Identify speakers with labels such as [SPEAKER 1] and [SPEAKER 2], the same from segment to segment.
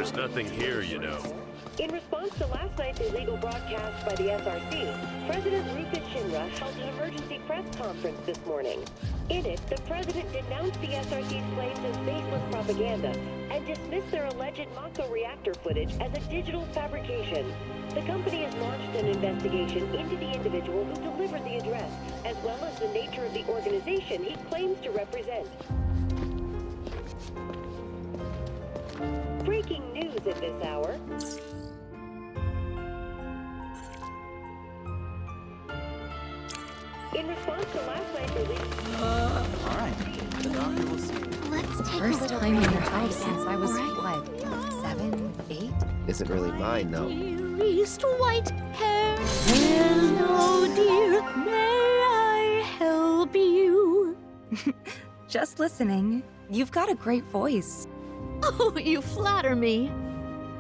[SPEAKER 1] There's nothing here, you know.
[SPEAKER 2] In response to last night's illegal broadcast by the SRC, President Rufus Shinra held an emergency press conference this morning. In it, the president denounced the SRC's claims as baseless propaganda and dismissed their alleged Mako reactor footage as a digital fabrication. The company has launched an investigation into the individual who delivered the address, as well as the nature of the organization he claims to represent. Breaking news at this hour. In response to last night's release...
[SPEAKER 3] Alright. The doctor will see.
[SPEAKER 4] Let's take
[SPEAKER 5] First
[SPEAKER 4] a little
[SPEAKER 5] time in
[SPEAKER 4] break
[SPEAKER 5] your
[SPEAKER 4] and try
[SPEAKER 5] house
[SPEAKER 4] again,
[SPEAKER 5] since I was,
[SPEAKER 4] alright?
[SPEAKER 5] what, 7, 8?
[SPEAKER 6] Isn't really mine, though.
[SPEAKER 4] Dearest white hair, hello dear, may I help you?
[SPEAKER 5] Just listening. You've got a great voice.
[SPEAKER 4] Oh, you flatter me.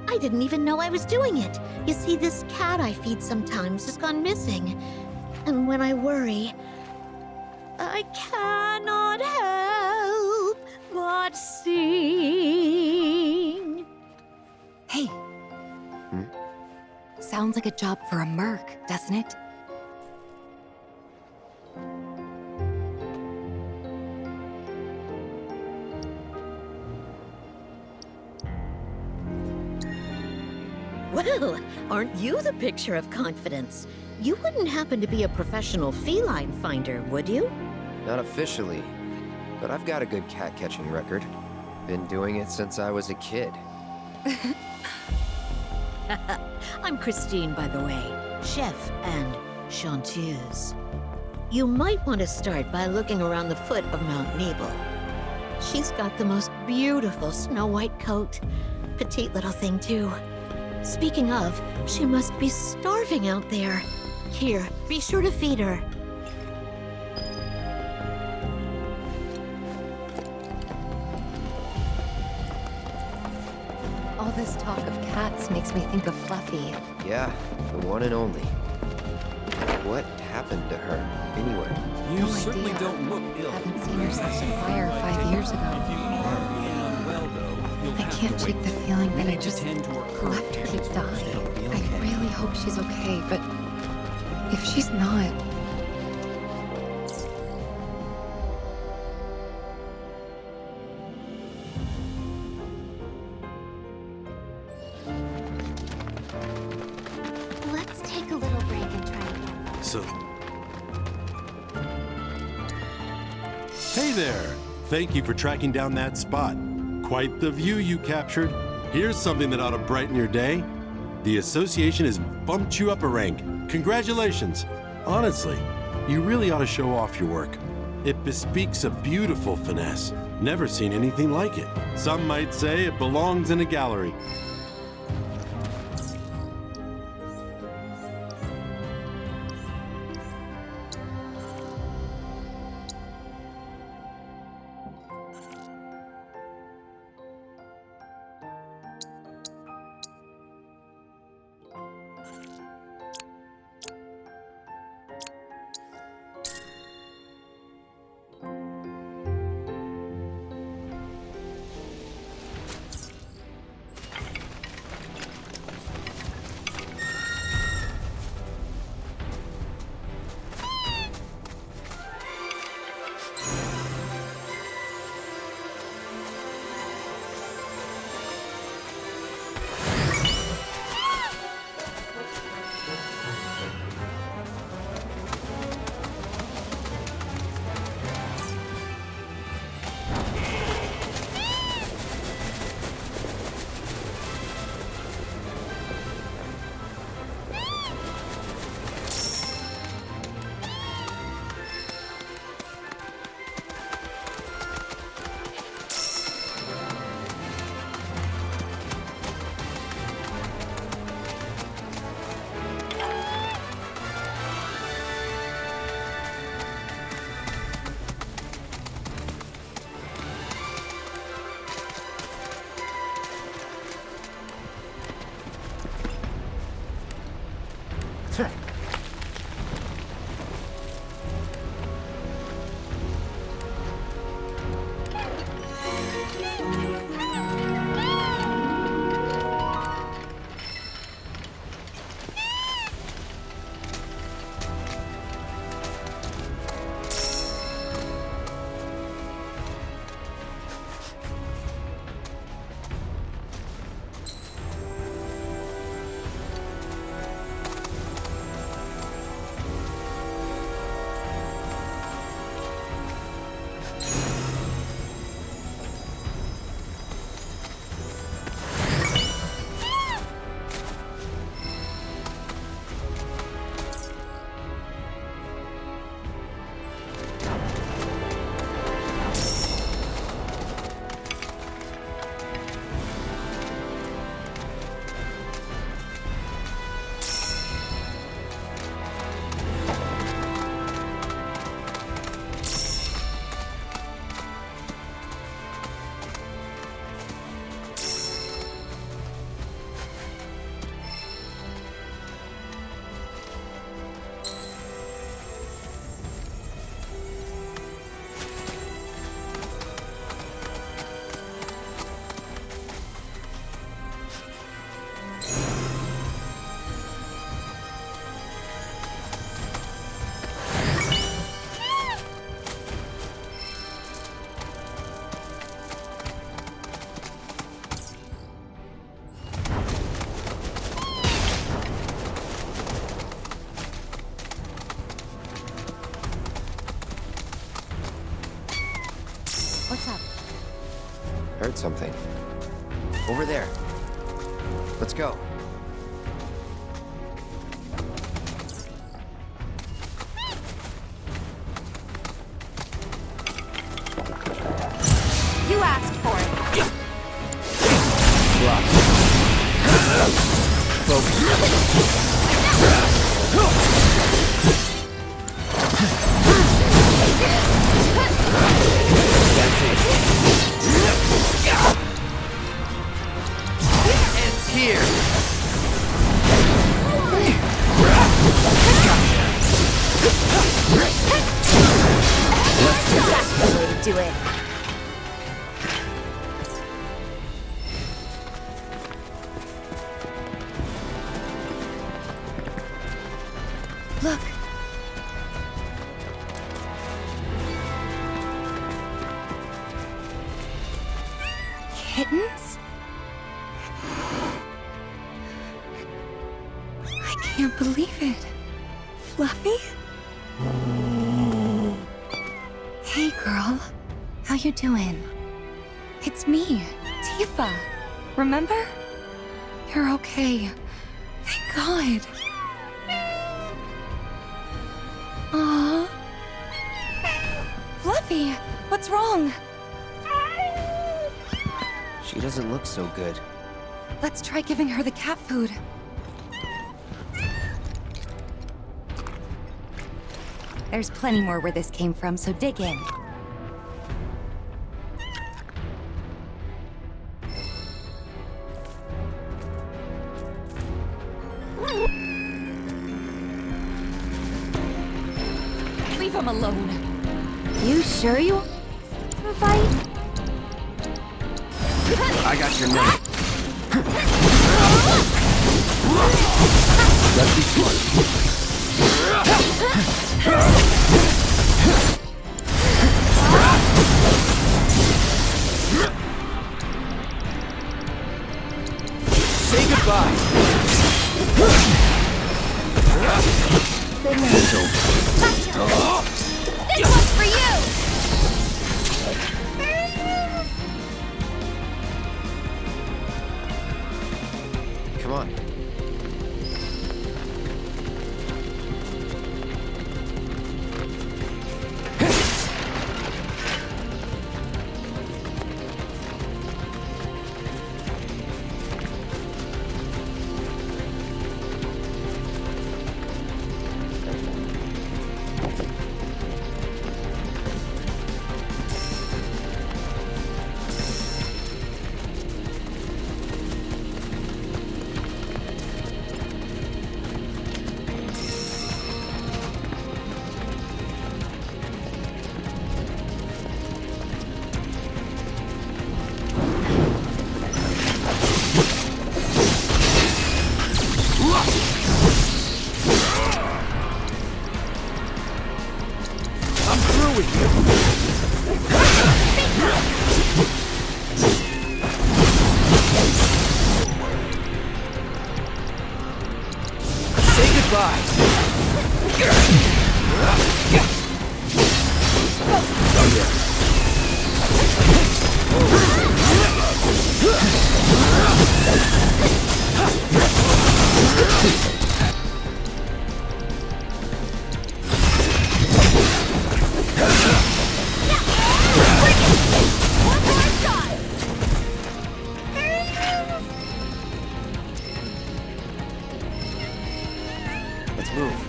[SPEAKER 4] I didn't even know I was doing it. You see, this cat I feed sometimes has gone missing. And when I worry, I cannot help but sing.
[SPEAKER 5] Hey. Sounds like a job for a merc, doesn't it?
[SPEAKER 4] Well, aren't you the picture of confidence? You wouldn't happen to be a professional feline finder, would you?
[SPEAKER 6] Not officially, but I've got a good cat-catching record. Been doing it since I was a kid.
[SPEAKER 4] I'm Christine, by the way, chef and chanteuse. You might want to start by looking around the foot of Mount Nebel. She's got the most beautiful snow-white coat. Petite little thing, too. Speaking of, she must be starving out there. Here, be sure to feed her.
[SPEAKER 5] All this talk of cats makes me think of Fluffy.
[SPEAKER 6] Yeah, the one and only. What happened to her, anyway?
[SPEAKER 3] You
[SPEAKER 5] No
[SPEAKER 3] certainly
[SPEAKER 5] idea.
[SPEAKER 3] don't look ill.
[SPEAKER 5] Haven't seen her since the fire 5 years
[SPEAKER 3] If
[SPEAKER 5] ago.
[SPEAKER 3] you are feeling unwell, though, you'll
[SPEAKER 5] I
[SPEAKER 3] have
[SPEAKER 5] can't
[SPEAKER 3] to
[SPEAKER 5] shake
[SPEAKER 3] wait.
[SPEAKER 5] the feeling
[SPEAKER 3] We
[SPEAKER 5] that I
[SPEAKER 3] need to
[SPEAKER 5] just
[SPEAKER 3] tend to her
[SPEAKER 5] left her to
[SPEAKER 3] She'll
[SPEAKER 5] die.
[SPEAKER 3] be
[SPEAKER 5] I
[SPEAKER 3] okay.
[SPEAKER 5] really hope she's okay, but if she's not...
[SPEAKER 4] Let's take a little break and try again.
[SPEAKER 1] So... Hey there! Thank you for tracking down that spot. Quite the view you captured. Here's something that ought to brighten your day. The association has bumped you up a rank. Congratulations. Honestly, you really ought to show off your work. It bespeaks a beautiful finesse. Never seen anything like it. Some might say it belongs in a gallery.
[SPEAKER 6] heard something. Over there. Let's go.
[SPEAKER 5] You asked for it.
[SPEAKER 3] Block. That's it. Ends here.
[SPEAKER 5] That's the way to do it. Look. Kittens? I can't believe it. Fluffy? Hey, girl. How you doing? It's me, Tifa. Remember? You're okay. Thank God. Aww. Fluffy, what's wrong?
[SPEAKER 6] She doesn't look so good.
[SPEAKER 5] Let's try giving her the cat food. There's plenty more where this came from, so dig in. Leave him alone. You sure you want to fight?
[SPEAKER 3] I got your name. Let's be smart. Say goodbye.
[SPEAKER 5] This one's for you!
[SPEAKER 6] Come on.
[SPEAKER 3] I'm through with you. Say goodbye.
[SPEAKER 6] Let's move.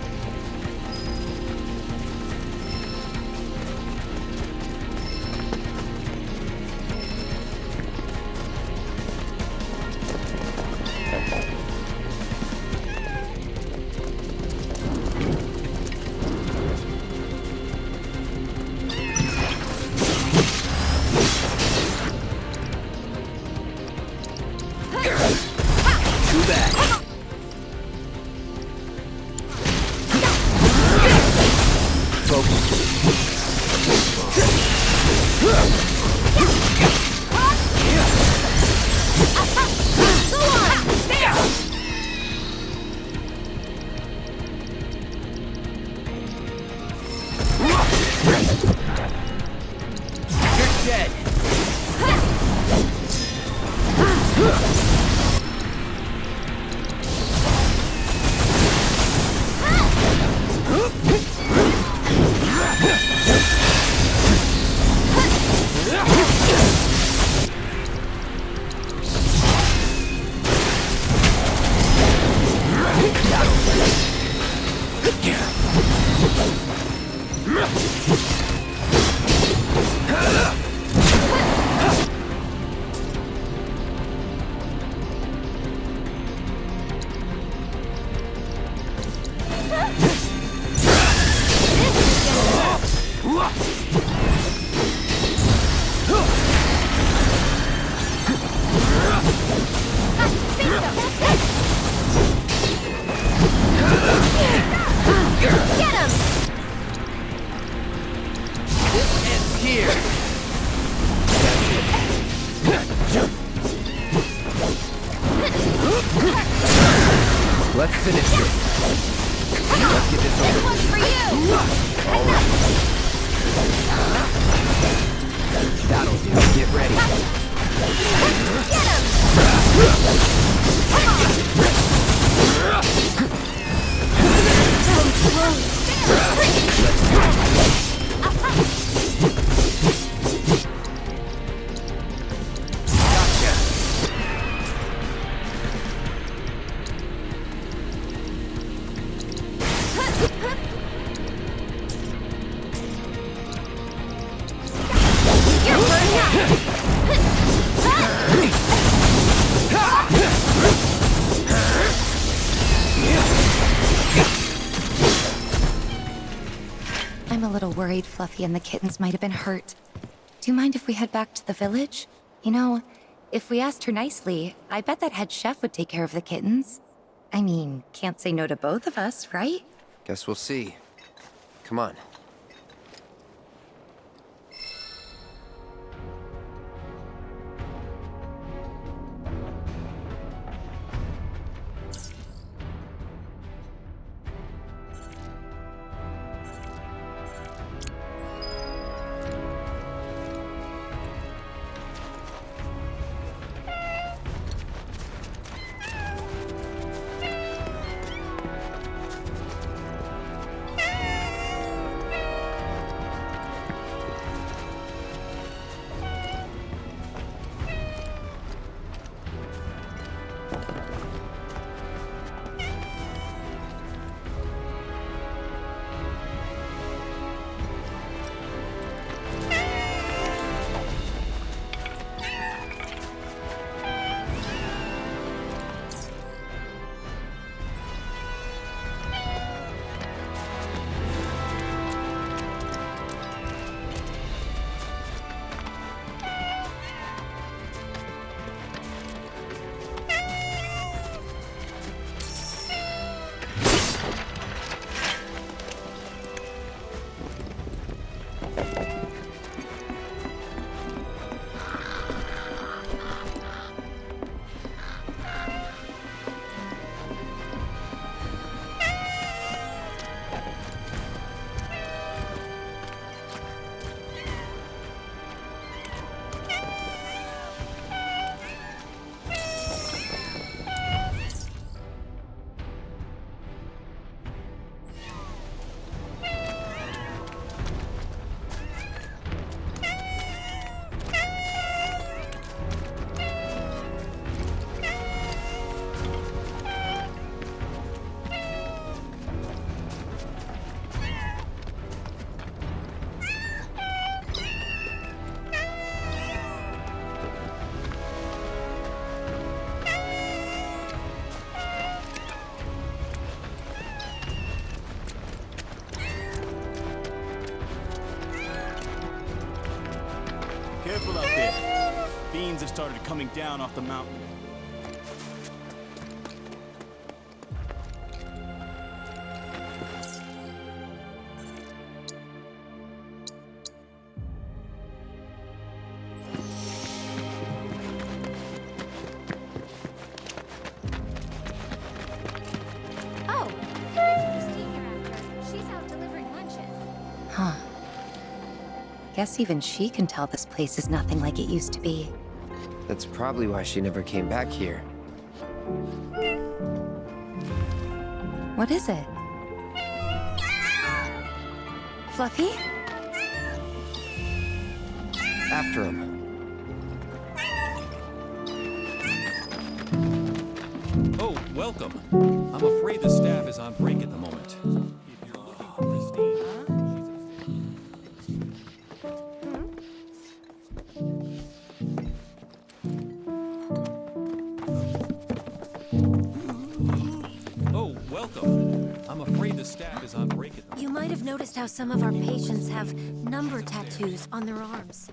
[SPEAKER 3] Too bad. You're dead. Let's finish this. Let's get this over.
[SPEAKER 5] This one's for you!
[SPEAKER 3] That'll do. Get ready.
[SPEAKER 5] Get him! You're burning up! I'm a little worried Fluffy and the kittens might have been hurt. Do you mind if we head back to the village? You know, if we asked her nicely, I bet that head chef would take care of the kittens. I mean, can't say no to both of us, right?
[SPEAKER 6] Guess we'll see. Come on.
[SPEAKER 7] Careful out there. Fiends have started coming down off the mountain.
[SPEAKER 5] Oh, it's Christine you're after. She's out delivering lunches.
[SPEAKER 8] Huh. Guess even she can tell this place is nothing like it used to be.
[SPEAKER 6] That's probably why she never came back here.
[SPEAKER 8] What is it? Fluffy?
[SPEAKER 6] After him.
[SPEAKER 9] Oh, welcome. I'm afraid the staff is on break at the moment. If you're looking for Christine, Oh, welcome. I'm afraid the staff is on break at the moment.
[SPEAKER 10] You might have noticed how some of our patients have number tattoos on their arms.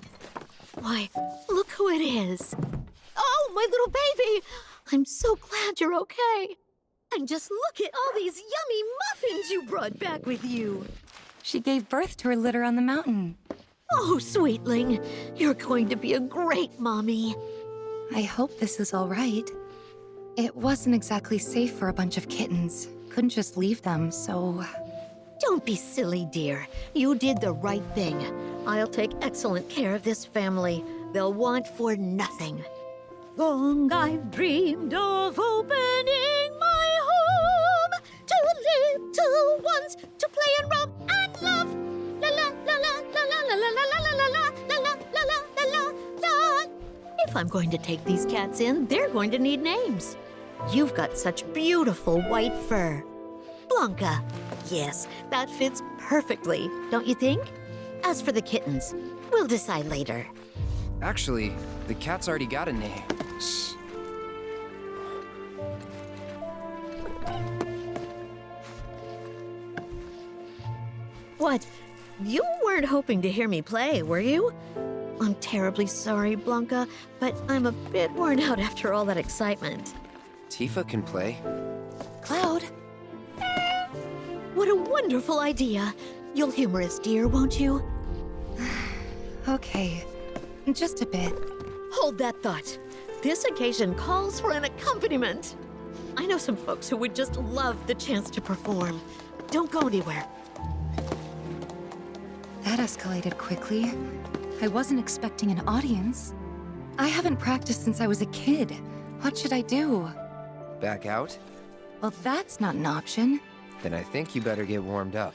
[SPEAKER 4] Why, look who it is. Oh, my little baby! I'm so glad you're okay. And just look at all these yummy muffins you brought back with you.
[SPEAKER 8] She gave birth to her litter on the mountain.
[SPEAKER 4] Oh, sweetling, you're going to be a great mommy.
[SPEAKER 8] I hope this is all right.
[SPEAKER 5] It wasn't exactly safe for a bunch of kittens. Couldn't just leave them, so...
[SPEAKER 4] Don't be silly, dear. You did the right thing. I'll take excellent care of this family. They'll want for nothing. Long I've dreamed of opening my home to little ones to play and romp and love. La la la la la la la la la la la la la la la la la. If I'm going to take these cats in, they're going to need names. You've got such beautiful white fur. Blanca. Yes, that fits perfectly, don't you think? As for the kittens, we'll decide later.
[SPEAKER 6] Actually, the cat's already got a name.
[SPEAKER 4] Shh. What? You weren't hoping to hear me play, were you? I'm terribly sorry, Blanca, but I'm a bit worn out after all that excitement.
[SPEAKER 6] Tifa can play.
[SPEAKER 5] Cloud?
[SPEAKER 4] What a wonderful idea. You'll humor us, dear, won't you?
[SPEAKER 5] Okay, just a bit.
[SPEAKER 4] Hold that thought. This occasion calls for an accompaniment. I know some folks who would just love the chance to perform. Don't go anywhere.
[SPEAKER 5] That escalated quickly. I wasn't expecting an audience. I haven't practiced since I was a kid. What should I do?
[SPEAKER 6] Back out?
[SPEAKER 5] Well, that's not an option.
[SPEAKER 6] Then I think you better get warmed up.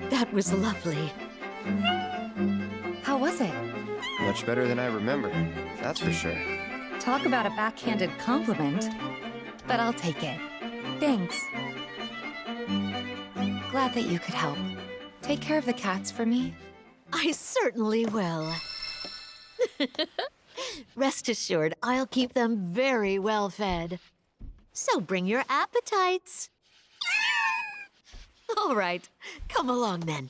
[SPEAKER 4] That was lovely.
[SPEAKER 5] How was it?
[SPEAKER 6] Much better than I remember, that's for sure.
[SPEAKER 5] Talk about a backhanded compliment. But I'll take it. Thanks. Glad that you could help. Take care of the cats for me.
[SPEAKER 4] I certainly will. Rest assured, I'll keep them very well fed. So bring your appetites. All right, come along then.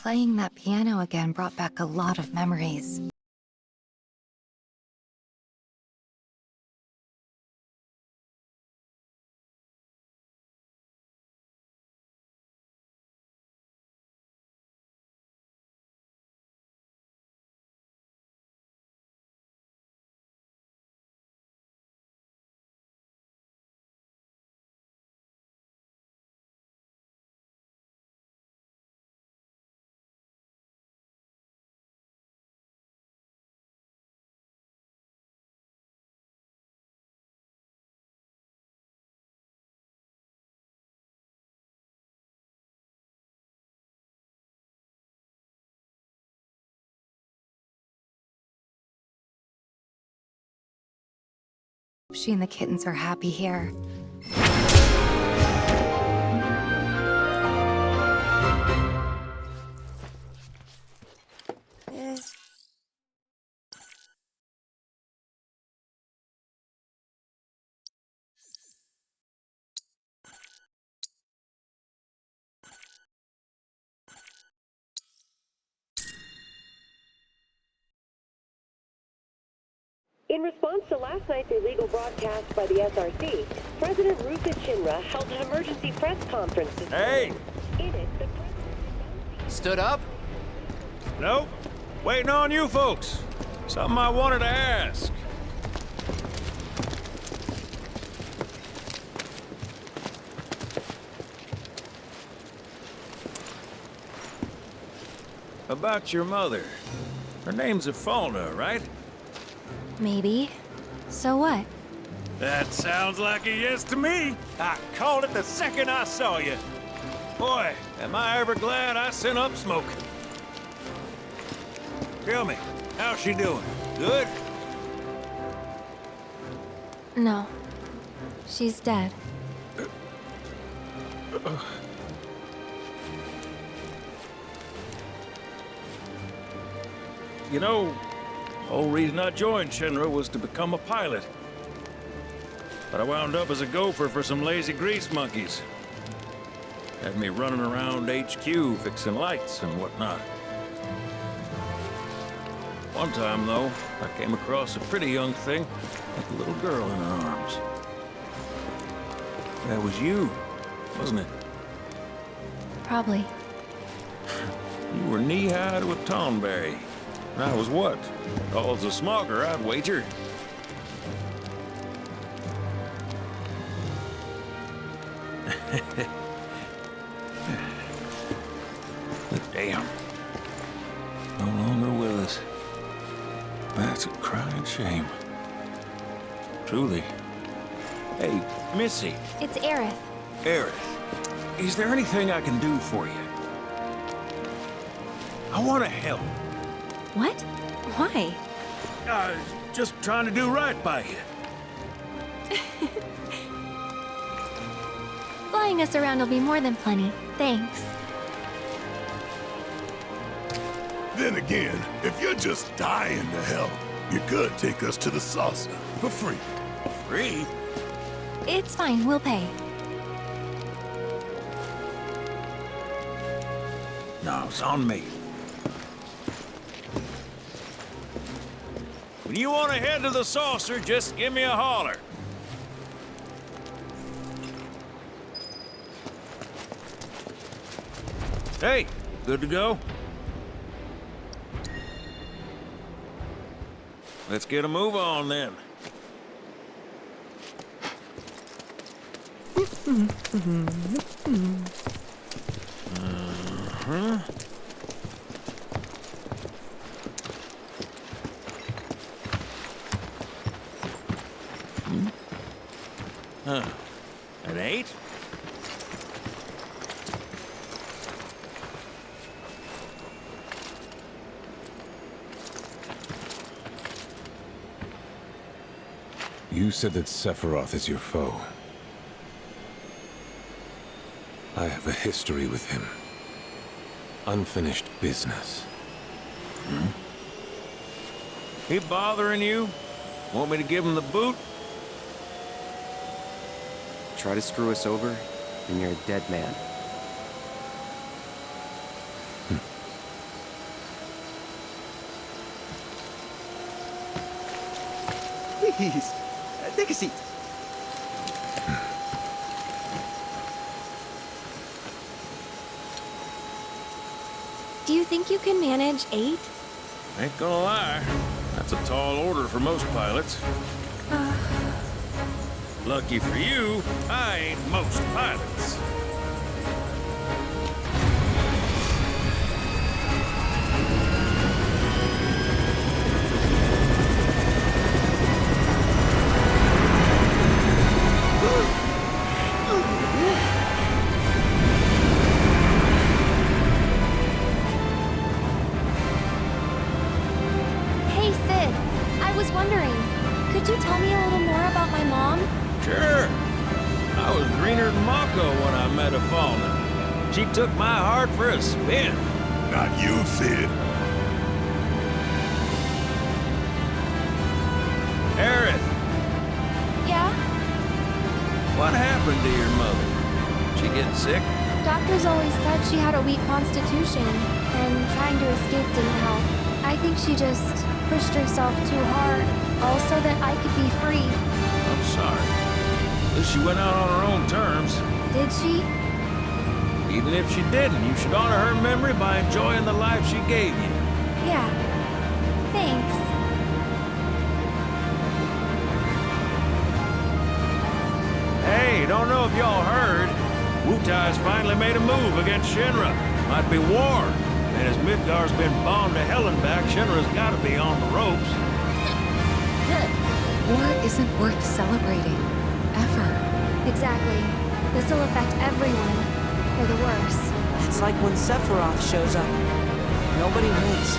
[SPEAKER 5] Playing that piano again brought back a lot of memories. She and the kittens are happy here.
[SPEAKER 2] In response to last night's illegal broadcast by the SRC, President Rufus Shinra held an emergency press conference this morning. In it, the president
[SPEAKER 6] Stood up?
[SPEAKER 11] Nope. Waiting on you folks. Something I wanted to ask. About your mother. Her name's Ifalna, right?
[SPEAKER 10] Maybe. So what?
[SPEAKER 11] That sounds like a yes to me. I called it the second I saw you. Boy, am I ever glad I sent up smoke. Tell me, how's she doing? Good?
[SPEAKER 10] No. She's dead.
[SPEAKER 11] You know, the whole reason I joined Shinra was to become a pilot. But I wound up as a gopher for some lazy grease monkeys. Had me running around HQ fixing lights and whatnot. One time, though, I came across a pretty young thing with a little girl in her arms. That was you, wasn't it?
[SPEAKER 10] Probably.
[SPEAKER 11] You were knee-high to a tonberry. And I was what? Called a smogger, I'd wager. But damn. No longer with us. That's a crying shame. Truly. Hey, Missy.
[SPEAKER 10] It's Aerith.
[SPEAKER 11] Aerith, is there anything I can do for you? I want to help.
[SPEAKER 10] What? Why?
[SPEAKER 11] Just trying to do right by you.
[SPEAKER 10] Flying us around will be more than plenty. Thanks.
[SPEAKER 12] Then again, if you're just dying to help, you could take us to the saucer for free.
[SPEAKER 11] Free?
[SPEAKER 10] It's fine, we'll pay.
[SPEAKER 11] No, it's on me. When you want to head to the saucer, just give me a holler. Hey, good to go? Let's get a move on then. An 8?
[SPEAKER 13] You said that Sephiroth is your foe. I have a history with him. Unfinished business.
[SPEAKER 11] He bothering you? Want me to give him the boot?
[SPEAKER 6] try to screw us over, then you're a dead man.
[SPEAKER 3] Please, take a seat.
[SPEAKER 10] Do you think you can manage 8?
[SPEAKER 11] Ain't gonna lie, that's a tall order for most pilots. Lucky for you, I ain't most pilots.
[SPEAKER 10] Hey, Sid. I was wondering, could you tell me a little more about my mom?
[SPEAKER 11] Sure. I was greener than Mako when I met her falling. She took my heart for a spin.
[SPEAKER 12] Not you, Sid.
[SPEAKER 11] Aerith,
[SPEAKER 10] Yeah?
[SPEAKER 11] what happened to your mother? She getting sick?
[SPEAKER 10] Doctors always said she had a weak constitution, and trying to escape didn't help. I think she just pushed herself too hard, all so that I could be free.
[SPEAKER 11] I'm sorry. At least she went out on her own terms.
[SPEAKER 10] Did she?
[SPEAKER 11] Even if she didn't, you should honor her memory by enjoying the life she gave you.
[SPEAKER 10] Yeah. Thanks.
[SPEAKER 11] Hey, don't know if y'all heard. Wutai's finally made a move against Shinra. Might be war. And as Midgar's been bombed to hell and back, Shinra's gotta be on the ropes.
[SPEAKER 5] War isn't worth celebrating. Ever.
[SPEAKER 10] Exactly. This'll affect everyone. For the worse.
[SPEAKER 14] It's like when Sephiroth shows up. Nobody wins.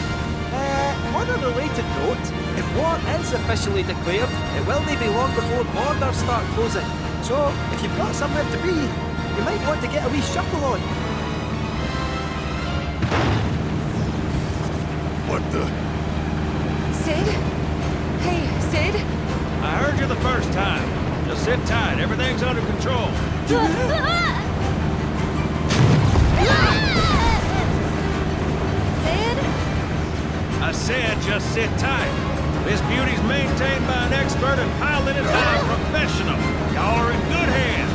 [SPEAKER 14] On a related note, if war is officially declared, it will not be long before borders start closing. So, if you've got somewhere to be, you might want to get a wee shuffle on.
[SPEAKER 12] What the?
[SPEAKER 5] Sid? Hey, Sid?
[SPEAKER 11] I heard you the first time. Just sit tight, everything's under control.
[SPEAKER 10] Sid?
[SPEAKER 11] I said just sit tight. This beauty's maintained by an expert and piloted by a professional. Y'all are in good hands.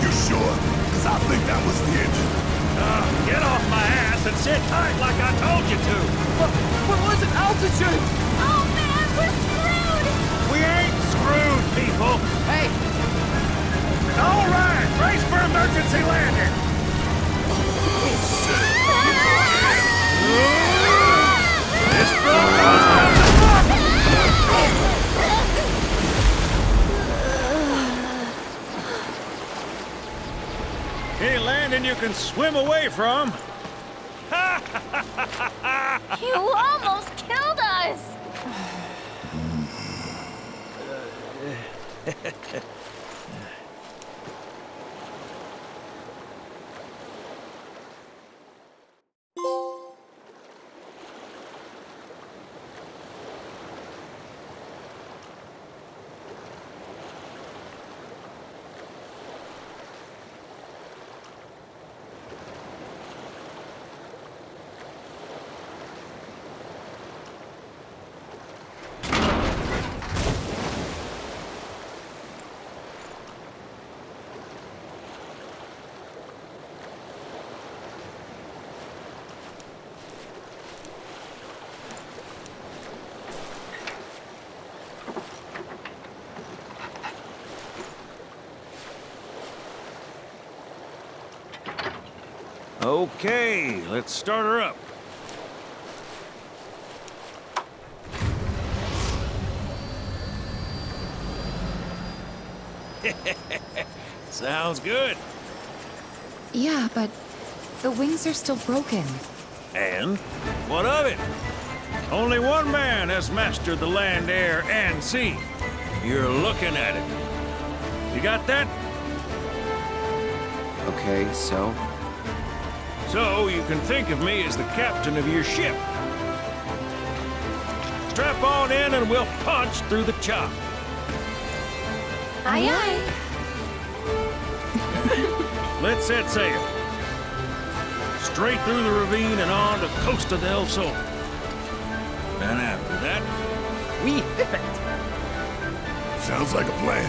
[SPEAKER 12] You sure? Because I think that was the engine.
[SPEAKER 11] Get off my ass and sit tight like I told you to.
[SPEAKER 14] What was it? Altitude!
[SPEAKER 10] Oh man, we're screwed!
[SPEAKER 11] We ain't screwed, people.
[SPEAKER 14] Hey!
[SPEAKER 11] All right, brace for emergency landing. This any landing you can swim away from.
[SPEAKER 10] You almost killed us!
[SPEAKER 11] Okay, let's start her up. Sounds good.
[SPEAKER 5] Yeah, but the wings are still broken.
[SPEAKER 11] And what of it? Only one man has mastered the land, air, and sea. You're looking at it. You got that?
[SPEAKER 6] Okay, so?
[SPEAKER 11] So you can think of me as the captain of your ship. Strap on in and we'll punch through the chop.
[SPEAKER 10] Aye, aye.
[SPEAKER 11] Let's set sail. Straight through the ravine and on to Costa del Sol. And after that,
[SPEAKER 3] We hip it.
[SPEAKER 12] Sounds like a plan.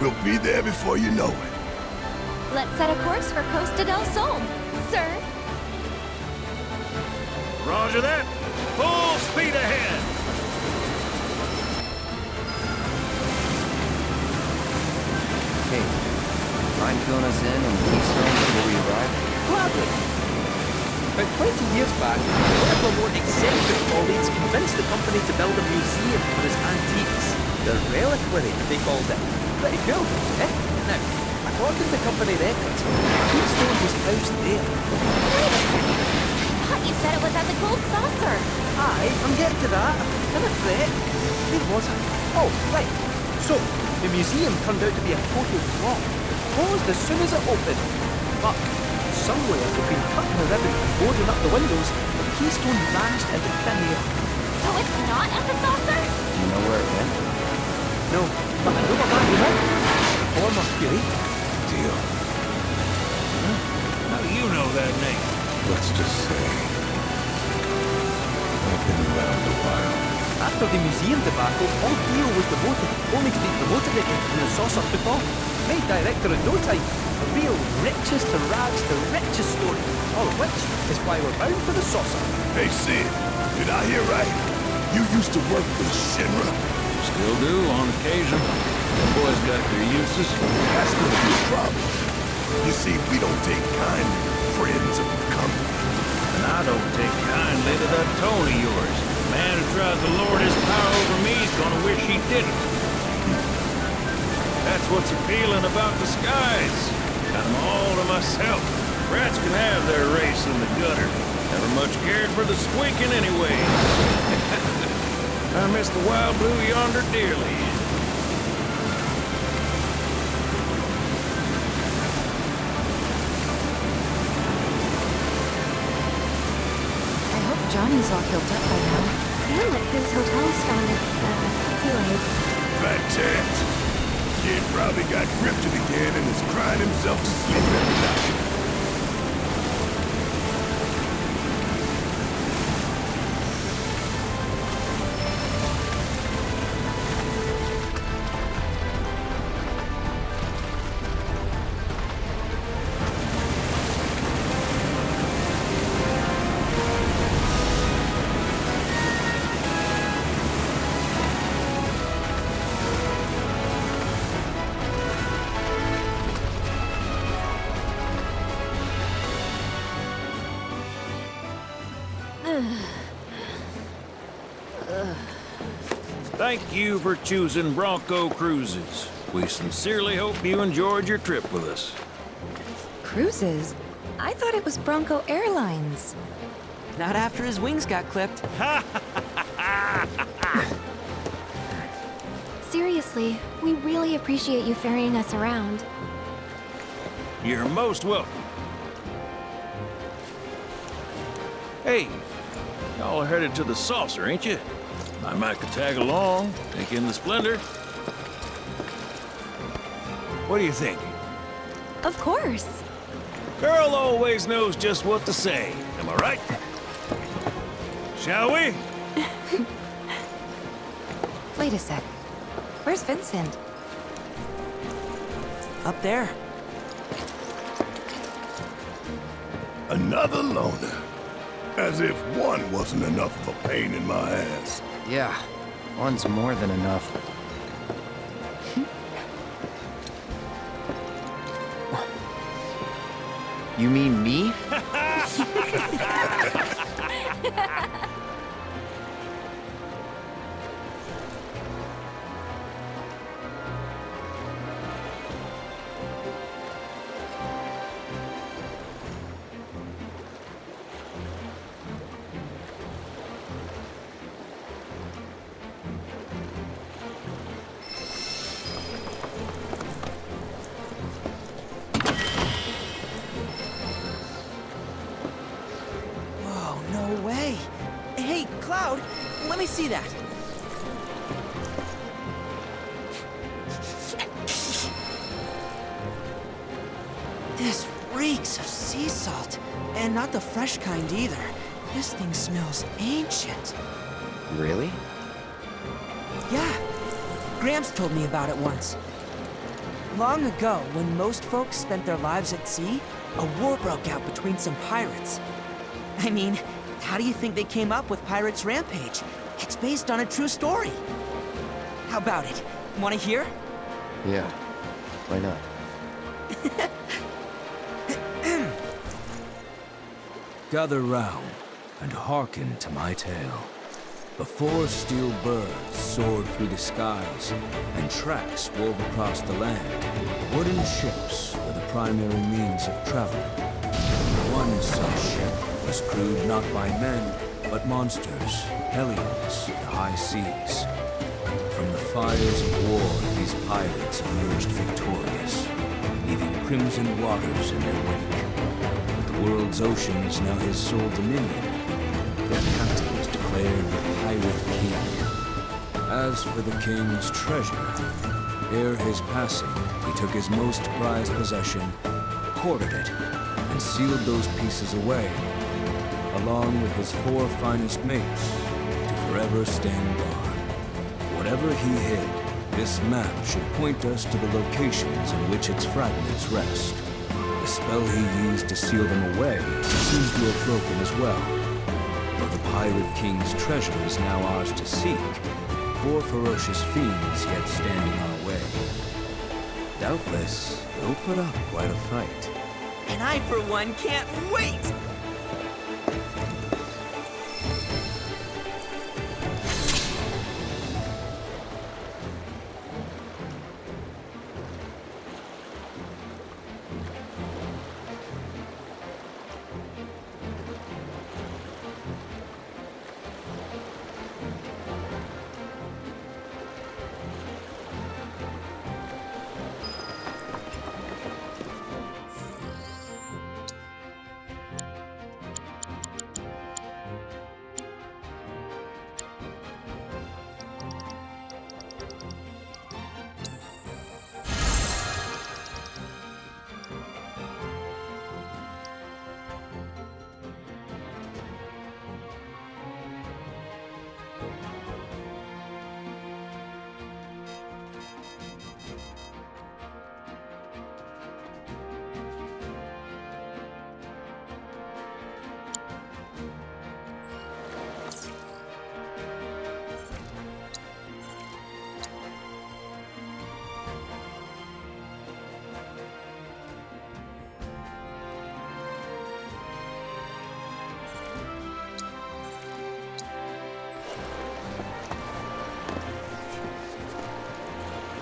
[SPEAKER 12] We'll be there before you know it.
[SPEAKER 10] Let's set a course for Costa del Sol, sir.
[SPEAKER 11] Roger that. Full speed ahead.
[SPEAKER 6] Hey, mind filling us in on the Keystone before we arrive?
[SPEAKER 3] Gladly. About 20 years back, one of our more eccentric colleagues convinced the company to build a museum for his antiques. The reliquary, they called it. Pretty cool, eh? Now, according to company records, Keystone was housed there.
[SPEAKER 10] I thought you said it was at the Gold Saucer.
[SPEAKER 3] Aye, I'm getting to that. Never fret. Where was I? Oh, right. So, the museum turned out to be a total flop. Closed as soon as it opened. But somewhere between cutting the ribbon and boarding up the windows, the Keystone vanished into thin air.
[SPEAKER 10] So it's not at the saucer?
[SPEAKER 6] Do you know where it went?
[SPEAKER 3] No, but I know a man who might. Former curator.
[SPEAKER 13] Deal.
[SPEAKER 11] How do you know that name?
[SPEAKER 13] Let's just say I've been around a while.
[SPEAKER 3] After the museum debacle, all Dio was devoted, only to be promoted again when the saucer took off. Made director in no time. A real riches to rags to riches story. All of which is why we're bound for the saucer.
[SPEAKER 12] Hey, Sid, did I hear right? You used to work with Shinra?
[SPEAKER 11] Still do, on occasion. The boys got their uses.
[SPEAKER 12] That's gonna be a problem. You see, we don't take kindly to friends of the company.
[SPEAKER 11] And I don't take kindly to that tone of yours. The man who tries to lord his power over me is gonna wish he didn't. That's what's appealing about disguise. Got them all to myself. Rats can have their race in the gutter. Never much cared for the squeaking anyway. I miss the wild blue yonder dearly.
[SPEAKER 8] I hope Johnny's all healed up by now.
[SPEAKER 10] And that his hotel's found its, sea legs.
[SPEAKER 12] Fat chance. Kid probably got grifted again and is crying himself to sleep every night.
[SPEAKER 11] Thank you for choosing Bronco Cruises. We sincerely hope you enjoyed your trip with us.
[SPEAKER 8] Cruises? I thought it was Bronco Airlines.
[SPEAKER 14] Not after his wings got clipped.
[SPEAKER 10] Seriously, we really appreciate you ferrying us around.
[SPEAKER 11] You're most welcome. Hey, y'all are headed to the saucer, ain't you? I might could tag along, take in the splendor. What do you think?
[SPEAKER 10] Of course.
[SPEAKER 11] Girl always knows just what to say. Am I right? Shall we?
[SPEAKER 8] Wait a sec. Where's Vincent?
[SPEAKER 14] Up there.
[SPEAKER 12] Another loner. As if one wasn't enough of a pain in my ass.
[SPEAKER 6] Yeah, one's more than enough. You mean me?
[SPEAKER 14] loud. Let me see that. This reeks of sea salt. And not the fresh kind either. This thing smells ancient.
[SPEAKER 6] Really?
[SPEAKER 14] Yeah. Gramps told me about it once. Long ago, when most folks spent their lives at sea, a war broke out between some pirates. I mean, how do you think they came up with Pirates Rampage? It's based on a true story. How about it? Want to hear?
[SPEAKER 6] Yeah. Why not?
[SPEAKER 15] Gather round and hearken to my tale. Before steel birds soared through the skies and tracks wove across the land, wooden ships were the primary means of travel. One such ship was crewed not by men, but monsters, hellions, the high seas. From the fires of war, these pirates emerged victorious, leaving crimson waters in their wake. The world's oceans now his sole dominion. Their captain was declared the Pirate King. As for the king's treasure, ere his passing, he took his most prized possession, hoarded it, and sealed those pieces away, along with his 4 finest mates, to forever stand guard. Whatever he hid, this map should point us to the locations in which its fragments rest. The spell he used to seal them away seems to have broken as well. Though the Pirate King's treasure is now ours to seek, 4 ferocious fiends yet standing our way. Doubtless, they'll put up quite a fight.
[SPEAKER 14] And I, for one, can't wait!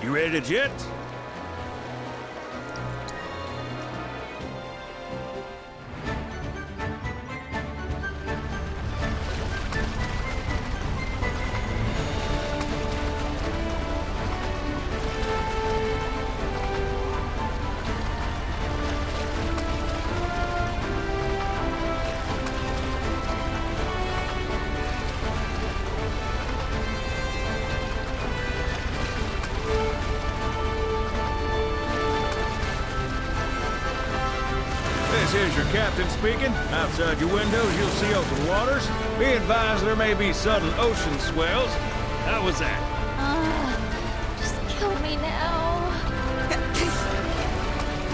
[SPEAKER 11] You ready to jet? Here's your captain speaking. Outside your windows, you'll see open waters. Be advised there may be sudden ocean swells. How was that?
[SPEAKER 10] Just kill me now.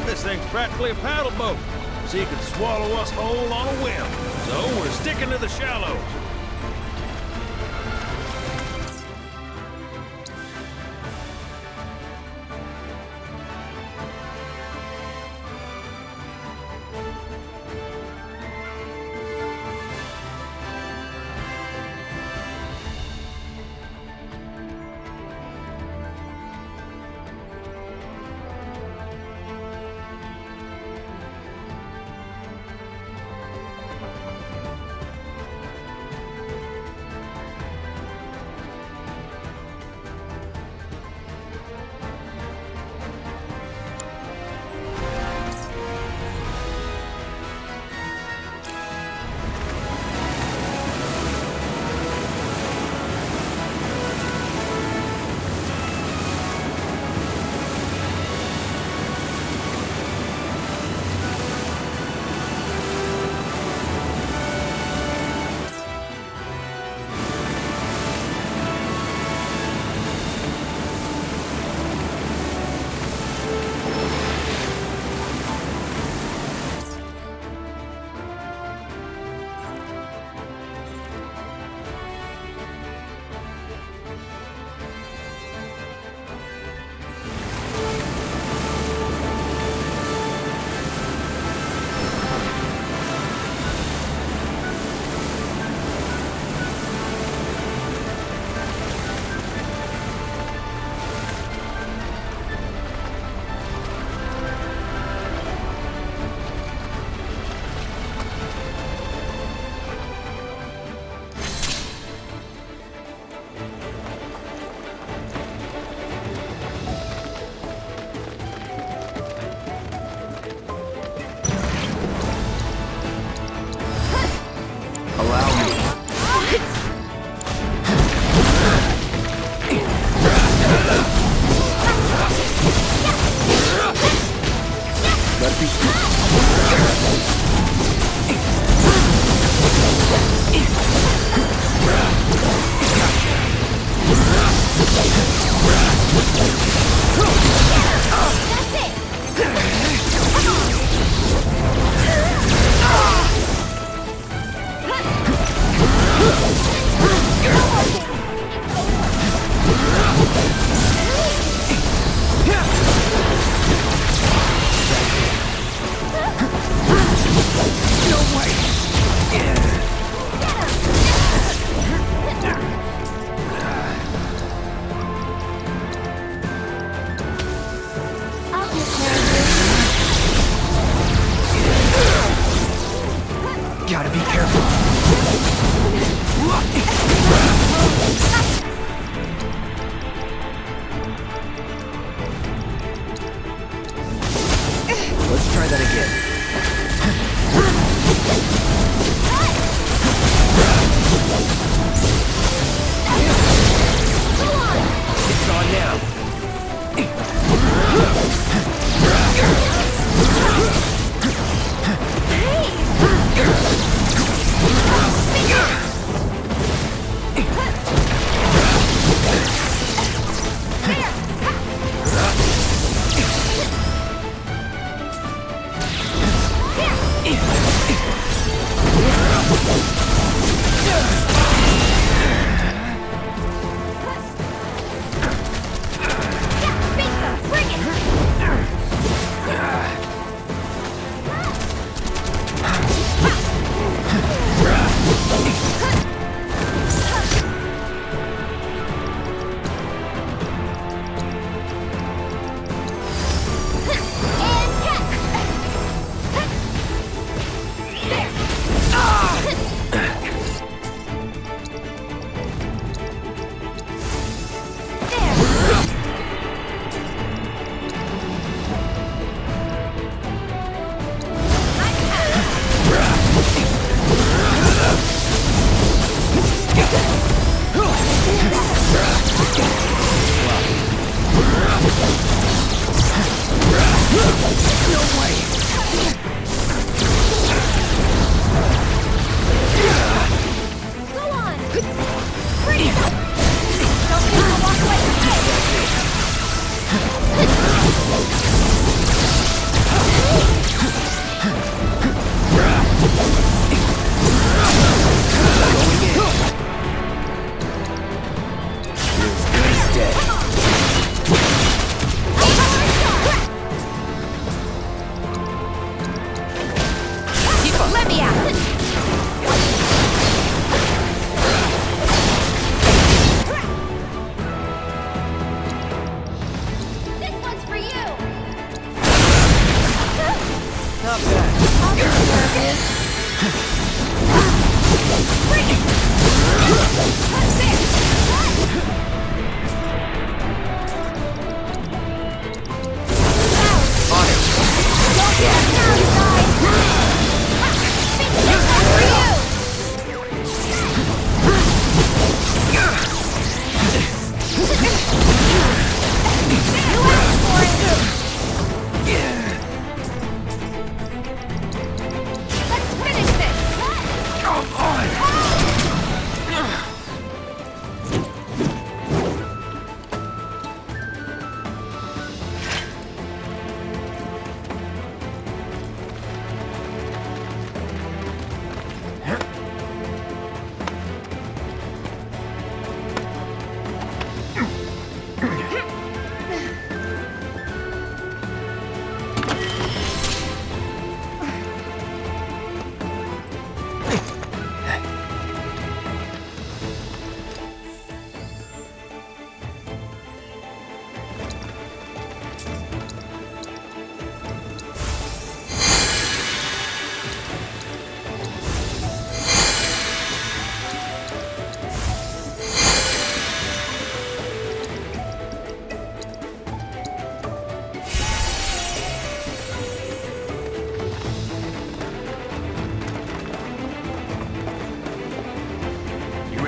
[SPEAKER 11] This thing's practically a paddle boat. Sea could swallow us whole on a whim. So we're sticking to the shallows.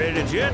[SPEAKER 11] Ready to jet?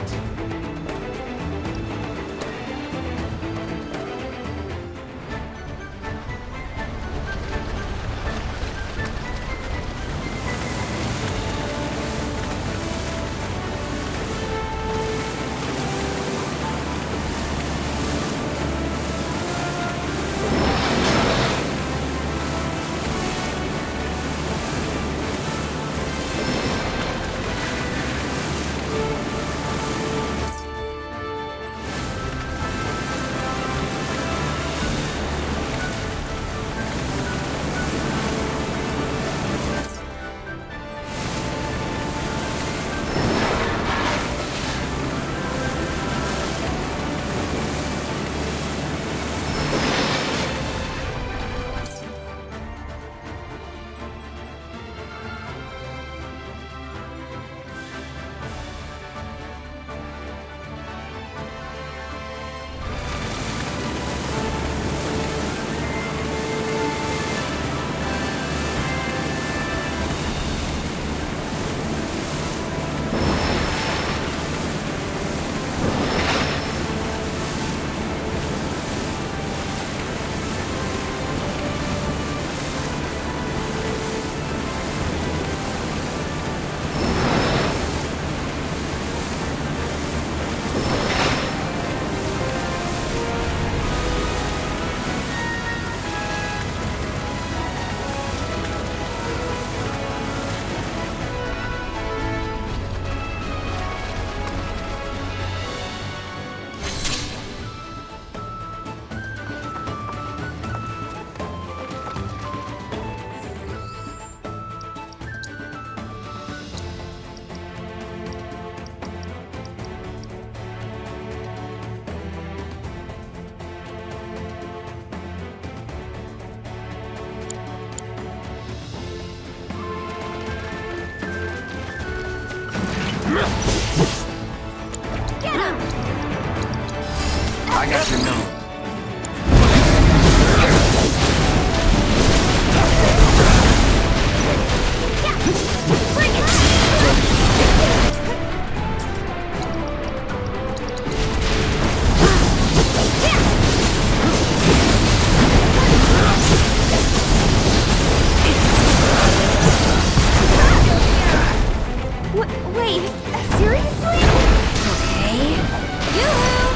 [SPEAKER 3] I got your number.
[SPEAKER 10] Wait, seriously? Okay. Yoo-hoo!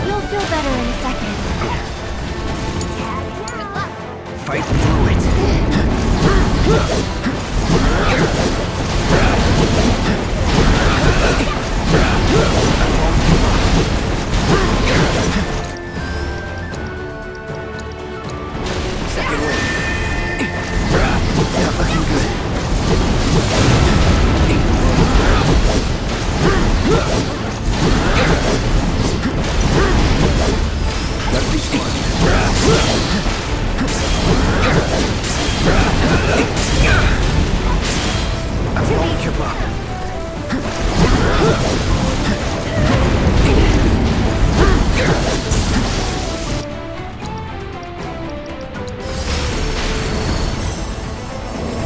[SPEAKER 10] You'll feel better in a second.
[SPEAKER 3] Fight through it. Second wave. Not looking good. Gotta be smart. I won't give up.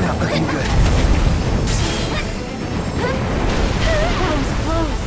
[SPEAKER 3] Not looking good.
[SPEAKER 10] That was close.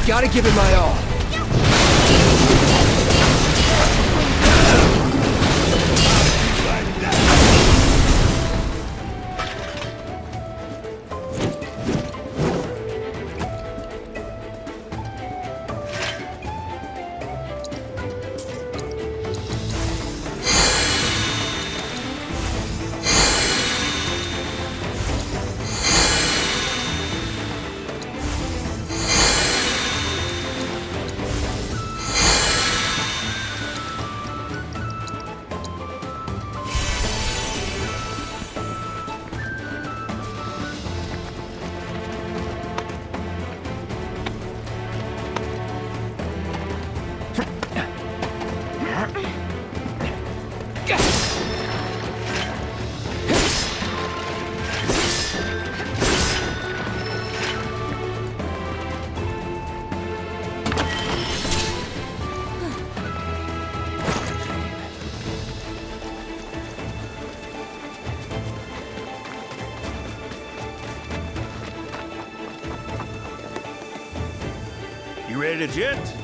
[SPEAKER 3] Gotta give it my all.
[SPEAKER 11] You ready to jet?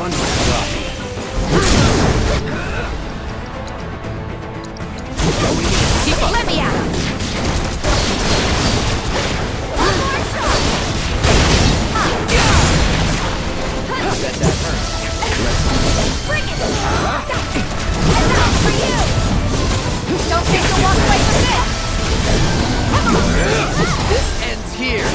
[SPEAKER 15] fun with
[SPEAKER 8] Let me at him! One more shot!
[SPEAKER 3] Bet that hurt.
[SPEAKER 8] Bring it! And now for you! Don't think you'll walk away from this!
[SPEAKER 3] This ends here.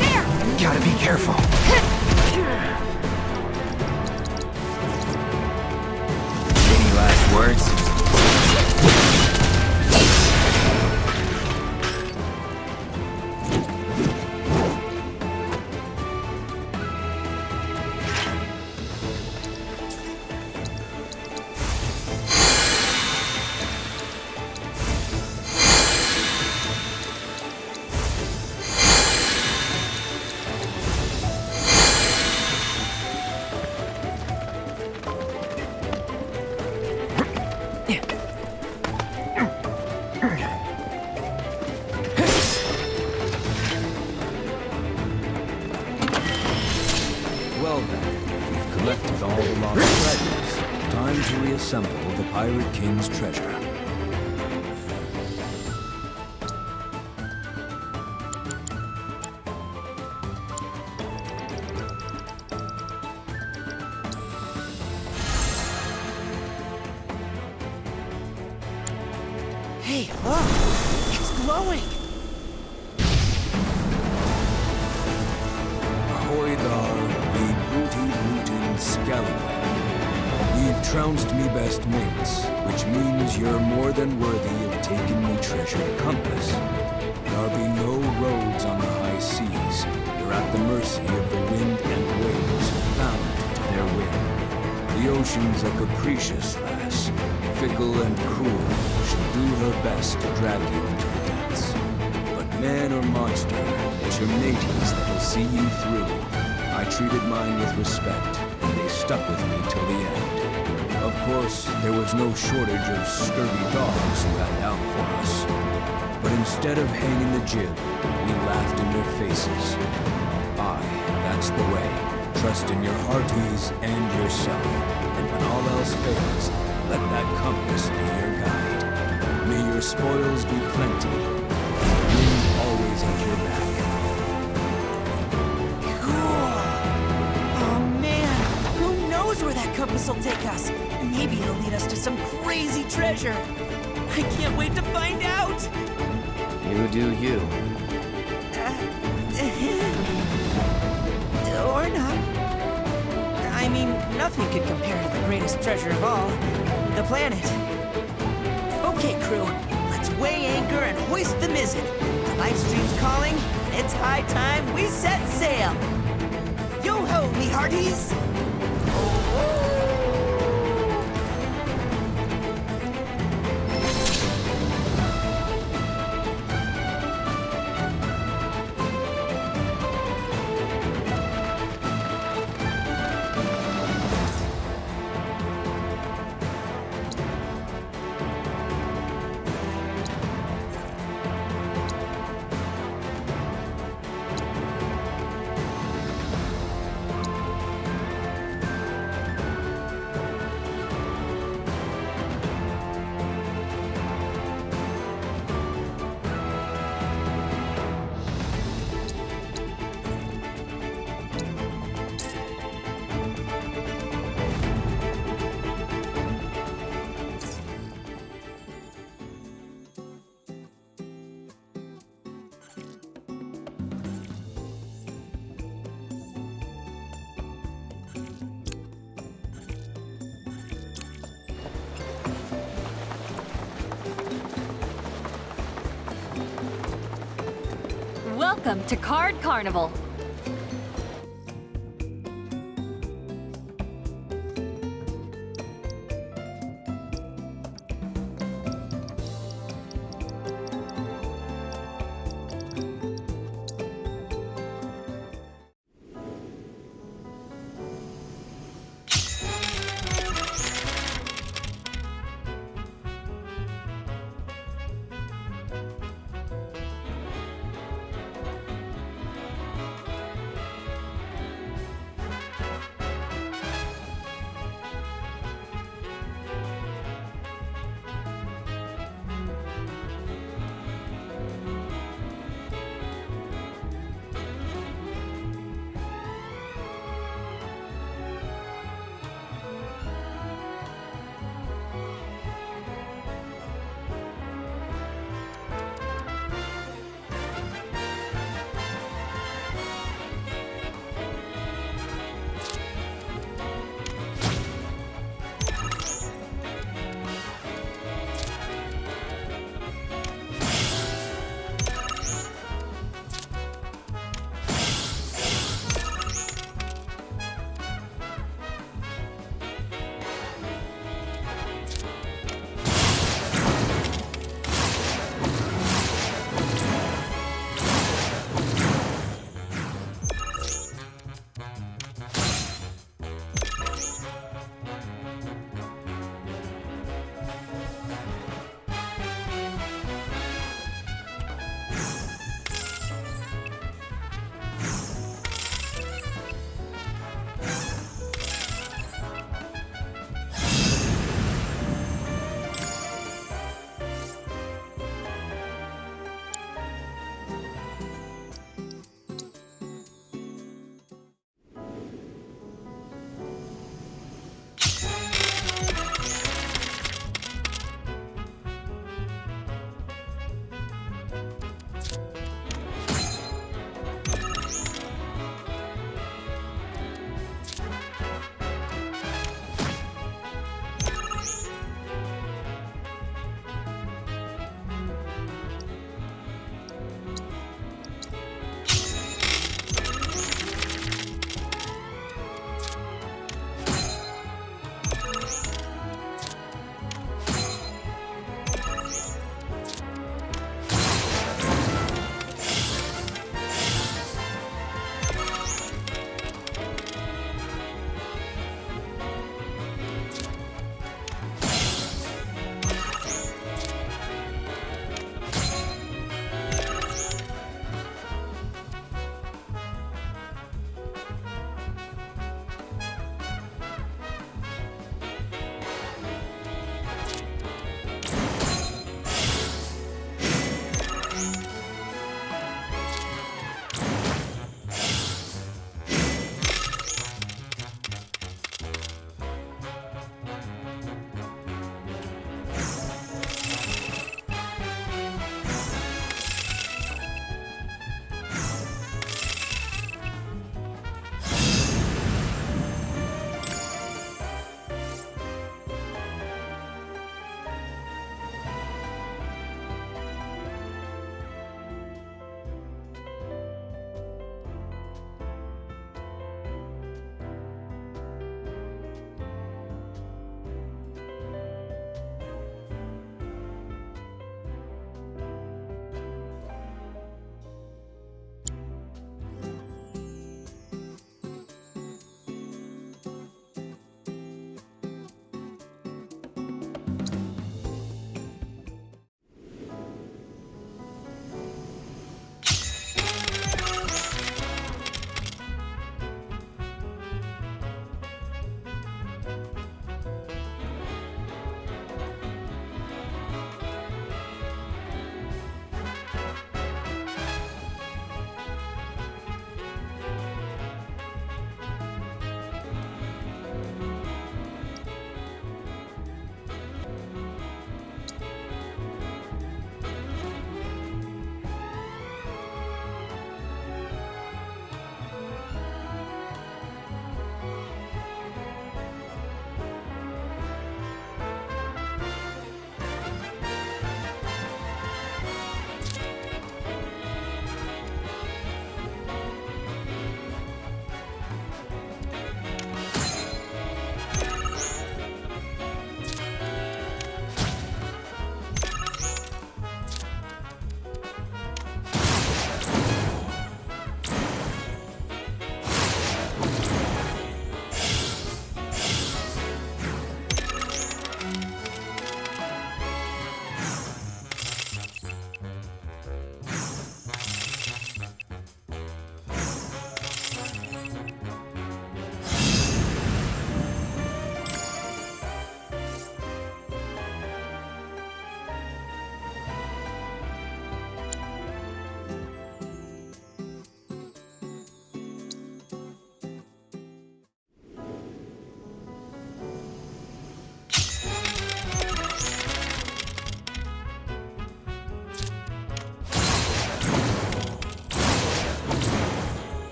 [SPEAKER 8] There!
[SPEAKER 3] Gotta be careful. Any last words?
[SPEAKER 15] Well then, we've collected all the lost treasures. Time to reassemble the Pirate King's treasure.
[SPEAKER 14] Hey, look! It's glowing!
[SPEAKER 15] Ahoy thar, ye booty-rootin' scallywag. Ye've trounced me best mates, which means you're more than worthy of taking me treasured compass. There be no roads on the high seas. You're at the mercy of the wind and waves, bound to their whim. The ocean's a capricious lass, fickle and cruel. She'll do her best to drag you into the depths. But man or monster, it's your mateys that'll see you through. I treated mine with respect, and they stuck with me till the end. Of course, there was no shortage of scurvy dogs who had out for us. But instead of hanging the jib, we laughed in their faces. Aye, that's the way. Trust in your hearties and yourself. And when all else fails, let that compass be your guide. May your spoils be plenty, and the wind always at your back.
[SPEAKER 14] Oh man, who knows where that compass will take us? Maybe it'll lead us to some crazy treasure. I can't wait to find out!
[SPEAKER 6] You do you.
[SPEAKER 14] Or not. I mean, nothing could compare to the greatest treasure of all, the planet. Okay, crew, let's weigh anchor and hoist the mizzen. The live stream's calling, and it's high time we set sail. Yo-ho, me hearties!
[SPEAKER 16] Welcome to Card Carnival.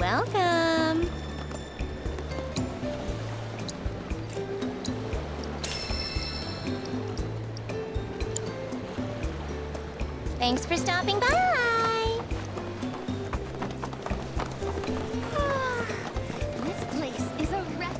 [SPEAKER 8] Welcome. Thanks for stopping by. This place is a wreck.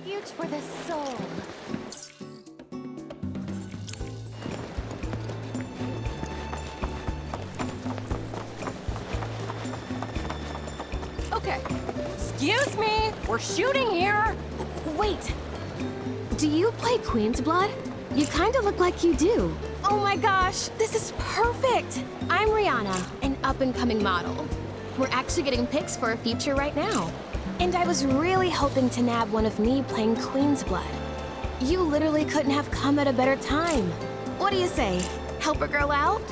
[SPEAKER 8] Huge for the soul.
[SPEAKER 17] Okay. Excuse me! We're shooting here!
[SPEAKER 10] Wait. Do you play Queen's Blood? You kind of look like you do. Oh my gosh, this is perfect! I'm Rihanna, an up-and-coming model. We're actually getting pics for a feature right now. And I was really hoping to nab one of me playing Queen's Blood. You literally couldn't have come at a better time. What do you say? Help a girl out?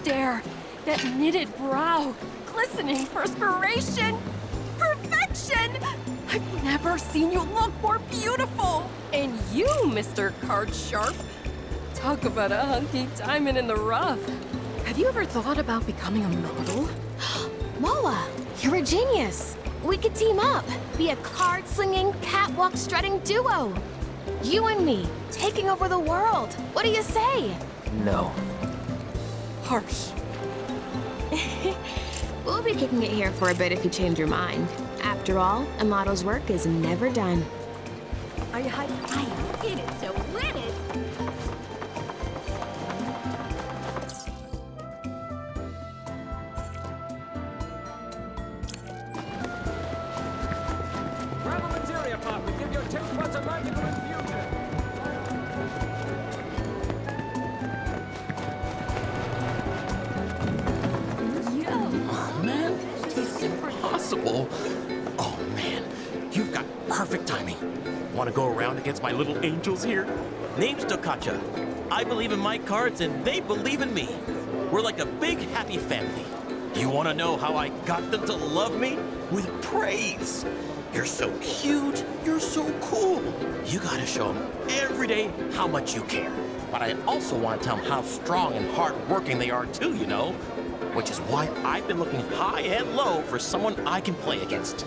[SPEAKER 17] stare, that knitted brow, glistening perspiration. Perfection! I've never seen you look more beautiful. And you, Mr. Card Sharp. Talk about a hunky diamond in the rough. Have you ever thought about becoming a model?
[SPEAKER 10] Moa, you're a genius. We could team up, be a card-slinging, catwalk-strutting duo. You and me, taking over the world. What do you say?
[SPEAKER 3] No.
[SPEAKER 17] Harsh.
[SPEAKER 10] We'll be kicking it here for a bit if you change your mind. After all, a model's work is never done.
[SPEAKER 17] I did it to win it.
[SPEAKER 14] Grab a materia pop and give your taste buds a magical infusion.
[SPEAKER 18] Man, it's impossible. Oh man, you've got perfect timing. Want to go around against my little angels here? Name's Tokacha. I believe in my cards and they believe in me. We're like a big happy family. You want to know how I got them to love me? With praise. You're so cute. You're so cool. You gotta show them every day how much you care. But I also want to tell them how strong and hardworking they are too, you know? Which is why I've been looking high and low for someone I can play against.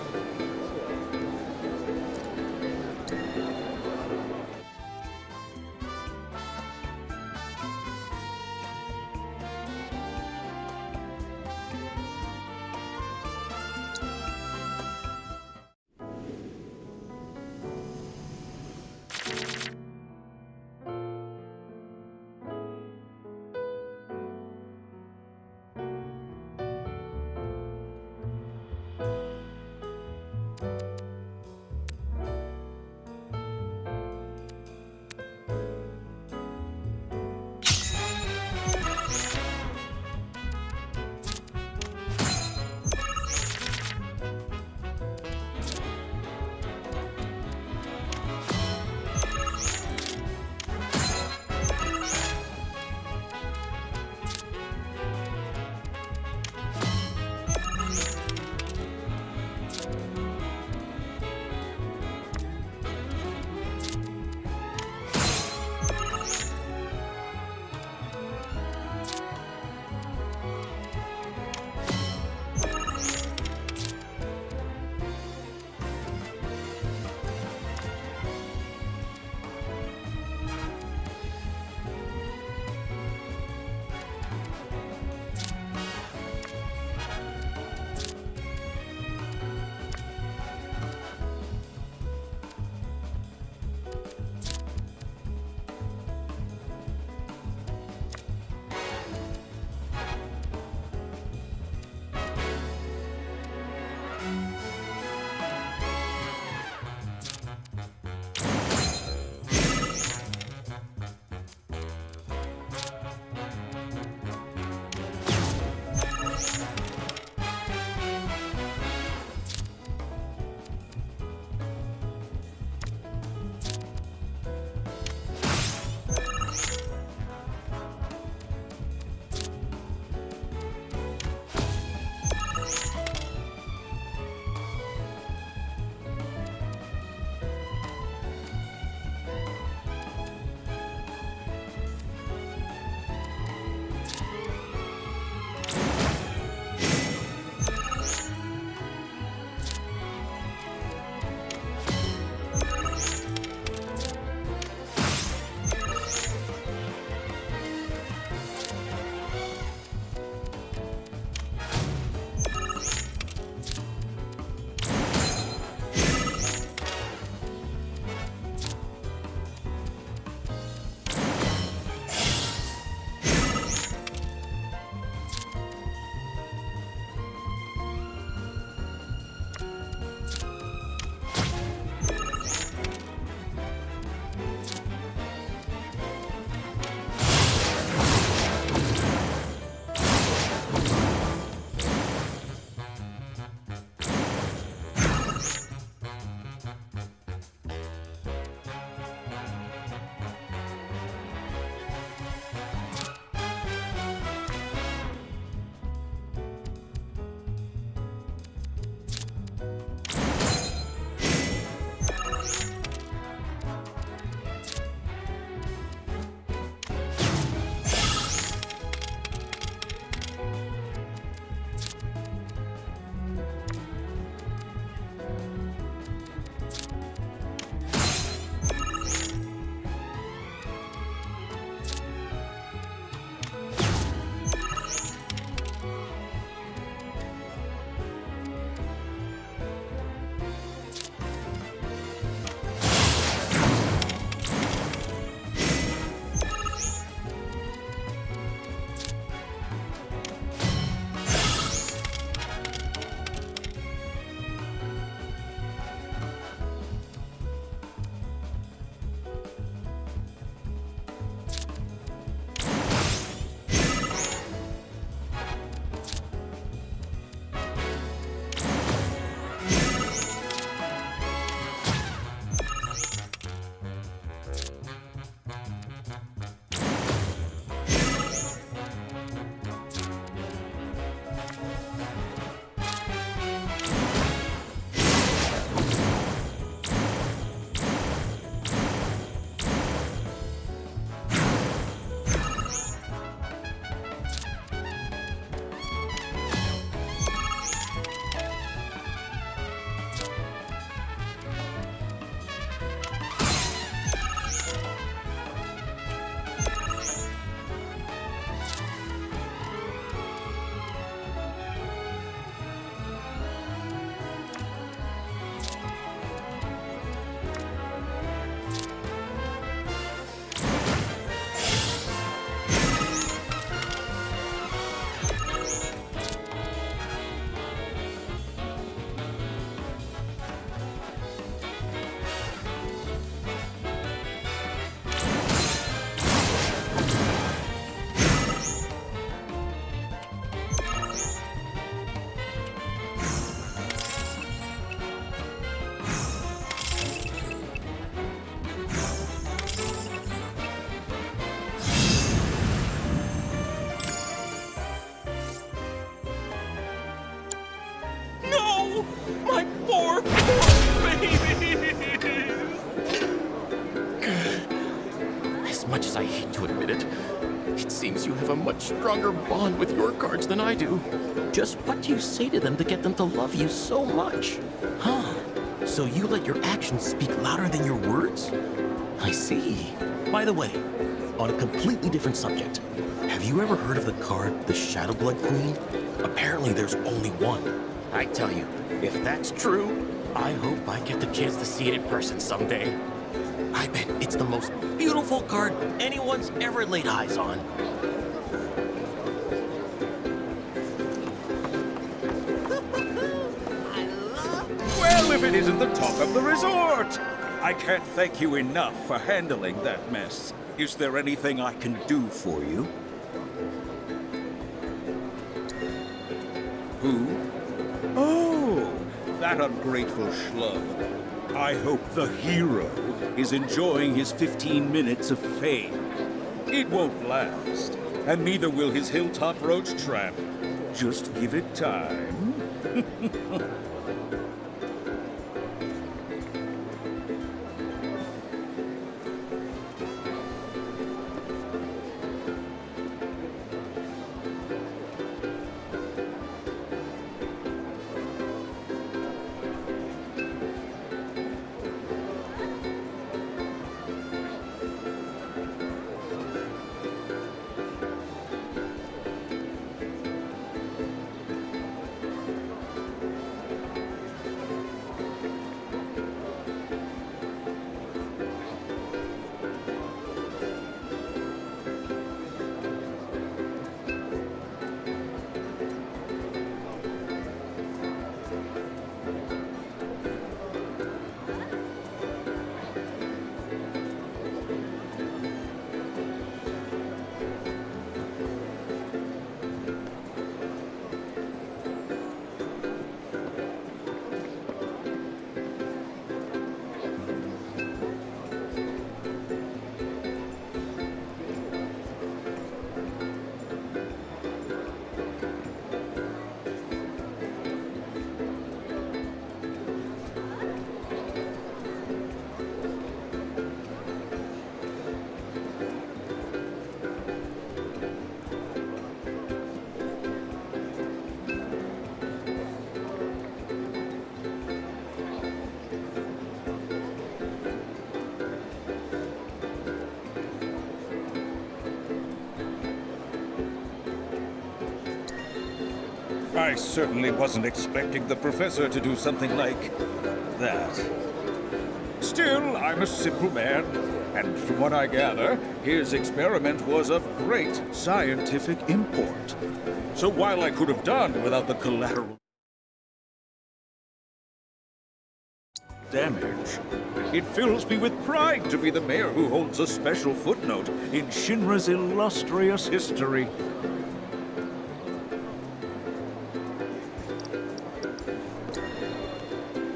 [SPEAKER 18] much as I hate to admit it, it seems you have a much stronger bond with your cards than I do. Just what do you say to them to get them to love you so much? Huh. So you let your actions speak louder than your words? I see. By the way, on a completely different subject, have you ever heard of the card, the Shadow Blood Queen? Apparently there's only one. I tell you, if that's true, I hope I get the chance to see it in person someday. I bet it's the most beautiful card anyone's ever laid eyes on.
[SPEAKER 11] Well, if it isn't the talk of the resort! I can't thank you enough for handling that mess. Is there anything I can do for you? Who? Oh, that ungrateful schlub. I hope the hero is enjoying his 15 minutes of fame. It won't last, and neither will his hilltop roach trap. Just give it time. I certainly wasn't expecting the professor to do something like that. Still, I'm a simple man, and from what I gather, his experiment was of great scientific import. So while I could have done without the collateral damage, it fills me with pride to be the mayor who holds a special footnote in Shinra's illustrious history.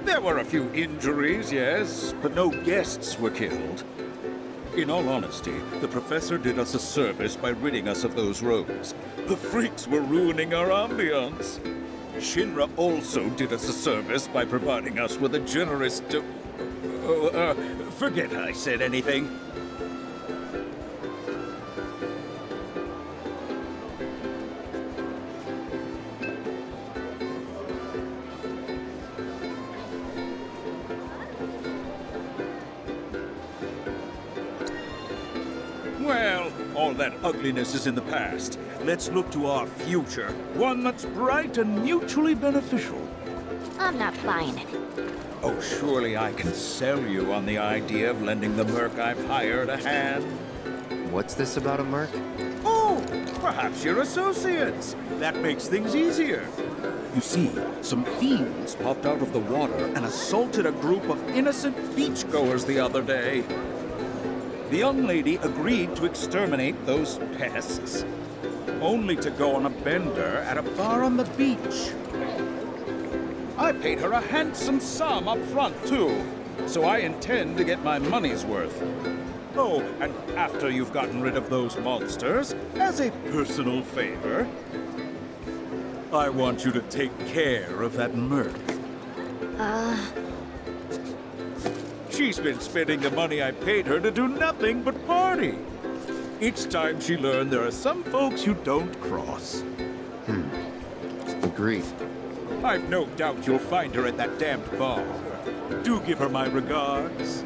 [SPEAKER 11] There were a few injuries, yes, but no guests were killed. In all honesty, the professor did us a service by ridding us of those rogues. The freaks were ruining our ambience. Shinra also did us a service by providing us with a generous forget I said anything. Well, all that ugliness is in the past. Let's look to our future. One that's bright and mutually beneficial.
[SPEAKER 8] I'm not buying it.
[SPEAKER 11] Oh, surely I can sell you on the idea of lending the merc I've hired a hand.
[SPEAKER 6] What's this about a merc?
[SPEAKER 11] Oh, perhaps you're associates. That makes things easier. You see, some fiends popped out of the water and assaulted a group of innocent beachgoers the other day. The young lady agreed to exterminate those pests, only to go on a bender at a bar on the beach. I paid her a handsome sum up front, too, so I intend to get my money's worth. Oh, and after you've gotten rid of those monsters, as a personal favor, I want you to take care of that merc. She's been spending the money I paid her to do nothing but party.
[SPEAKER 19] Each time she learned there are some folks you don't cross.
[SPEAKER 6] Agreed.
[SPEAKER 19] I've no doubt you'll find her at that damned bar. Do give her my regards.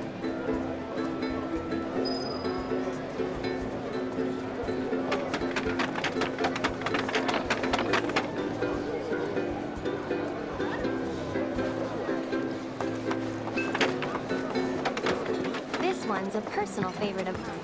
[SPEAKER 8] This one's a personal favorite of mine.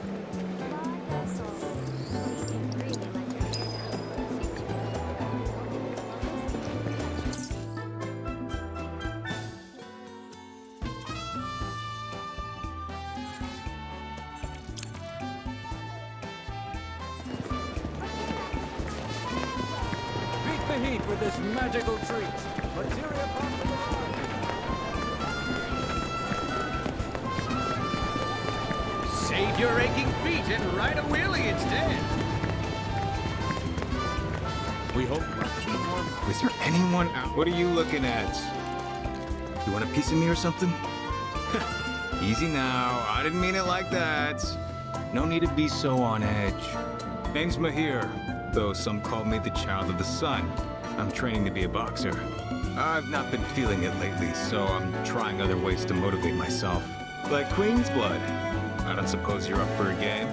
[SPEAKER 15] Beat the heat with this magical treat. Materia
[SPEAKER 3] Save your aching feet and ride a wheelie instead.
[SPEAKER 20] We hope. Is there anyone out? What are you looking at? You want a piece of me or something? Easy now. I didn't mean it like that. No need to be so on edge. Name's Mahir, though some call me the child of the sun. I'm training to be a boxer. I've not been feeling it lately, so I'm trying other ways to motivate myself. Like Queen's blood. I don't suppose you're up for a game?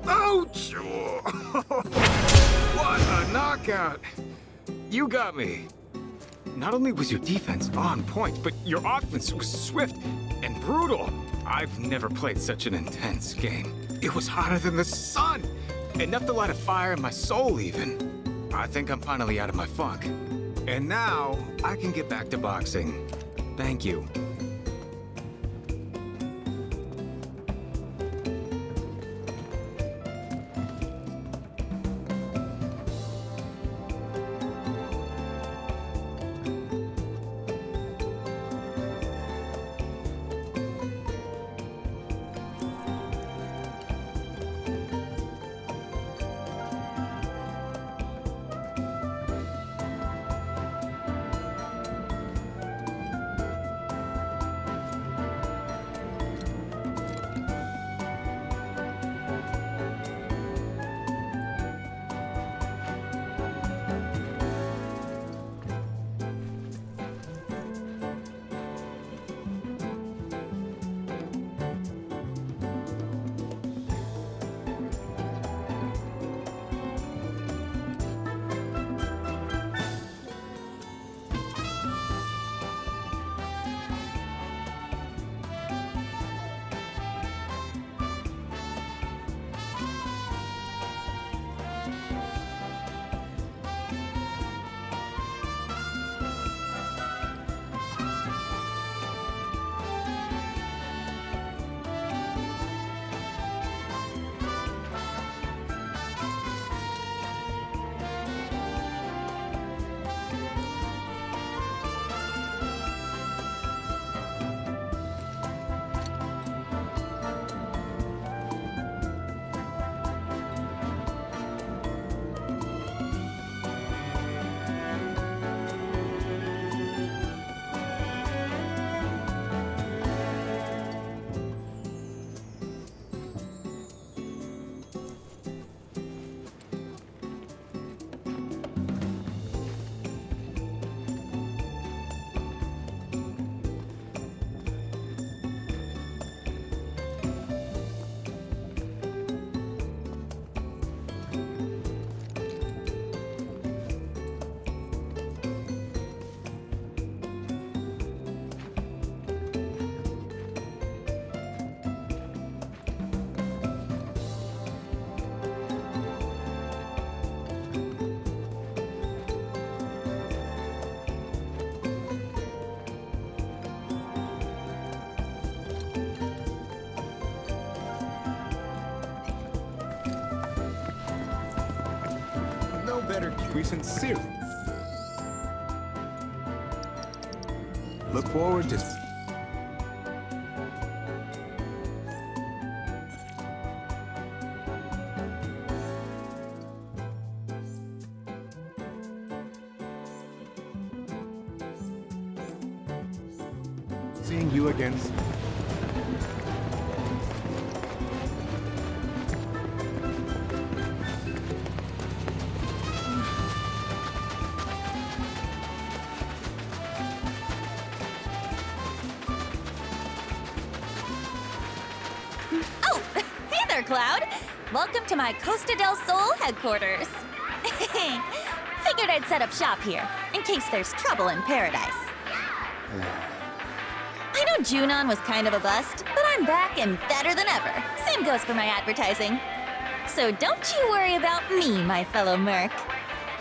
[SPEAKER 20] Ouch! What a knockout! You got me. Not only was your defense on point, but your offense was swift and brutal. I've never played such an intense game. It was hotter than the sun! Enough to light a fire in my soul, even. I think I'm finally out of my funk. And now, I can get back to boxing. Thank you.
[SPEAKER 19] Better be sincere. Look forward to seeing you again.
[SPEAKER 8] Cloud. Welcome to my Costa del Sol headquarters. Figured I'd set up shop here, in case there's trouble in paradise. I know Junon was kind of a bust, but I'm back and better than ever. Same goes for my advertising. So don't you worry about me, my fellow merc.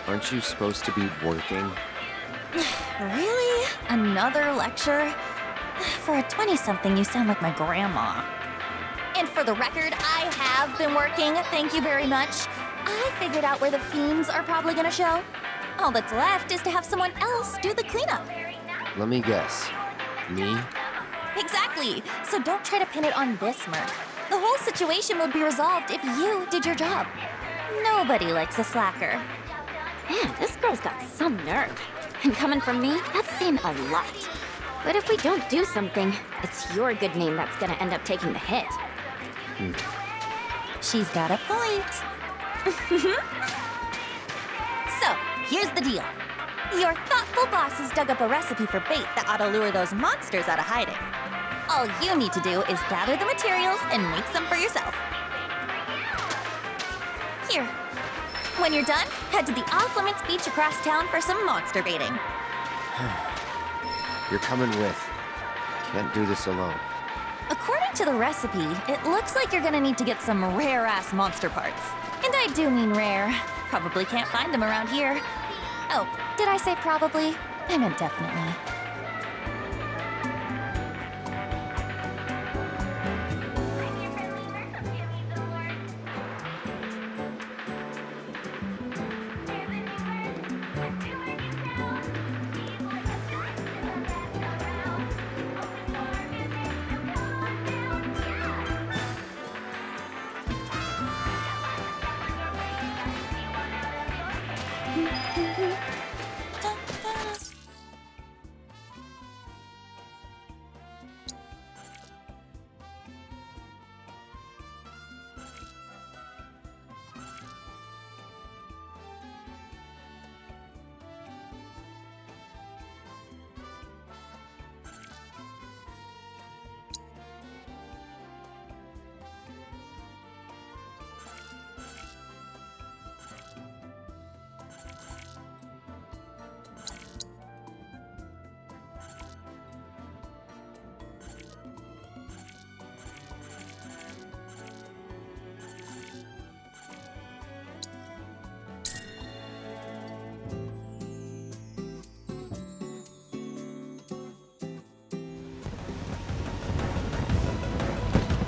[SPEAKER 6] Aren't you supposed to be working?
[SPEAKER 8] Really? Another lecture? For a 20-something, you sound like my grandma. And for the record, I have been working, thank you very much. I figured out where the fiends are probably gonna show. All that's left is to have someone else do the cleanup.
[SPEAKER 6] Let me guess. Me?
[SPEAKER 8] Exactly. So don't try to pin it on this merc. The whole situation would be resolved if you did your job. Nobody likes a slacker.
[SPEAKER 10] Man, this girl's got some nerve. And coming from me, that's saying a lot. But if we don't do something, it's your good name that's gonna end up taking the hit.
[SPEAKER 8] She's got a point. So, here's the deal. Your thoughtful bosses dug up a recipe for bait that ought to lure those monsters out of hiding. All you need to do is gather the materials and make some for yourself. When you're done, head to the off-limits beach across town for some monster baiting.
[SPEAKER 6] You're coming with. Can't do this alone.
[SPEAKER 8] According to the recipe, it looks like you're gonna need to get some rare-ass monster parts. And I do mean rare. Probably can't find them around here. Oh, did I say probably? I meant definitely.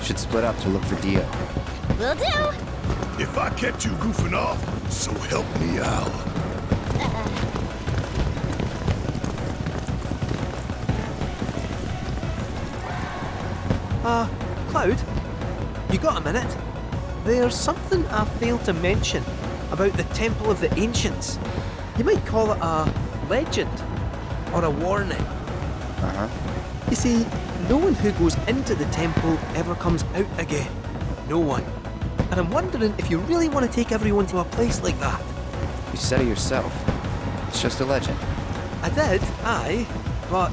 [SPEAKER 6] Should split up to look for Dio.
[SPEAKER 8] Will do!
[SPEAKER 12] If I catch you goofing off, so help me out.
[SPEAKER 3] Cloud? You got a minute? There's something I failed to mention about the Temple of the Ancients. You might call it a legend or a warning.
[SPEAKER 6] Uh-huh.
[SPEAKER 3] You see, no one who goes into the temple ever comes out again. No one. And I'm wondering if you really want to take everyone to a place like that.
[SPEAKER 6] You said it yourself. It's just a legend.
[SPEAKER 3] I did, aye, but...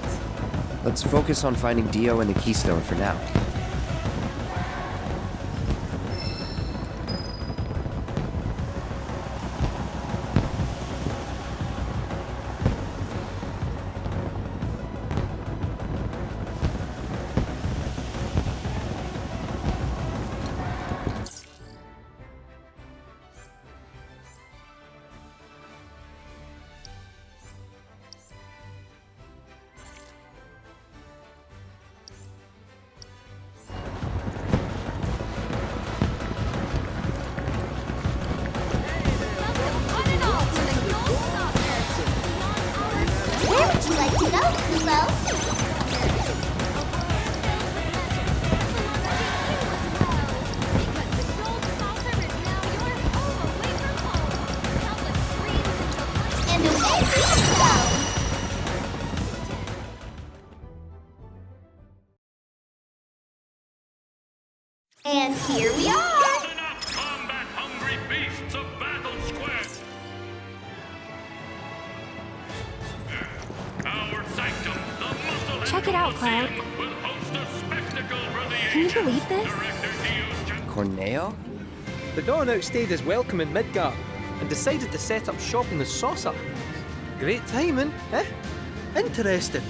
[SPEAKER 6] Let's focus on finding Dio and the Keystone for now.
[SPEAKER 8] And here we are!
[SPEAKER 11] Combat-hungry beasts of Battle Square! Our sanctum, the Muscle
[SPEAKER 10] Check it out, Cloud.
[SPEAKER 11] will host a spectacle for the
[SPEAKER 10] Can you believe this?
[SPEAKER 6] Corneo?
[SPEAKER 3] The Dawn outstayed his welcome in Midgard and decided to set up shop in the Saucer. Great timing, eh? Interesting.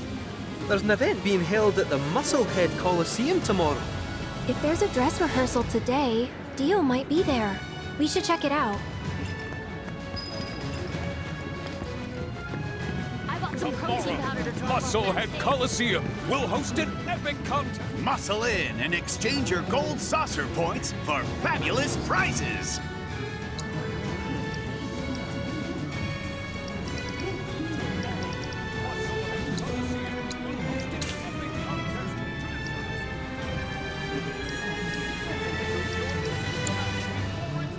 [SPEAKER 3] There's an event being held at the Musclehead Coliseum tomorrow.
[SPEAKER 10] If there's a dress rehearsal today, Dio might be there. We should check it out. I bought some protein powder to try.
[SPEAKER 19] Musclehead Coliseum will host an epic contest.
[SPEAKER 7] Muscle in and exchange your gold saucer points for fabulous prizes.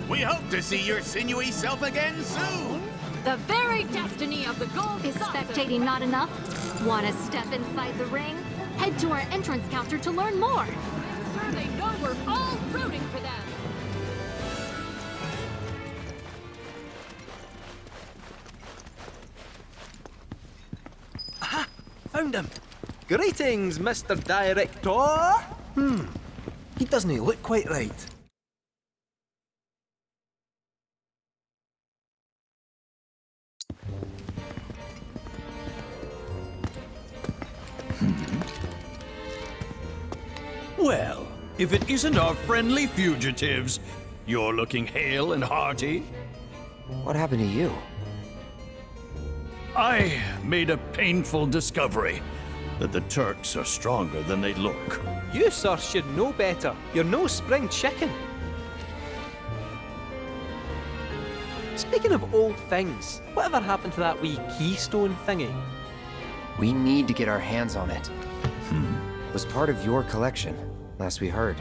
[SPEAKER 7] We hope to see your sinewy self again soon.
[SPEAKER 16] The very destiny of the gold
[SPEAKER 10] Is
[SPEAKER 16] saucer.
[SPEAKER 10] spectating not enough? Want to step inside the ring? Head to our entrance counter to learn more.
[SPEAKER 16] Sure they know we're all rooting for them.
[SPEAKER 3] Aha! Found him! Greetings, Mr. Director! He doesn't look quite right.
[SPEAKER 21] Well, if it isn't our friendly fugitives, you're looking hale and hearty.
[SPEAKER 6] What happened to you?
[SPEAKER 21] I made a painful discovery that the Turks are stronger than they look.
[SPEAKER 3] You, sir, should know better. You're no spring chicken. Speaking of old things, whatever happened to that wee keystone thingy?
[SPEAKER 6] We need to get our hands on it. It was part of your collection, last we heard.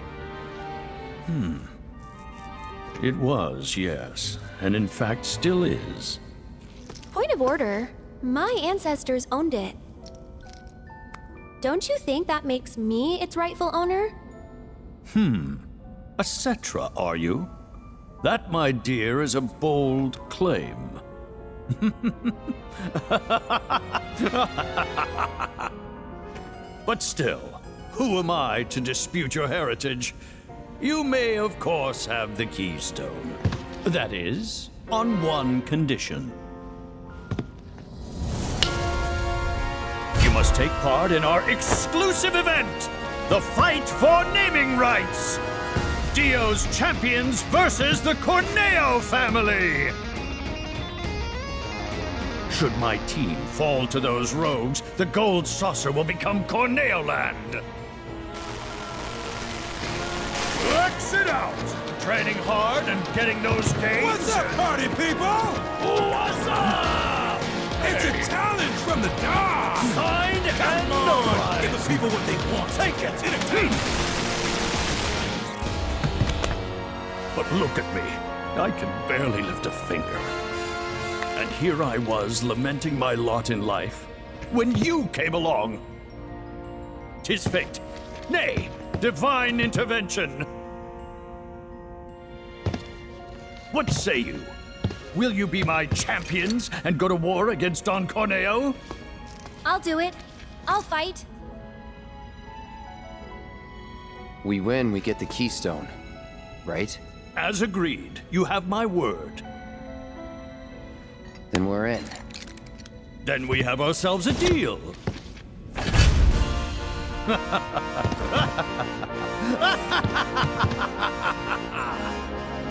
[SPEAKER 21] It was, yes. And in fact, still is.
[SPEAKER 10] Point of order. My ancestors owned it. Don't you think that makes me its rightful owner?
[SPEAKER 21] A Cetra, are you? That, my dear, is a bold claim. But still, who am I to dispute your heritage? You may, of course, have the keystone. That is, on one condition. You must take part in our exclusive event, the Fight for Naming Rights! Dio's champions versus the Corneo family! Should my team fall to those rogues, the gold saucer will become Corneo land! Exit out! Training hard and getting those gains?
[SPEAKER 12] What's up, party people?
[SPEAKER 21] What's up?
[SPEAKER 12] It's a challenge from the dog!
[SPEAKER 21] Signed and notarized!
[SPEAKER 12] Give the people what they want.
[SPEAKER 21] Take it!
[SPEAKER 12] Entertainment!
[SPEAKER 21] But look at me. I can barely lift a finger. And here I was, lamenting my lot in life, when you came along. 'Tis fate. Nay, divine intervention. What say you? Will you be my champions and go to war against Don Corneo?
[SPEAKER 10] I'll do it. I'll fight.
[SPEAKER 6] We win, we get the keystone, right?
[SPEAKER 21] As agreed. You have my word.
[SPEAKER 6] Then we're in.
[SPEAKER 21] Then we have ourselves a deal.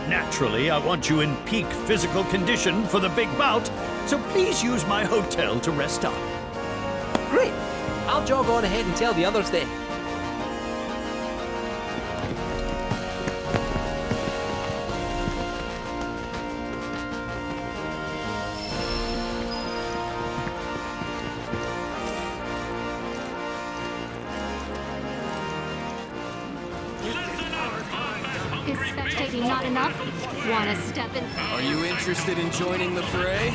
[SPEAKER 21] Naturally, I want you in peak physical condition for the big bout, so please use my hotel to rest up.
[SPEAKER 3] Great. I'll jog on ahead and tell the others then.
[SPEAKER 16] Is spectating not enough? Wanna step in?
[SPEAKER 22] Are you interested in joining the fray?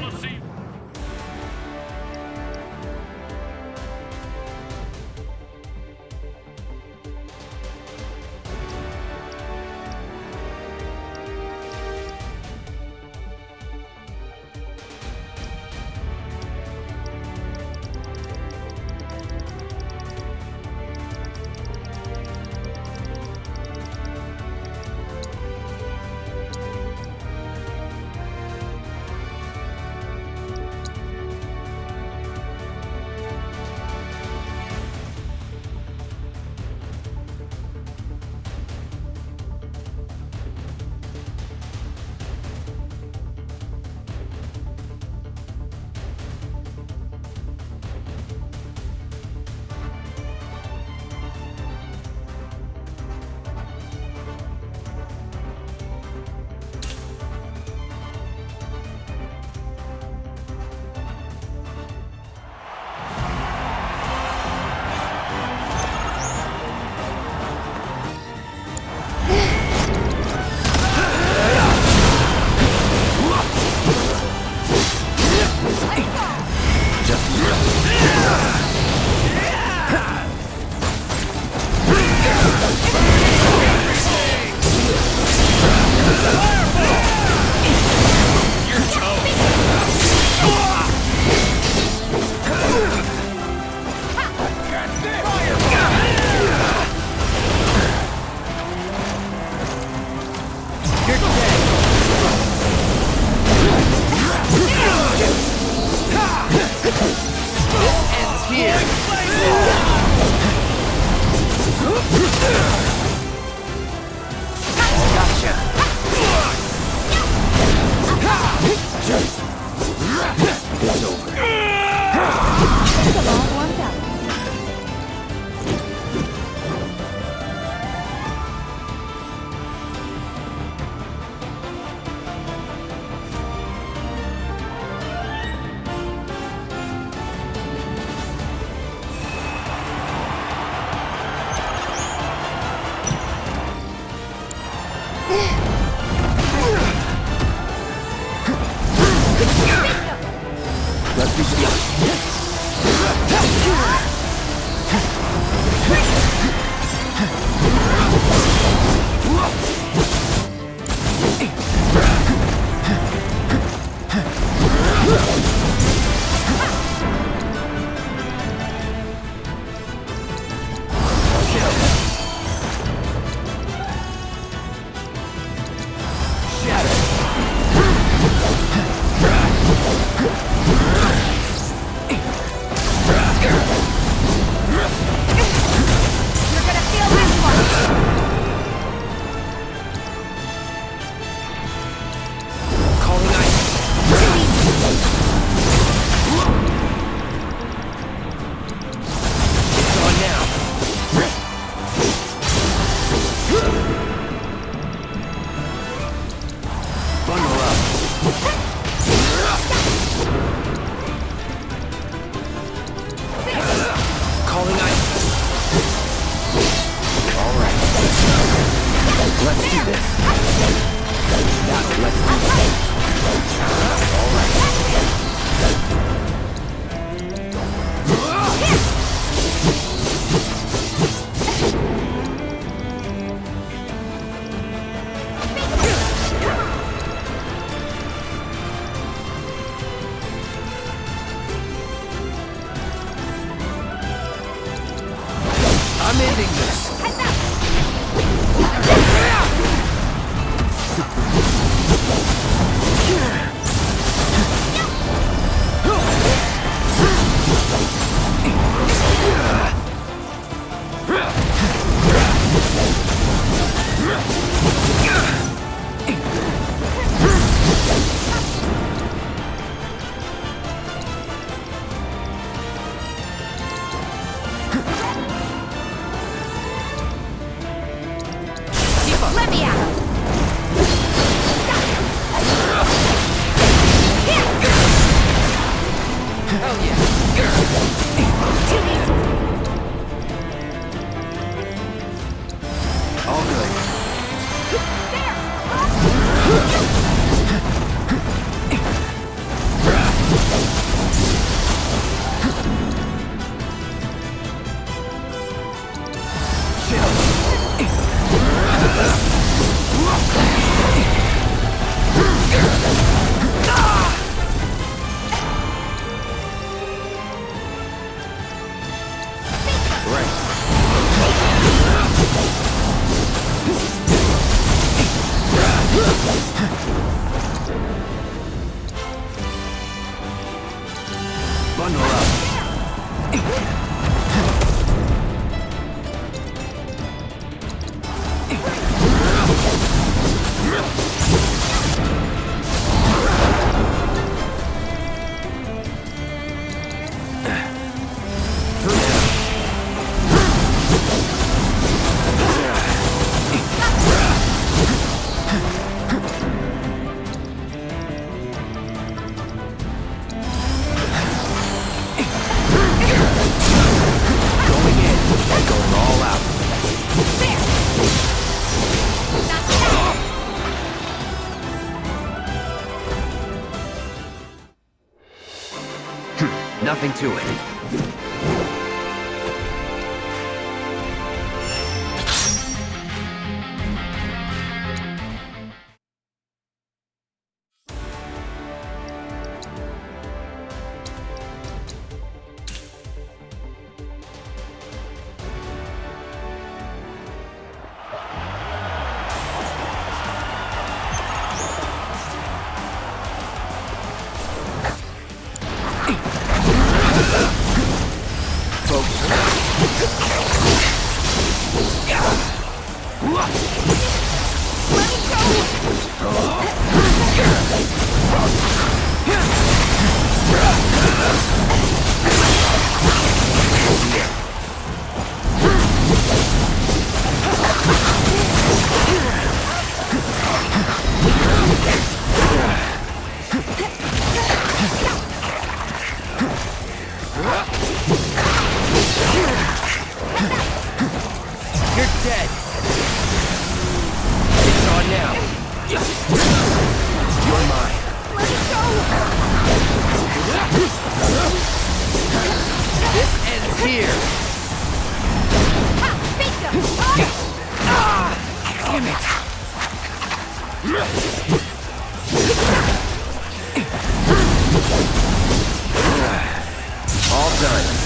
[SPEAKER 3] Let's be serious. I'm ending this.
[SPEAKER 8] Let me out!
[SPEAKER 3] Hell yeah. All good. Bundle up. Nothing to it. You're mine.
[SPEAKER 8] Let me go!
[SPEAKER 3] time.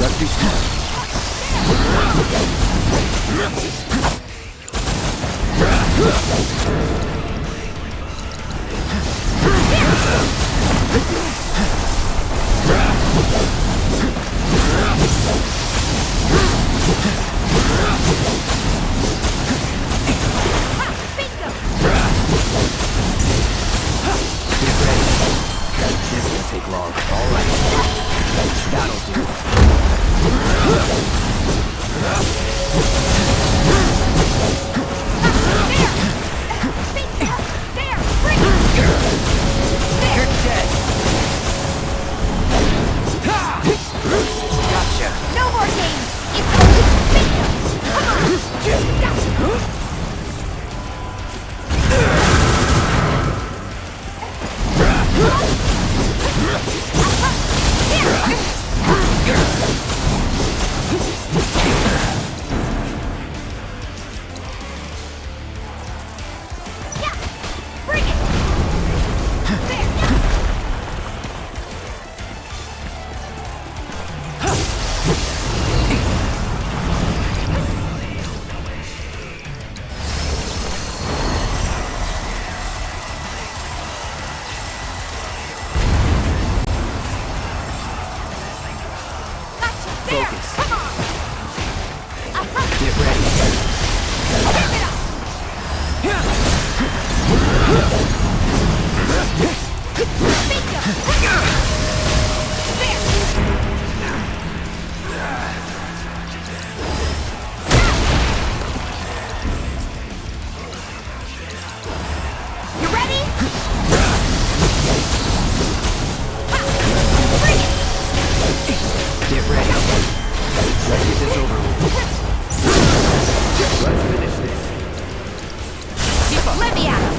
[SPEAKER 3] Let's be smart. This won't take long. All right. That'll do. You're dead. Gotcha.
[SPEAKER 8] No more games! It's only bingo! Come on! Bring it!
[SPEAKER 3] Focus. Get ready.
[SPEAKER 8] You ready?
[SPEAKER 3] Get ready. Let's get this over with. Let's finish this.
[SPEAKER 8] Let me at him!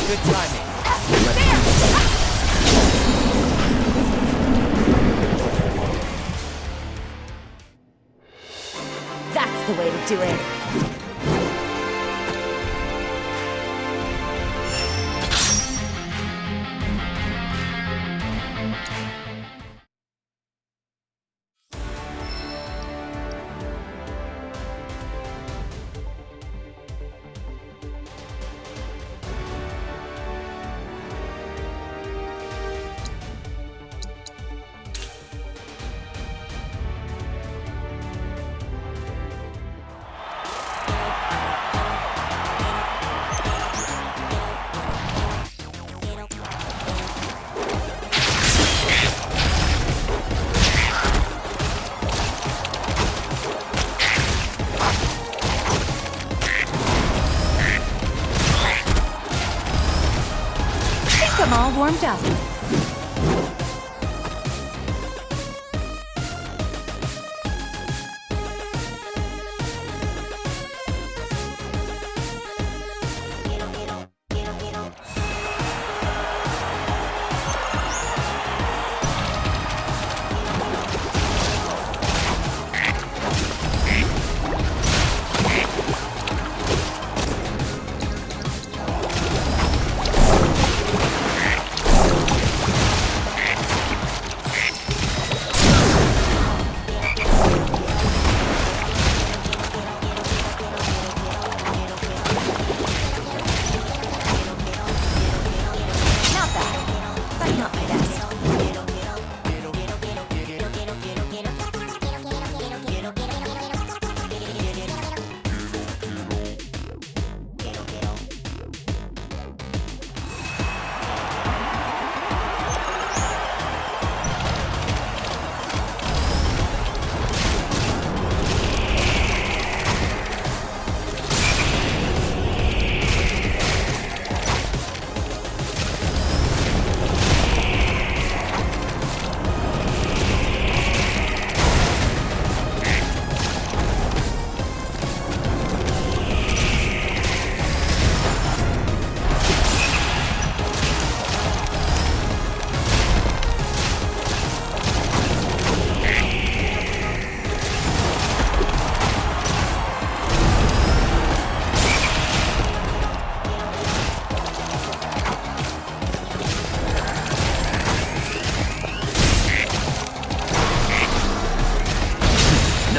[SPEAKER 3] Good timing.
[SPEAKER 8] That's the way to do it. I'm all warmed up.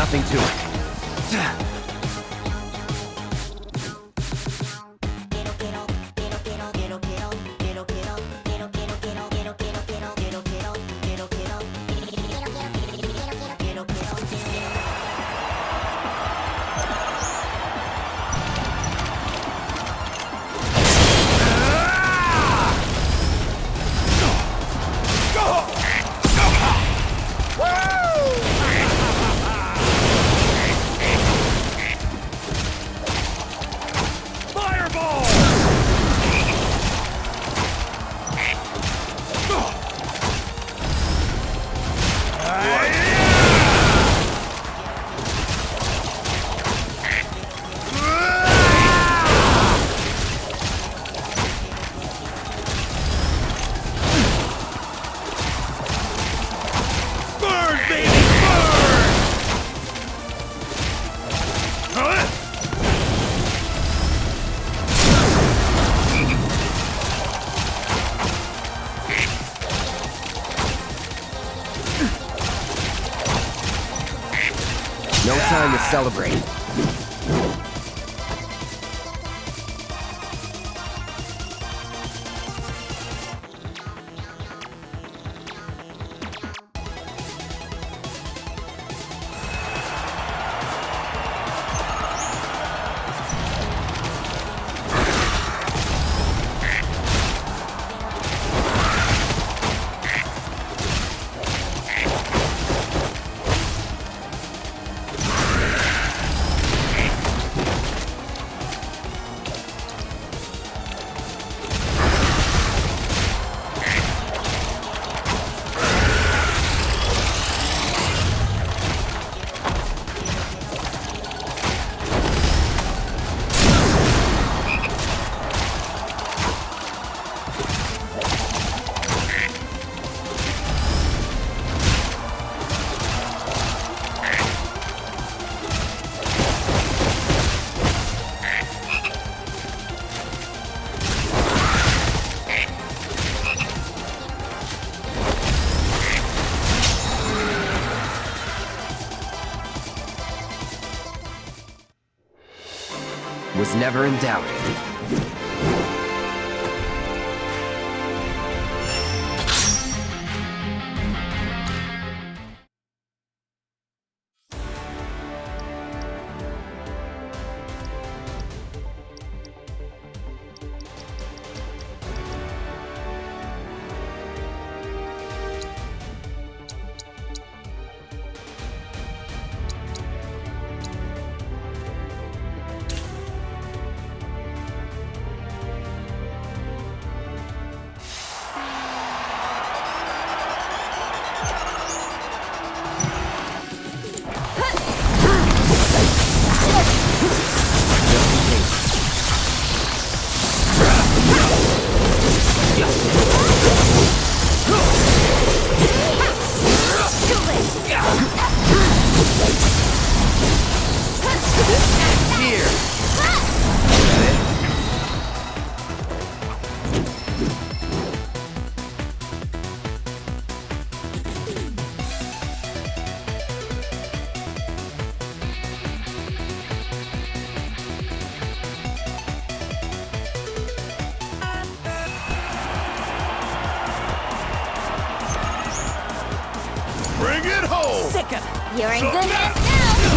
[SPEAKER 6] nothing to it. No time to celebrate. Was never in doubt.
[SPEAKER 12] Bring it home!
[SPEAKER 8] Sicker, you're in good hands now!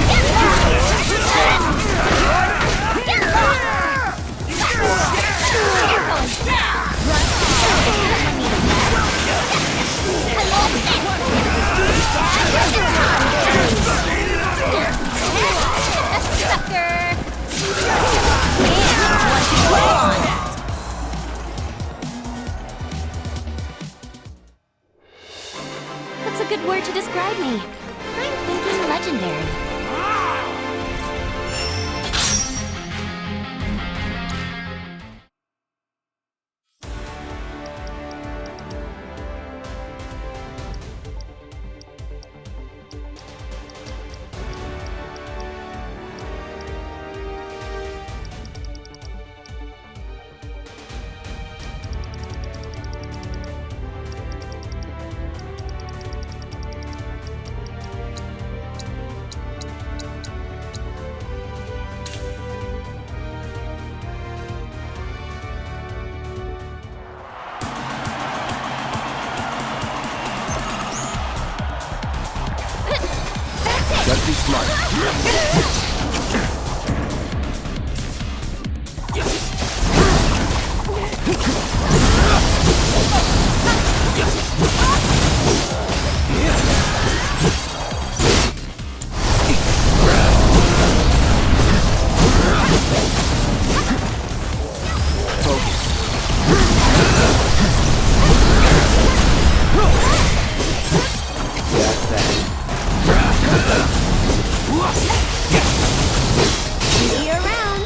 [SPEAKER 16] That's a good word to describe me. I'm thinking legendary.
[SPEAKER 10] See you around.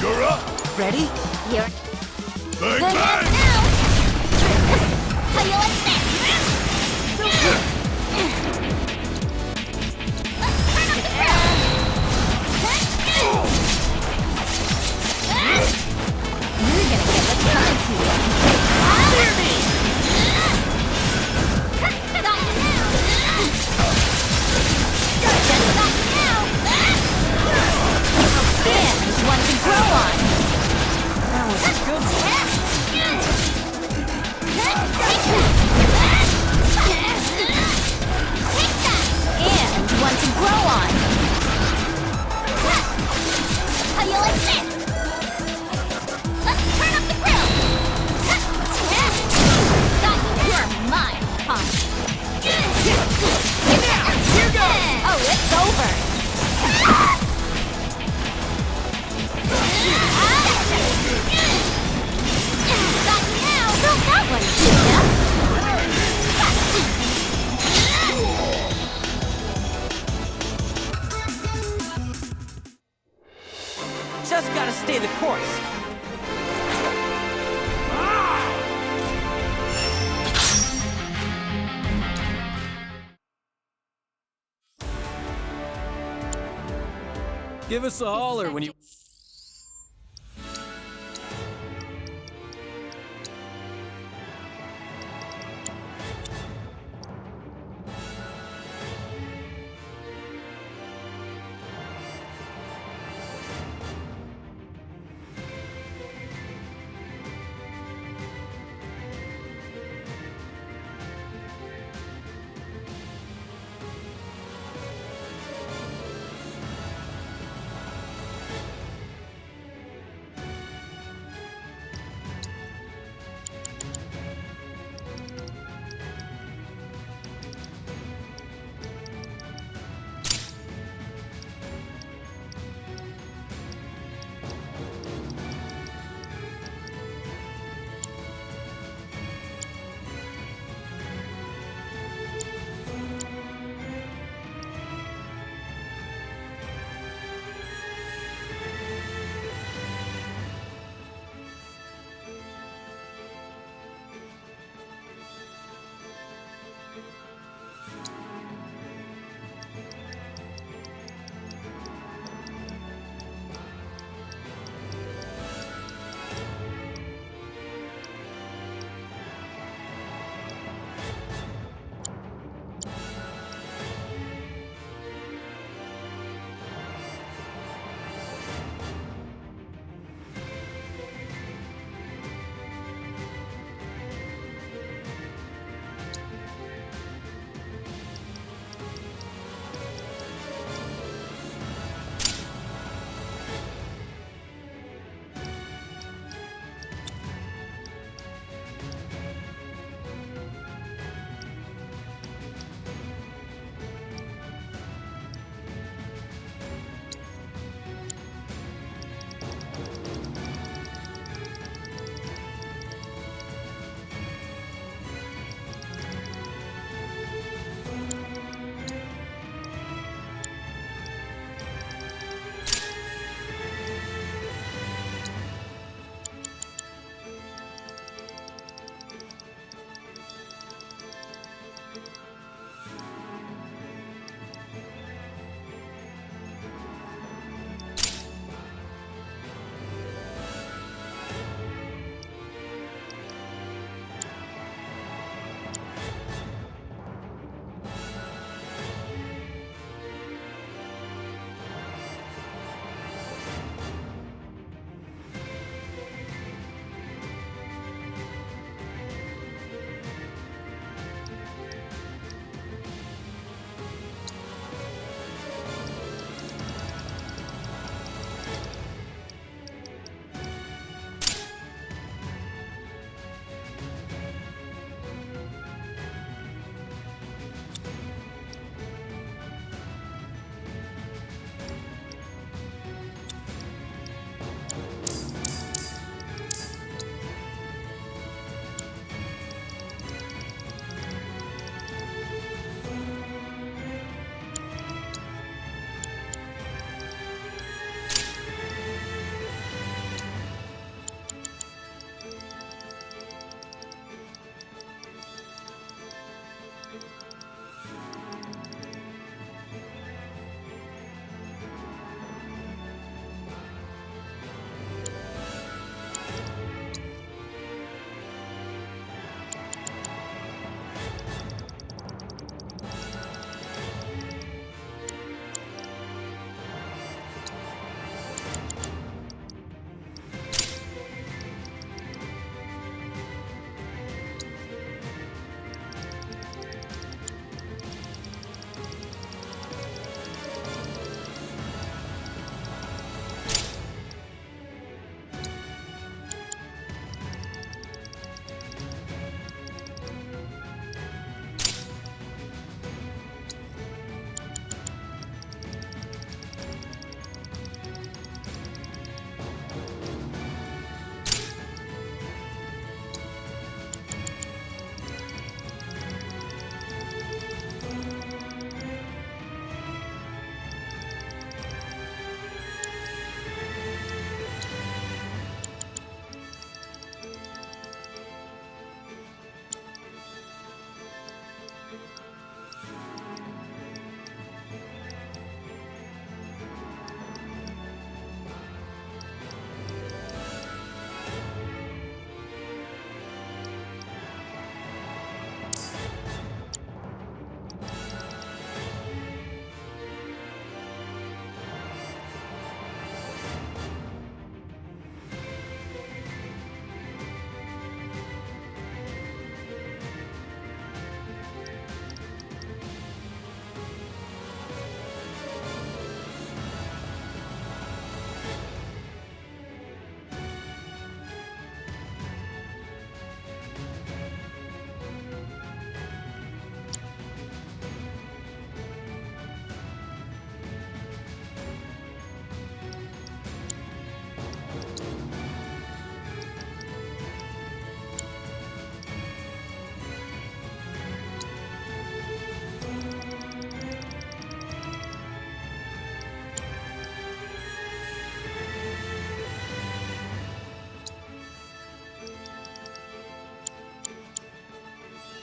[SPEAKER 12] You're up.
[SPEAKER 14] Ready?
[SPEAKER 8] You're
[SPEAKER 12] Bang,
[SPEAKER 8] good
[SPEAKER 12] bang.
[SPEAKER 8] now. How you like that? Let's turn up the crowd. You're gonna get what's coming to you. Hear me! Got you now. Just got you now. And one to grow on.
[SPEAKER 14] That was a good one.
[SPEAKER 8] And one to grow on. How you like this? Let's turn up the grill. You're mine, punk. Here goes. Oh, it's over. Got you now. Well, that one's good enough.
[SPEAKER 14] Just gotta stay the course.
[SPEAKER 22] Give us a holler when you...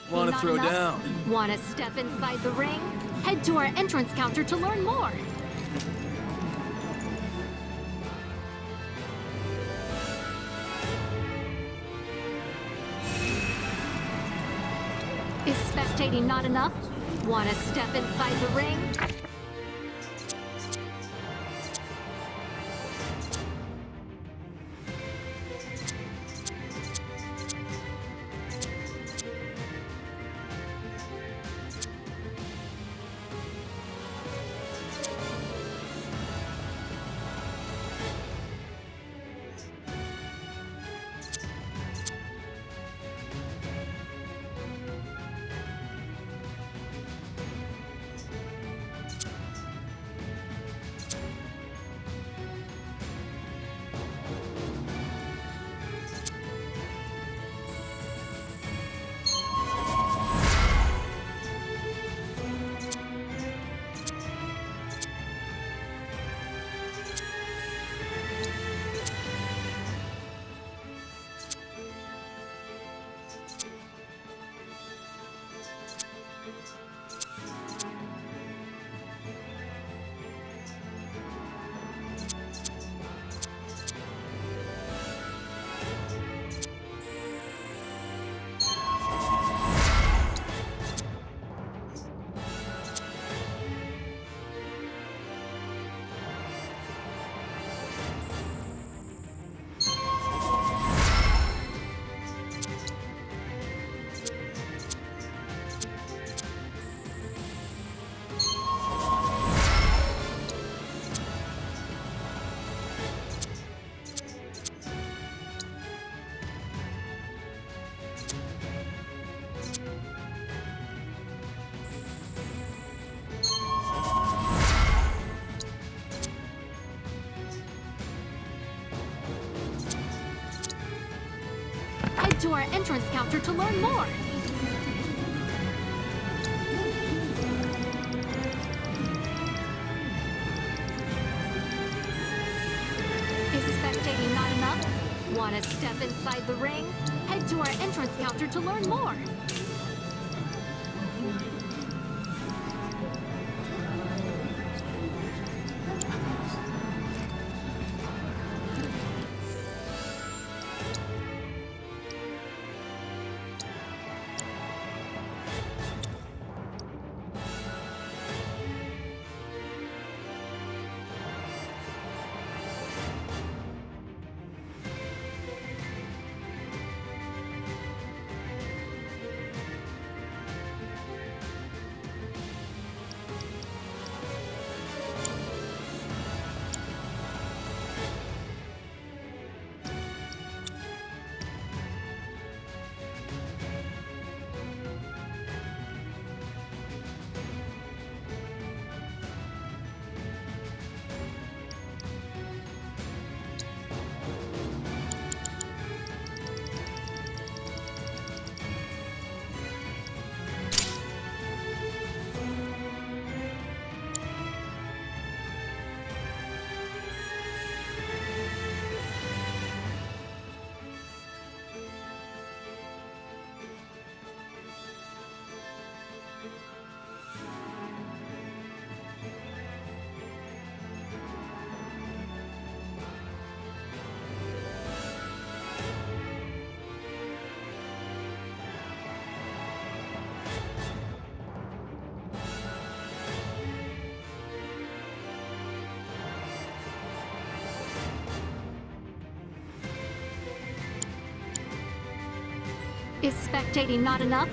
[SPEAKER 22] Wanna
[SPEAKER 16] Not
[SPEAKER 22] throw
[SPEAKER 16] enough?
[SPEAKER 22] down?
[SPEAKER 16] Wanna step inside the ring? Head to our entrance counter to learn more. Is spectating not enough? Wanna step inside the ring? Head to our entrance counter to learn more. Is spectating not enough? Wanna step inside the ring? Head to our entrance counter to learn more. Is spectating not enough?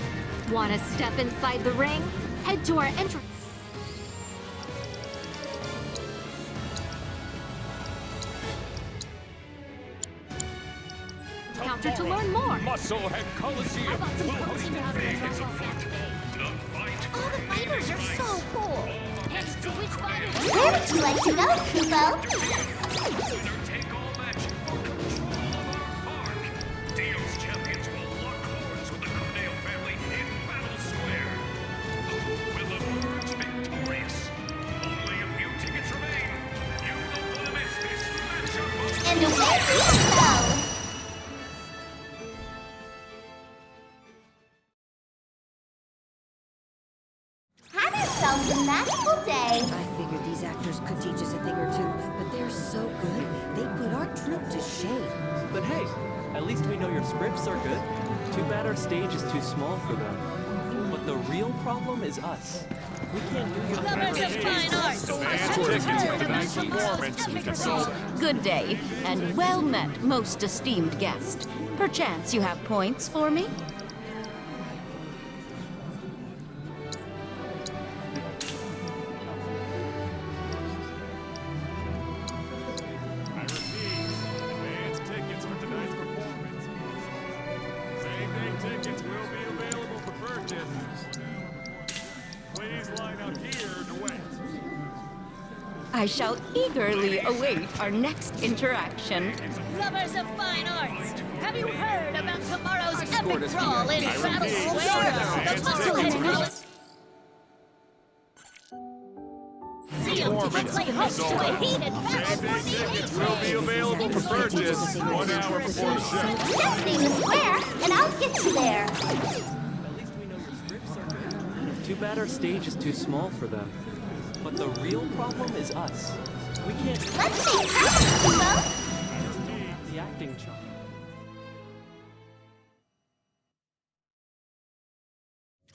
[SPEAKER 16] Wanna step inside the ring? Head to our entrance. Counter to learn more.
[SPEAKER 21] Musclehead Coliseum.
[SPEAKER 16] I got some protein powder.
[SPEAKER 8] All the fighters are so cool. Hey, so which fighters? Where would you like to go, Kupo? And away we go!
[SPEAKER 1] magical day.
[SPEAKER 9] I figured these actors could teach us a thing or two, but they're so good, they put our troupe to shame.
[SPEAKER 23] But hey, at least we know your scripts are good. Too bad our stage is too small for them. But the real problem is us. We can't do your
[SPEAKER 4] Lovers of fine arts.
[SPEAKER 24] Good day, and well met, most esteemed guest. Perchance you have points for me? I shall eagerly await our next interaction.
[SPEAKER 4] Lovers of fine arts, have you heard about tomorrow's epic brawl in Battle Square? The muscle-head sealed tickets lay host to a heated battle for the
[SPEAKER 25] will be available for purchase 1 hour before the show.
[SPEAKER 1] Just name the square, and I'll get you there.
[SPEAKER 23] At least we know your scripts are good. Too bad our stage is too small for them. But the real problem is us. We can't...
[SPEAKER 1] Let's make Kubo!
[SPEAKER 23] The acting charm.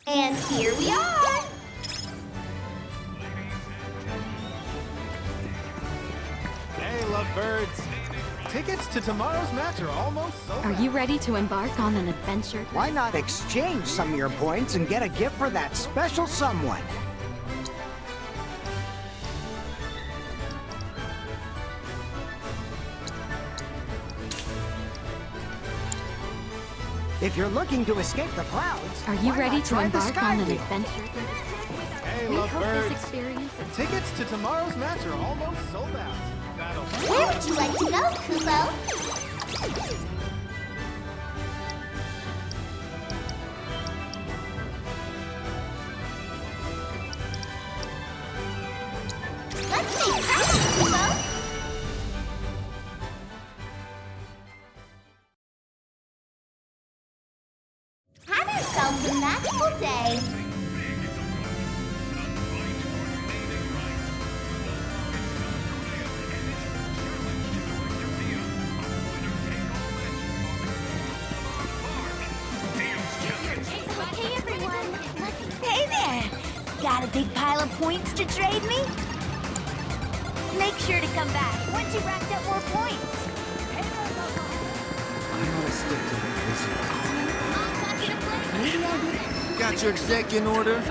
[SPEAKER 1] And here we are!
[SPEAKER 3] Hey, lovebirds. Tickets to tomorrow's match are almost sold
[SPEAKER 17] Are
[SPEAKER 3] out.
[SPEAKER 17] you ready to embark on an adventure?
[SPEAKER 26] Why not exchange some of your points and get a gift for that special someone? If you're looking to escape the clouds,
[SPEAKER 17] Are you
[SPEAKER 26] why
[SPEAKER 17] ready
[SPEAKER 26] not
[SPEAKER 17] to
[SPEAKER 26] try the
[SPEAKER 17] embark
[SPEAKER 26] sky
[SPEAKER 17] on an
[SPEAKER 26] view?
[SPEAKER 17] adventure?
[SPEAKER 3] Hey,
[SPEAKER 17] We hope this
[SPEAKER 3] lovebirds.
[SPEAKER 17] experience is...
[SPEAKER 3] Tickets to tomorrow's match are almost sold out. That'll...
[SPEAKER 1] Where would you like to go, Kubo? Let's make Kubo! Have yourselves a magical day.
[SPEAKER 8] Hey everyone! Hey there! Got a big pile of points to trade me? Make sure to come back once you've racked up more points.
[SPEAKER 27] Got your executive order?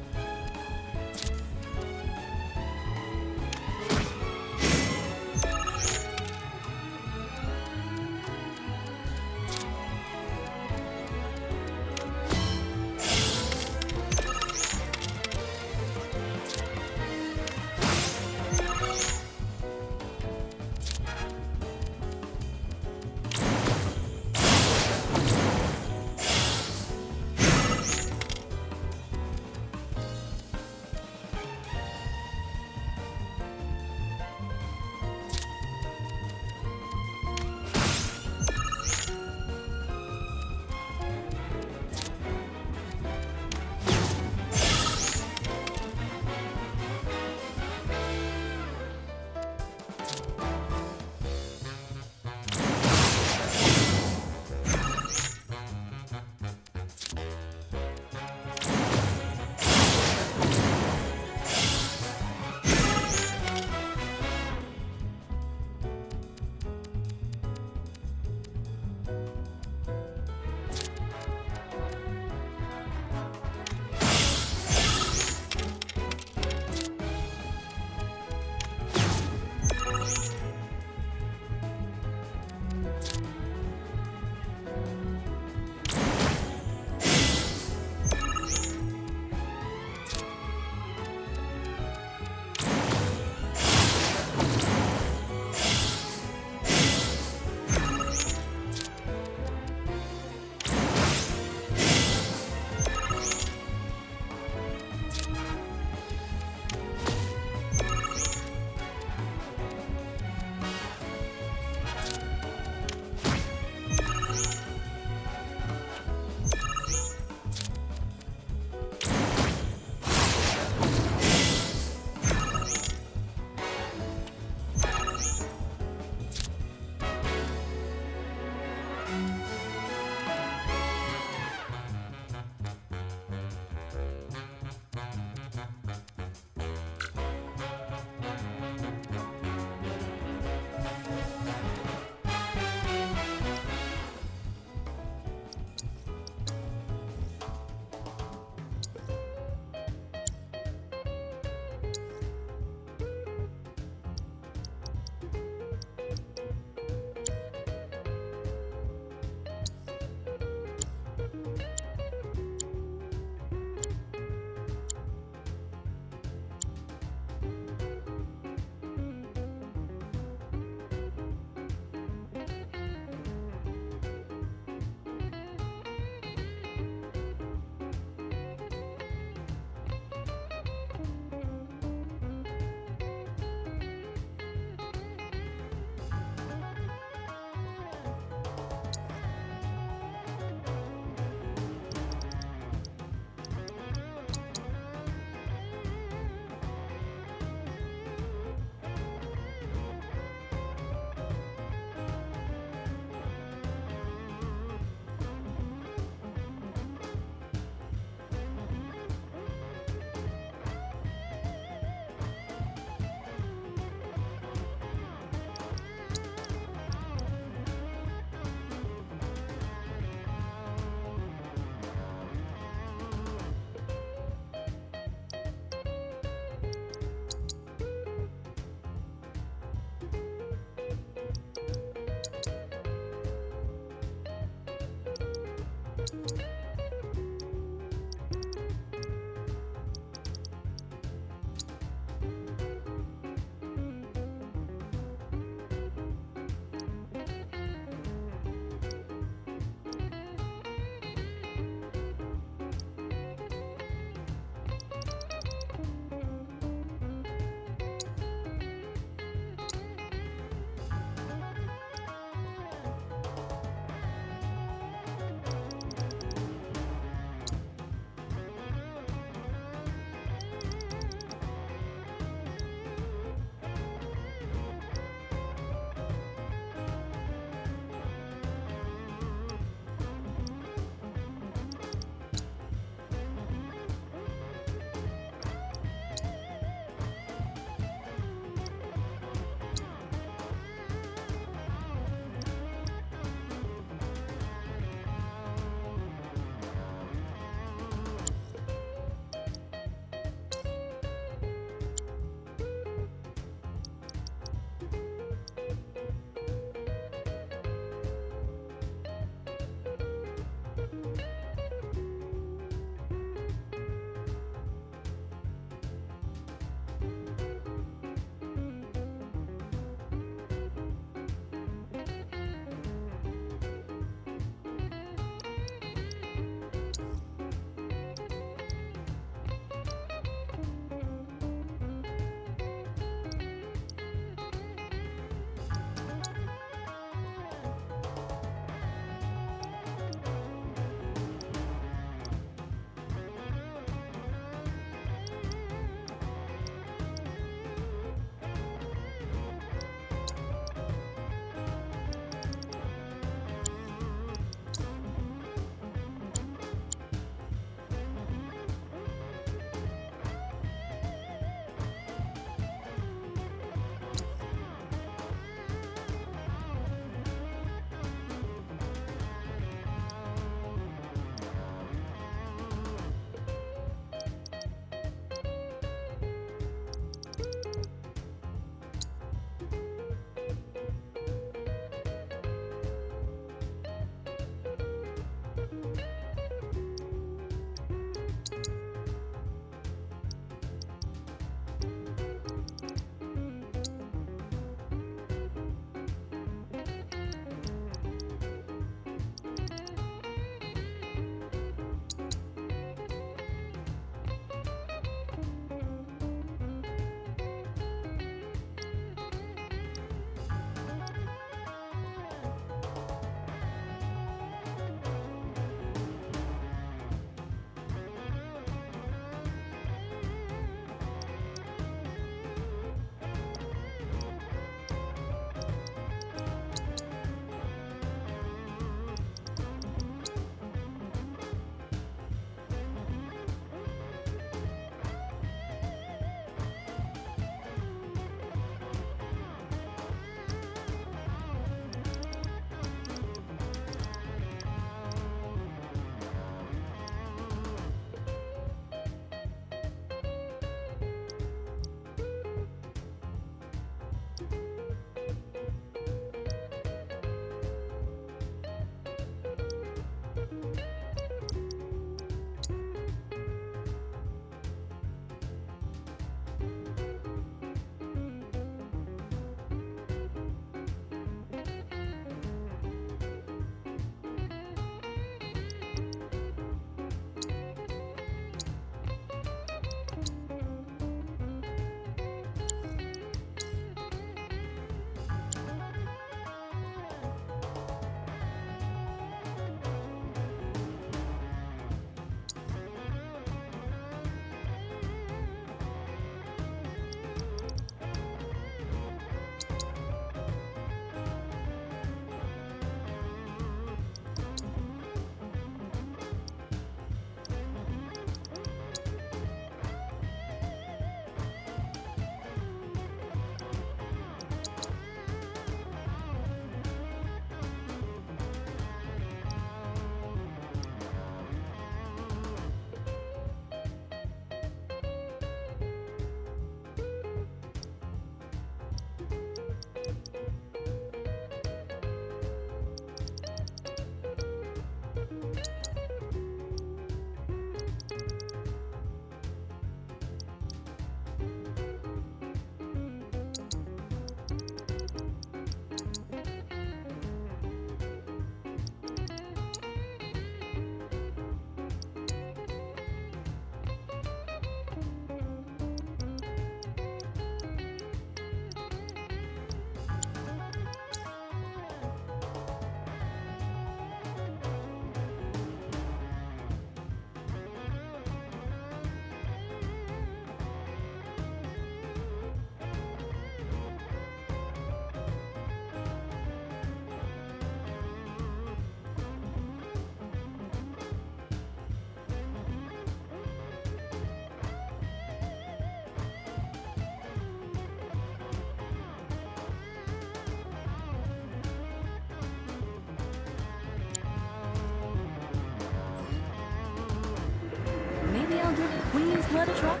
[SPEAKER 8] Queen's Blood a try?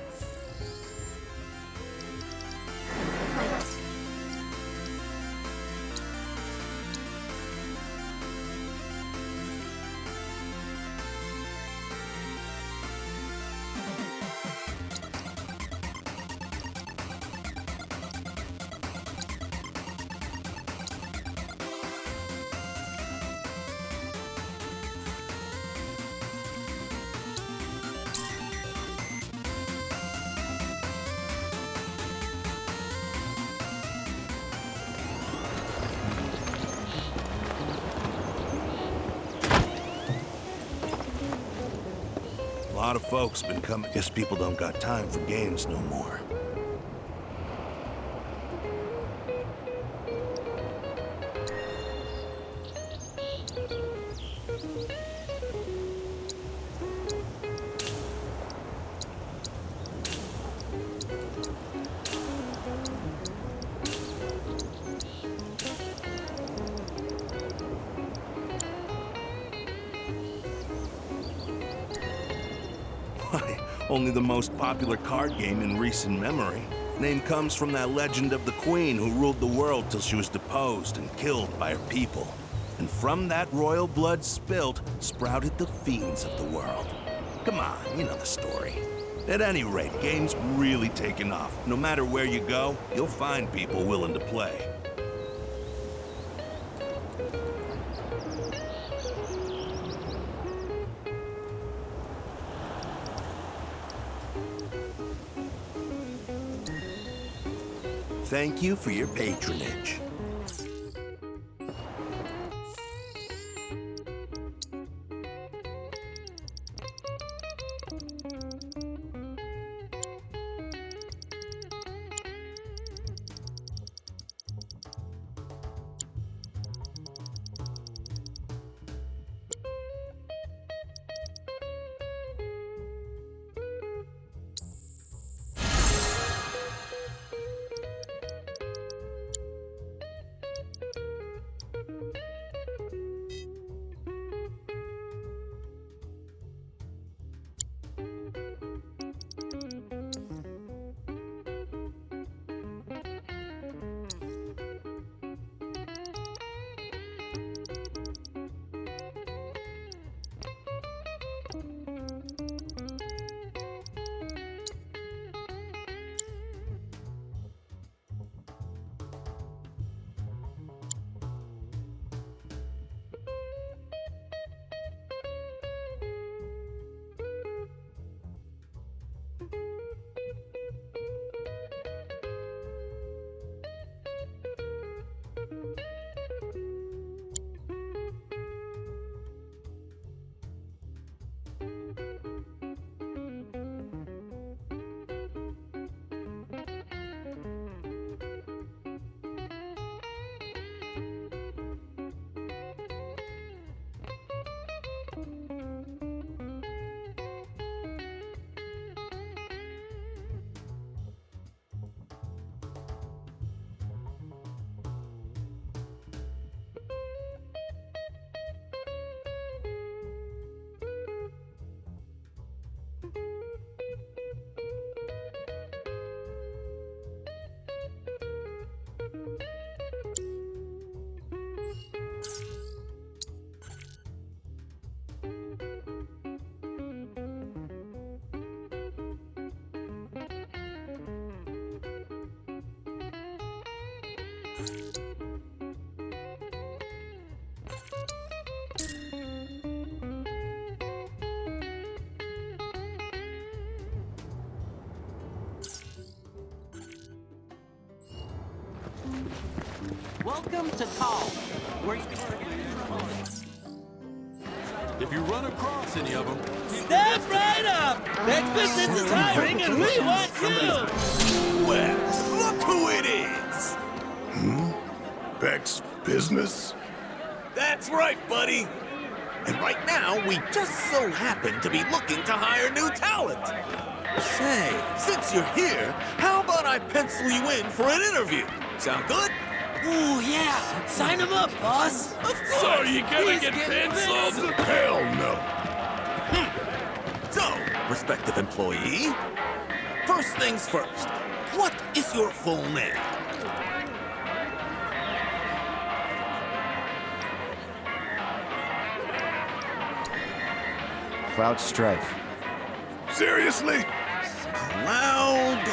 [SPEAKER 12] A lot of folks been coming. Guess people don't got time for games no more. Why, only the most popular card game in recent memory. Name comes from that legend of the queen who ruled the world till she was deposed and killed by her people. And from that royal blood spilt, sprouted the fiends of the world. Come on, you know the story. At any rate, game's really taken off. No matter where you go, you'll find people willing to play. Thank you for your patronage.
[SPEAKER 23] Welcome to Call, where you can...
[SPEAKER 25] If you run across any of them,
[SPEAKER 2] Step right up! That business is hiring and we want you!
[SPEAKER 12] Well, look who it is! Beck's business?
[SPEAKER 2] That's right, buddy! And right now, we just so happen to be looking to hire new talent. Say, since you're here, how about I pencil you in for an interview? Sound good?
[SPEAKER 5] Ooh, yeah! Sign him up, boss!
[SPEAKER 2] Of course!
[SPEAKER 25] So are you gonna get penciled?
[SPEAKER 12] Hell no!
[SPEAKER 2] So, prospective employee. First things first, what is your full name?
[SPEAKER 6] Cloud Strife.
[SPEAKER 2] Seriously? Cloud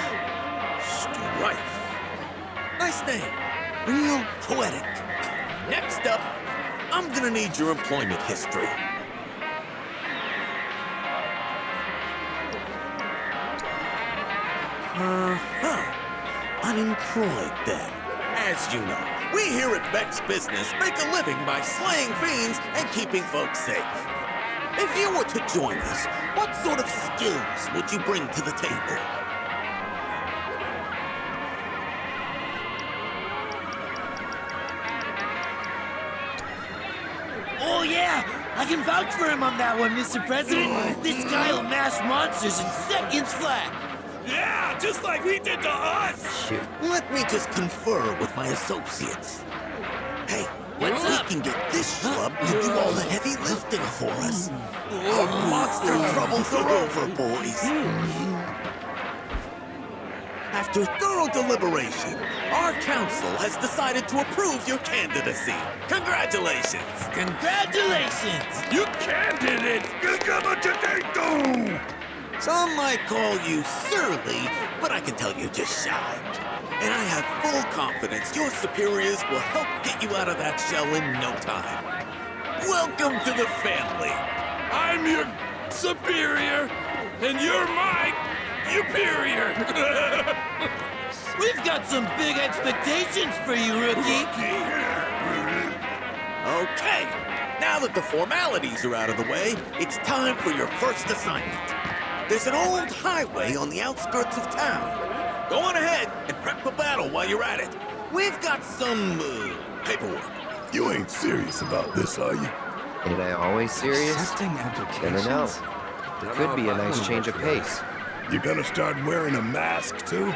[SPEAKER 2] Strife. Nice name. Real poetic. Next up, I'm gonna need your employment history. Unemployed then. As you know, we here at Vex Business make a living by slaying fiends and keeping folks safe. If you were to join us, what sort of skills would you bring to the table?
[SPEAKER 5] Oh yeah, I can vouch for him on that one, Mr. President. This guy'll mash monsters in seconds flat.
[SPEAKER 2] Yeah, just like he did to us! Shoot. Let me just confer with my associates. Hey, we can get this schlub to do all the heavy lifting for us. Our monster troubles are over, boys. After thorough deliberation, our council has decided to approve your candidacy. Congratulations!
[SPEAKER 5] Congratulations!
[SPEAKER 2] You candidate! Some might call you surly, but I can tell you're just shy. And I have full confidence your superiors will help get you out of that shell in no time. Welcome to the family. I'm your superior, and you're my superior.
[SPEAKER 5] We've got some big expectations for you, rookie.
[SPEAKER 2] Okay, now that the formalities are out of the way, it's time for your first assignment. There's an old highway on the outskirts of town. Go on ahead and prep for battle while you're at it. We've got some paperwork.
[SPEAKER 7] You ain't serious about this, are you?
[SPEAKER 6] Ain't I always serious?
[SPEAKER 7] Accepting
[SPEAKER 6] Never know. Could be a nice change of pace.
[SPEAKER 7] You gonna start wearing a mask, too?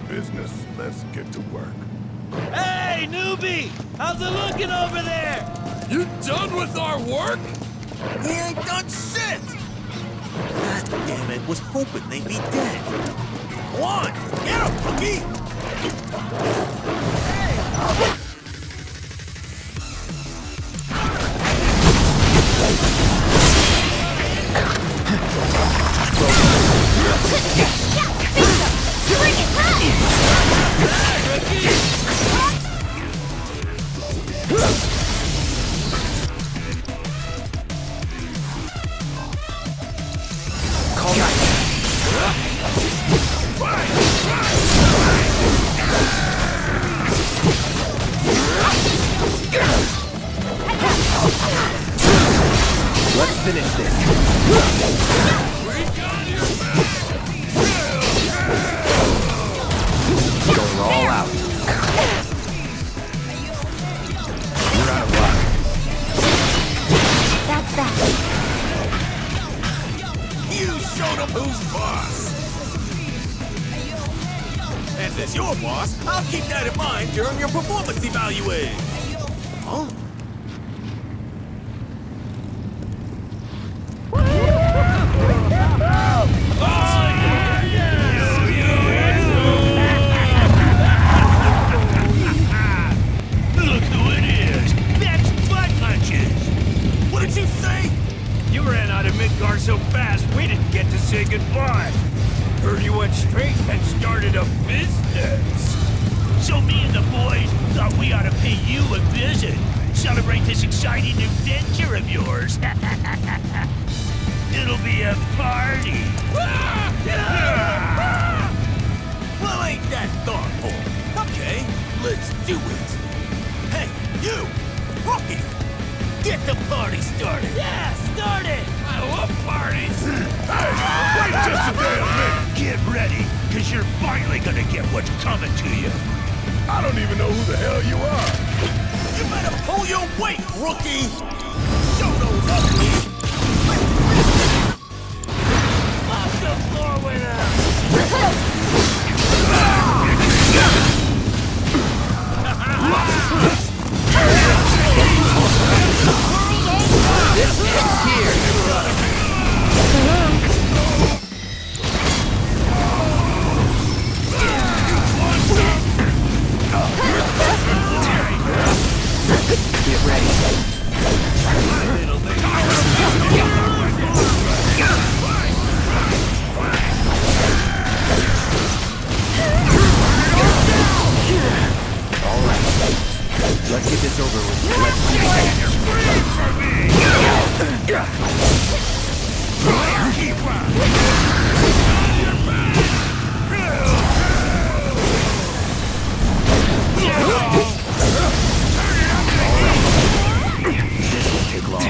[SPEAKER 7] Business, let's get to work.
[SPEAKER 5] Hey, newbie! How's it looking over there?
[SPEAKER 2] You done with our work? He ain't done shit! God damn it, was hoping they'd be dead. Go on, get him, rookie!
[SPEAKER 1] Bring it back!
[SPEAKER 3] Let's finish this. Going all out. You're out of luck.
[SPEAKER 1] That's that.
[SPEAKER 2] You showed him who's boss! And as your boss, I'll keep that in mind during your performance evaluation. Huh?
[SPEAKER 12] Look who it is! That's Butt Munches!
[SPEAKER 10] so fast we didn't get to say goodbye. Heard you went straight and started a business.
[SPEAKER 5] So me and the boys thought we ought to pay you a visit. Celebrate this exciting new venture of yours. It'll be a party.
[SPEAKER 2] Well, ain't that thoughtful? Okay, let's do it. Hey, you! Rookie! Get the party started!
[SPEAKER 5] Yeah, start it!
[SPEAKER 10] I love parties. Hey, wait just a damn minute.
[SPEAKER 5] Get ready, because you're finally gonna get what's coming to you.
[SPEAKER 7] I don't even know who the hell you are.
[SPEAKER 2] You better pull your weight, rookie! Show those uglies!
[SPEAKER 5] Off the floor with us!
[SPEAKER 3] Get ready. All right. Let's get this over with. Let's do This won't take long.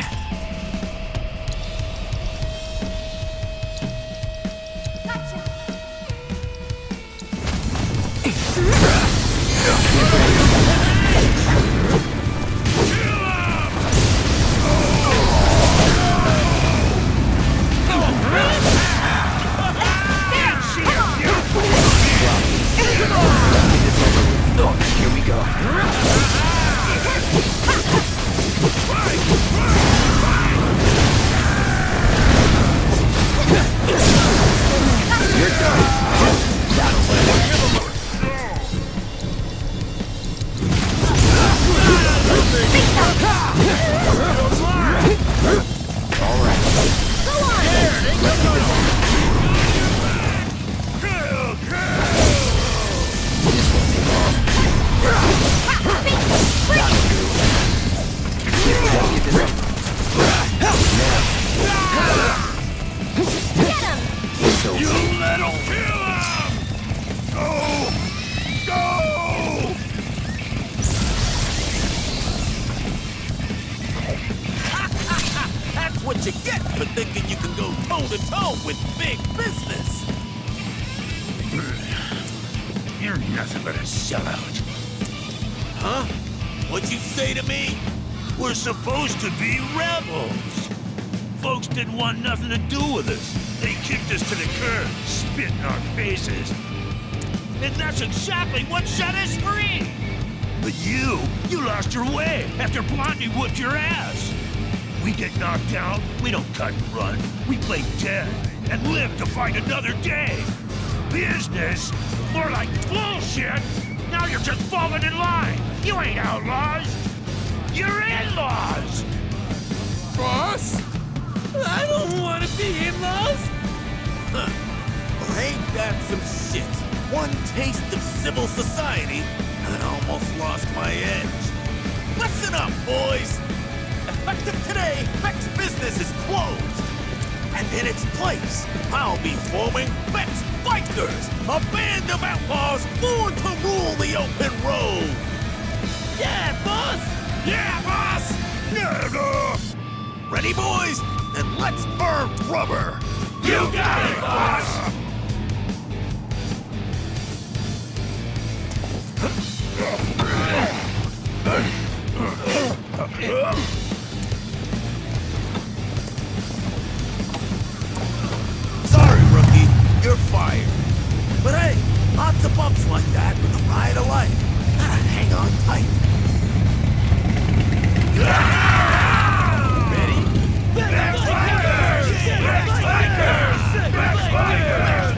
[SPEAKER 3] Here we go. You're done. That'll work. All right.
[SPEAKER 5] Go on!
[SPEAKER 3] This won't take long. That'll do. Let's get this over.
[SPEAKER 5] Get him!
[SPEAKER 3] It's over.
[SPEAKER 10] You little killer! Go! Go!
[SPEAKER 2] That's what you get for thinking you can go toe-to-toe with big business!
[SPEAKER 5] You're nothing but a sellout.
[SPEAKER 2] Huh? What'd you say to me?
[SPEAKER 5] We're supposed to be rebels. Folks didn't want nothing to do with us. They kicked us to the curb, spit in our faces. And that's exactly what set us free. But you lost your way after Blondie whooped your ass. We get knocked down, we don't cut and run. We play dead and live to fight another day. Business? More like bullshit. Now you're just falling in line. You ain't outlaws. You're in-laws.
[SPEAKER 2] Boss? I don't want to be in-laws. Huh. Well, ain't that some shit? One taste of civil society, and I almost lost my edge. Listen up, boys. Effective today, Beck's business is closed. And in its place, I'll be forming Beck's Bikers, a band of outlaws born to rule the open road. Yeah, boss! Yeah, boss! Yeah, ready, boys? Then let's burn rubber!
[SPEAKER 5] You got it, boss!
[SPEAKER 2] Sorry, rookie, you're fired. But hey, lots of bumps like that with the ride of life. Gotta hang on tight. Ready?
[SPEAKER 5] Beck's Bikers! Beck's Bikers! Beck's Bikers!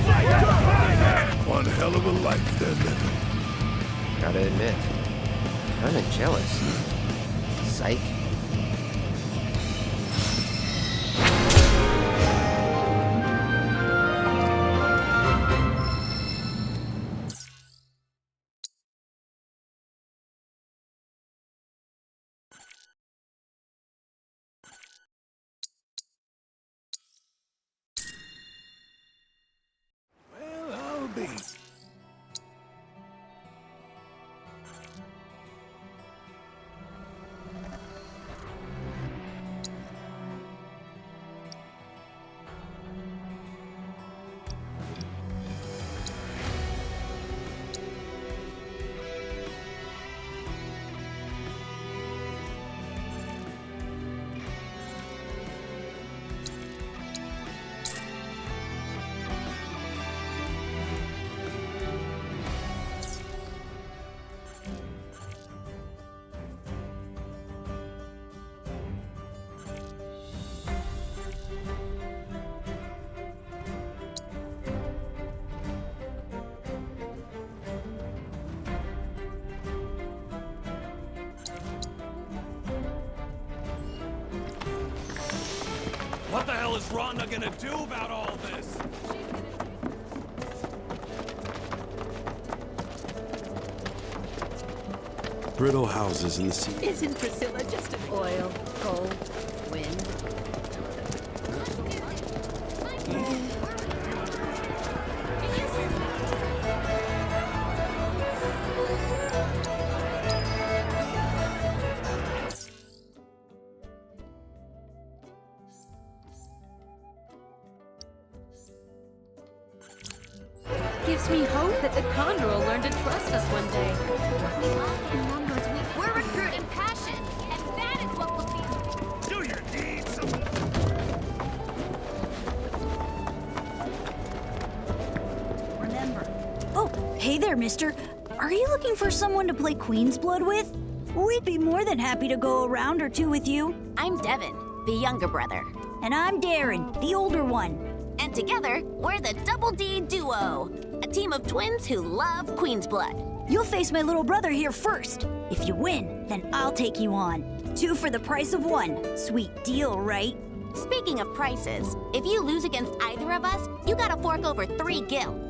[SPEAKER 7] One hell of a life they're living.
[SPEAKER 6] Gotta admit, kinda jealous. Psych.
[SPEAKER 2] What the hell is Rhonda gonna do about all this?
[SPEAKER 7] Brittle houses in the sea.
[SPEAKER 4] Isn't Priscilla just an oil, coal, wind?
[SPEAKER 17] Gives me hope that the Condor will learn to trust us one day.
[SPEAKER 1] We're recruiting passion, and that is what will see.
[SPEAKER 5] Do your deeds!
[SPEAKER 11] Remember. Oh, hey there, mister. Are you looking for someone to play Queen's Blood with? We'd be more than happy to go a round or two with you.
[SPEAKER 8] I'm Devin, the younger brother.
[SPEAKER 11] And I'm Darren, the older one.
[SPEAKER 8] And together, we're the Double D Duo, a team of twins who love Queen's Blood.
[SPEAKER 11] You'll face my little brother here first. If you win, then I'll take you on. 2 for the price of 1. Sweet deal, right?
[SPEAKER 8] Speaking of prices, if you lose against either of us, you gotta fork over 3 gil.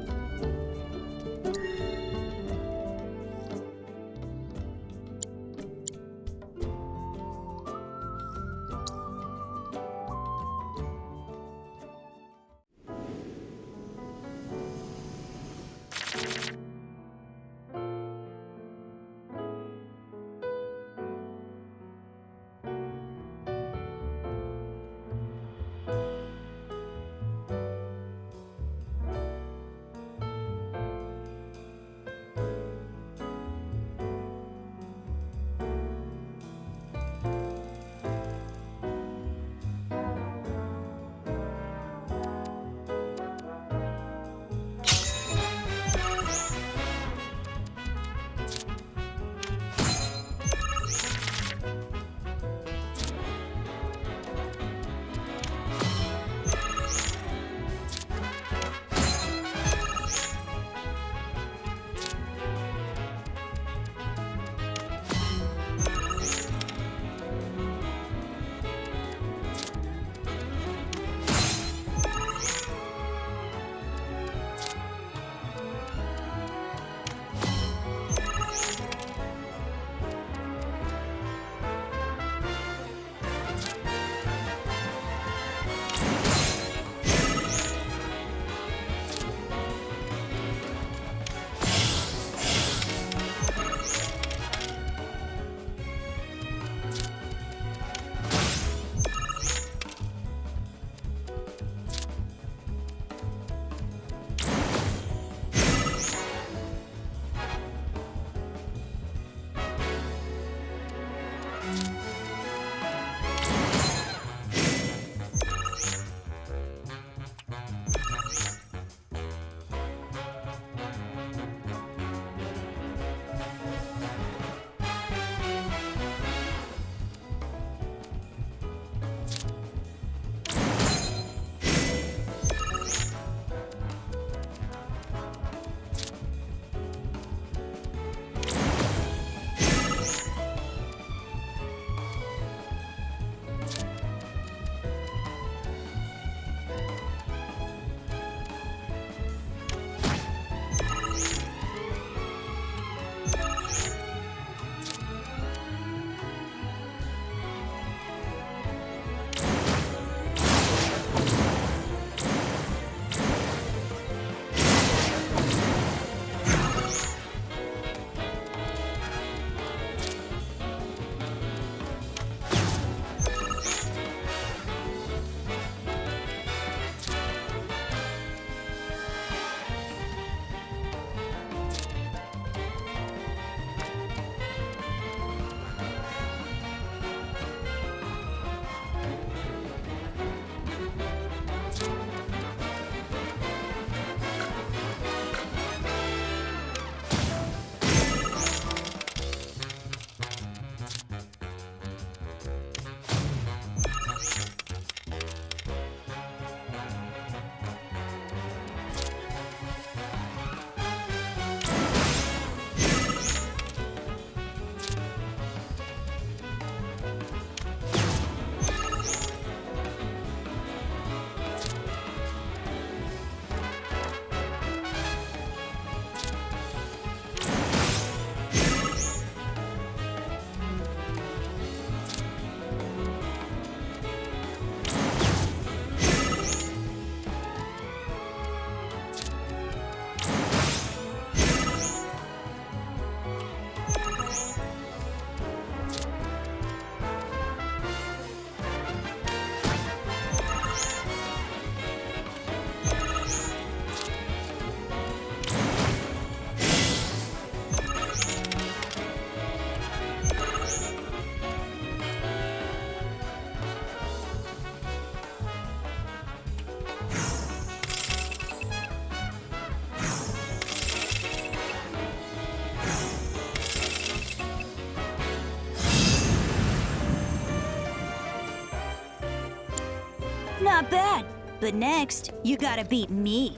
[SPEAKER 11] Not bad. But next, you gotta beat me.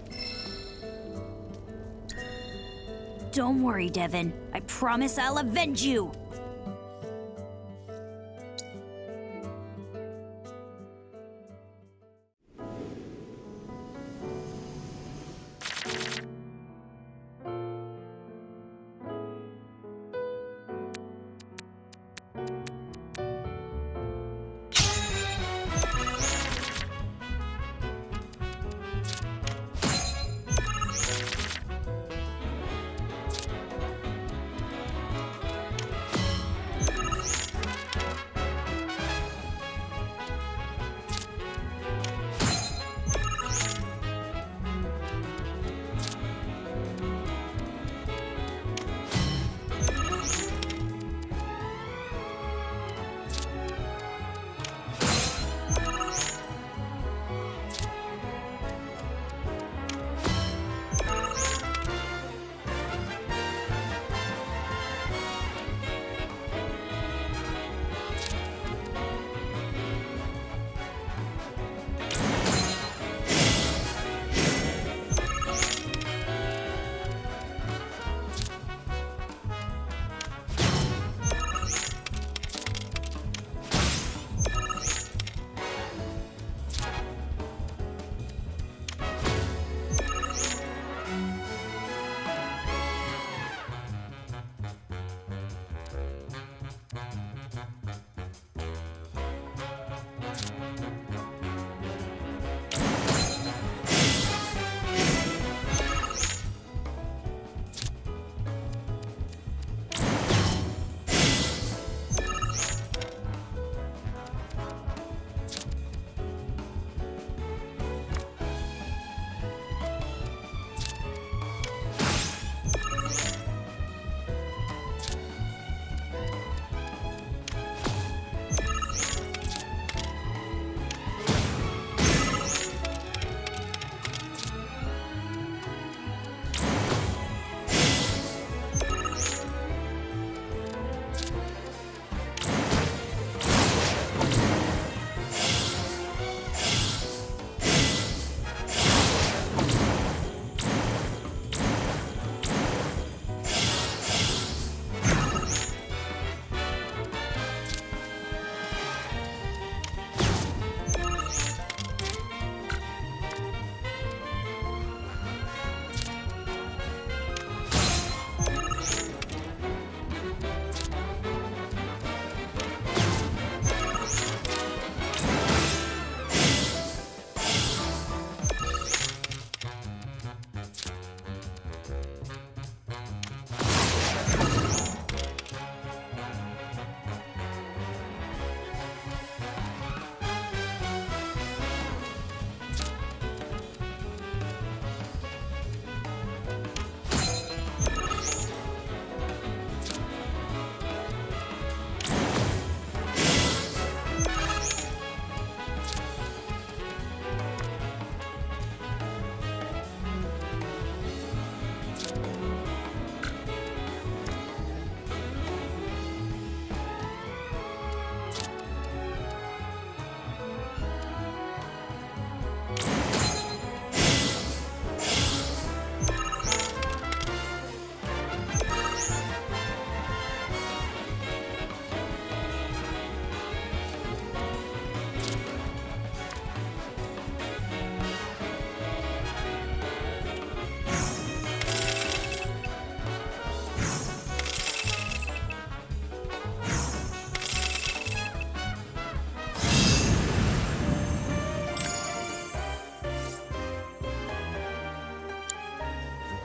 [SPEAKER 11] Don't worry, Devin. I promise I'll avenge you.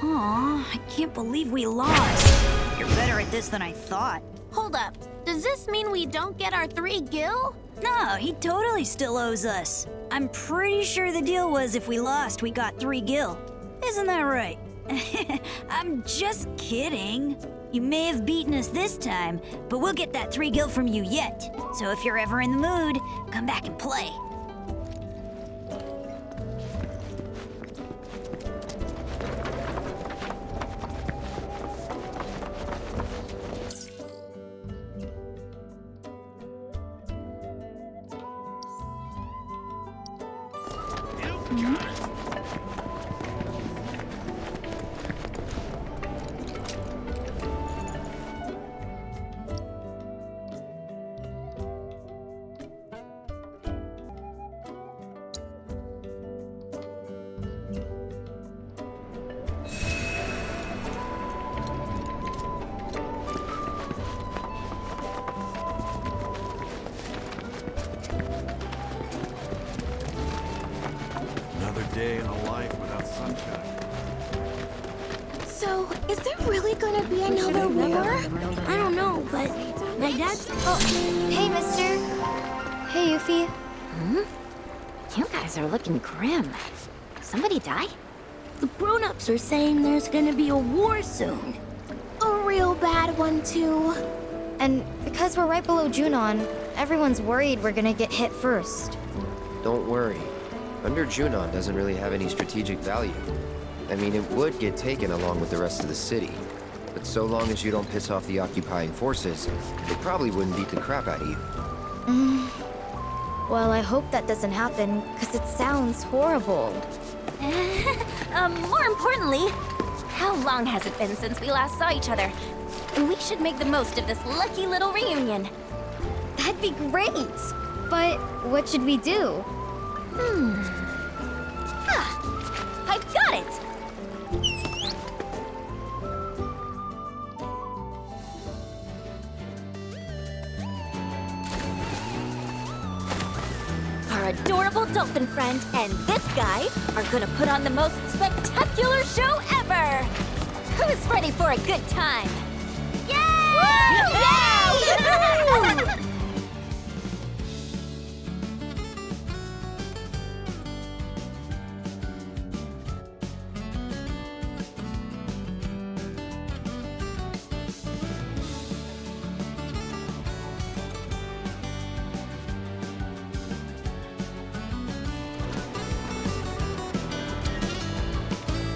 [SPEAKER 11] Aw, I can't believe we lost. You're better at this than I thought.
[SPEAKER 1] Hold up. Does this mean we don't get our 3 gil?
[SPEAKER 11] No, he totally still owes us. I'm pretty sure the deal was if we lost, we got 3 gil. Isn't that right? I'm just kidding. You may have beaten us this time, but we'll get that 3 gil from you yet. So if you're ever in the mood, come back and play.
[SPEAKER 7] Another day in a life without sunshine.
[SPEAKER 1] So, is there really gonna be another war?
[SPEAKER 13] I don't know, but my dad's...
[SPEAKER 8] Oh, hey, mister. Hey, Yuffie. You guys are looking grim. Somebody die?
[SPEAKER 13] The grown-ups are saying there's gonna be a war soon.
[SPEAKER 1] A real bad one, too.
[SPEAKER 8] And because we're right below Junon, everyone's worried we're gonna get hit first.
[SPEAKER 6] Don't worry. Under Junon doesn't really have any strategic value. I mean, it would get taken along with the rest of the city. But so long as you don't piss off the occupying forces, they probably wouldn't beat the crap out of you.
[SPEAKER 8] Well, I hope that doesn't happen, because it sounds horrible. More importantly, how long has it been since we last saw each other? We should make the most of this lucky little reunion. That'd be great! But what should we do? I've got it! Our adorable dolphin friend and this guy are gonna put on the most spectacular show ever! Who's ready for a good time? Yay! Yay!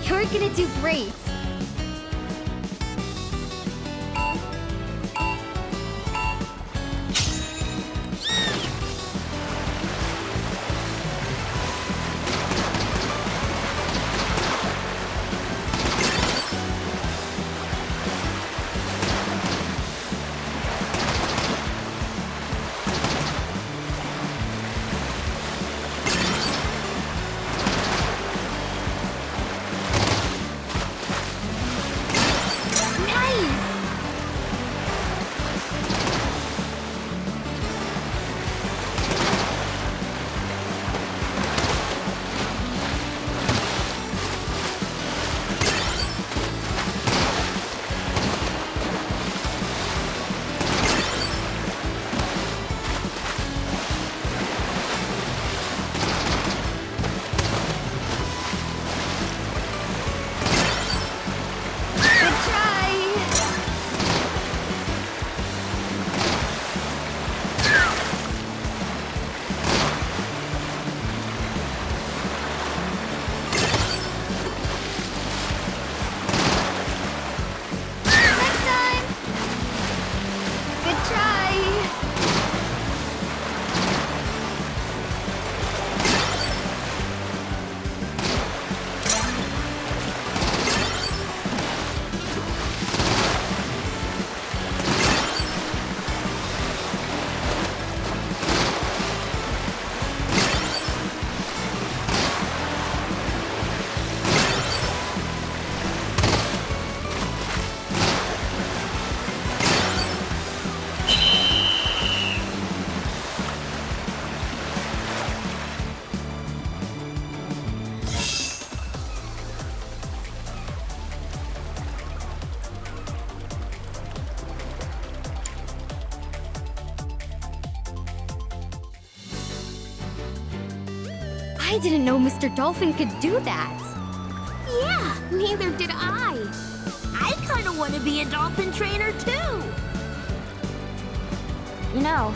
[SPEAKER 8] You're gonna do great. I didn't know Mr. Dolphin could do that.
[SPEAKER 13] Yeah, neither did I. I kind of want to be a dolphin trainer too.
[SPEAKER 8] You know,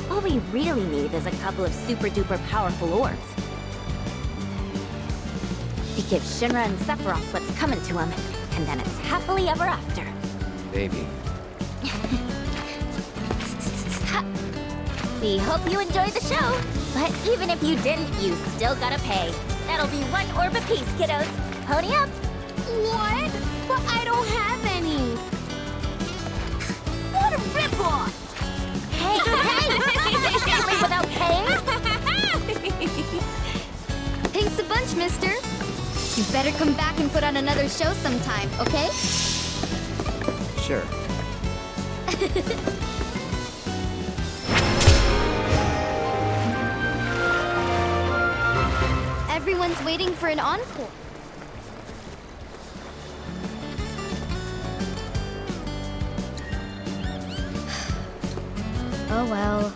[SPEAKER 8] all we really need is a couple of super-duper powerful orbs. We give Shinra and Sephiroth what's coming to them, and then it's happily ever after.
[SPEAKER 6] Maybe.
[SPEAKER 8] We hope you enjoyed the show, but even if you didn't, you still gotta pay. That'll be 1 orb apiece, kiddos. Pony up.
[SPEAKER 13] What? But I don't have any.
[SPEAKER 8] What a ripoff! Hey, hey! You can't leave without paying.
[SPEAKER 1] Thanks a bunch, mister. You better come back and put on another show sometime, okay?
[SPEAKER 6] Sure.
[SPEAKER 1] Everyone's waiting for an encore. Oh well.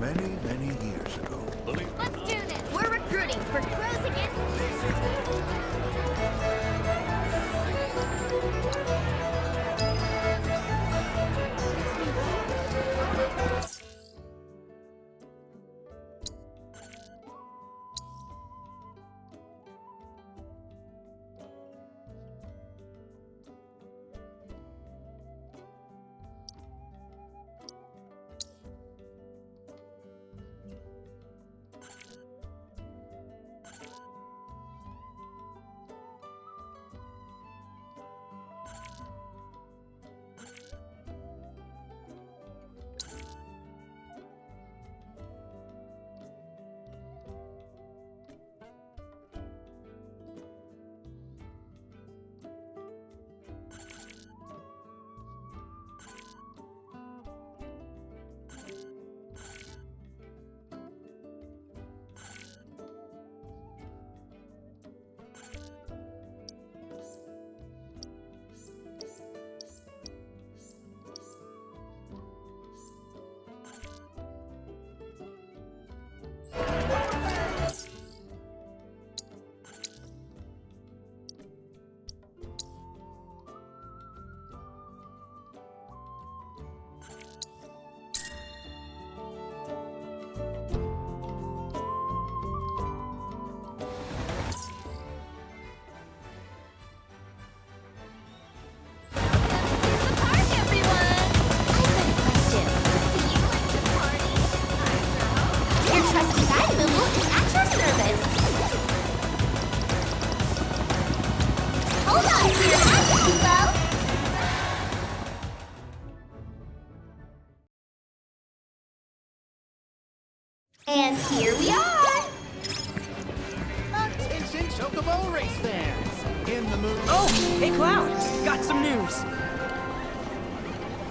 [SPEAKER 7] Many, many years ago.
[SPEAKER 1] Let's do this. We're recruiting for Crows Against. And here we are!
[SPEAKER 26] Attention Chocobo race fans! In the mood.
[SPEAKER 3] Oh, hey Cloud! Got some news!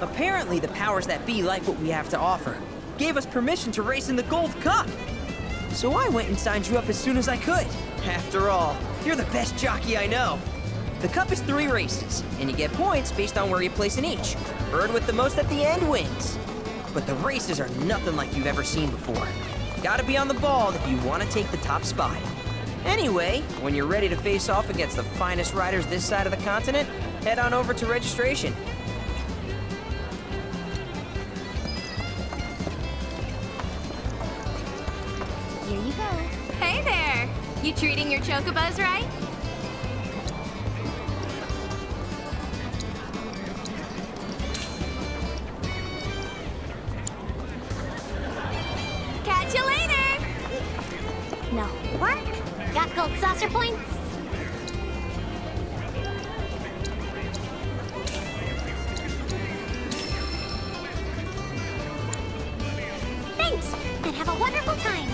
[SPEAKER 3] Apparently the powers that be like what we have to offer. Gave us permission to race in the Gold Cup! So I went and signed you up as soon as I could. After all, you're the best jockey I know. The Cup is 3 races, and you get points based on where you place in each. Bird with the most at the end wins. But the races are nothing like you've ever seen before. Gotta be on the ball if you want to take the top spot. Anyway, when you're ready to face off against the finest riders this side of the continent, head on over to registration.
[SPEAKER 1] Here you go. Hey there! You treating your chocobos right? Catch you later! No work? Got gold saucer points? Thanks, and have a wonderful time!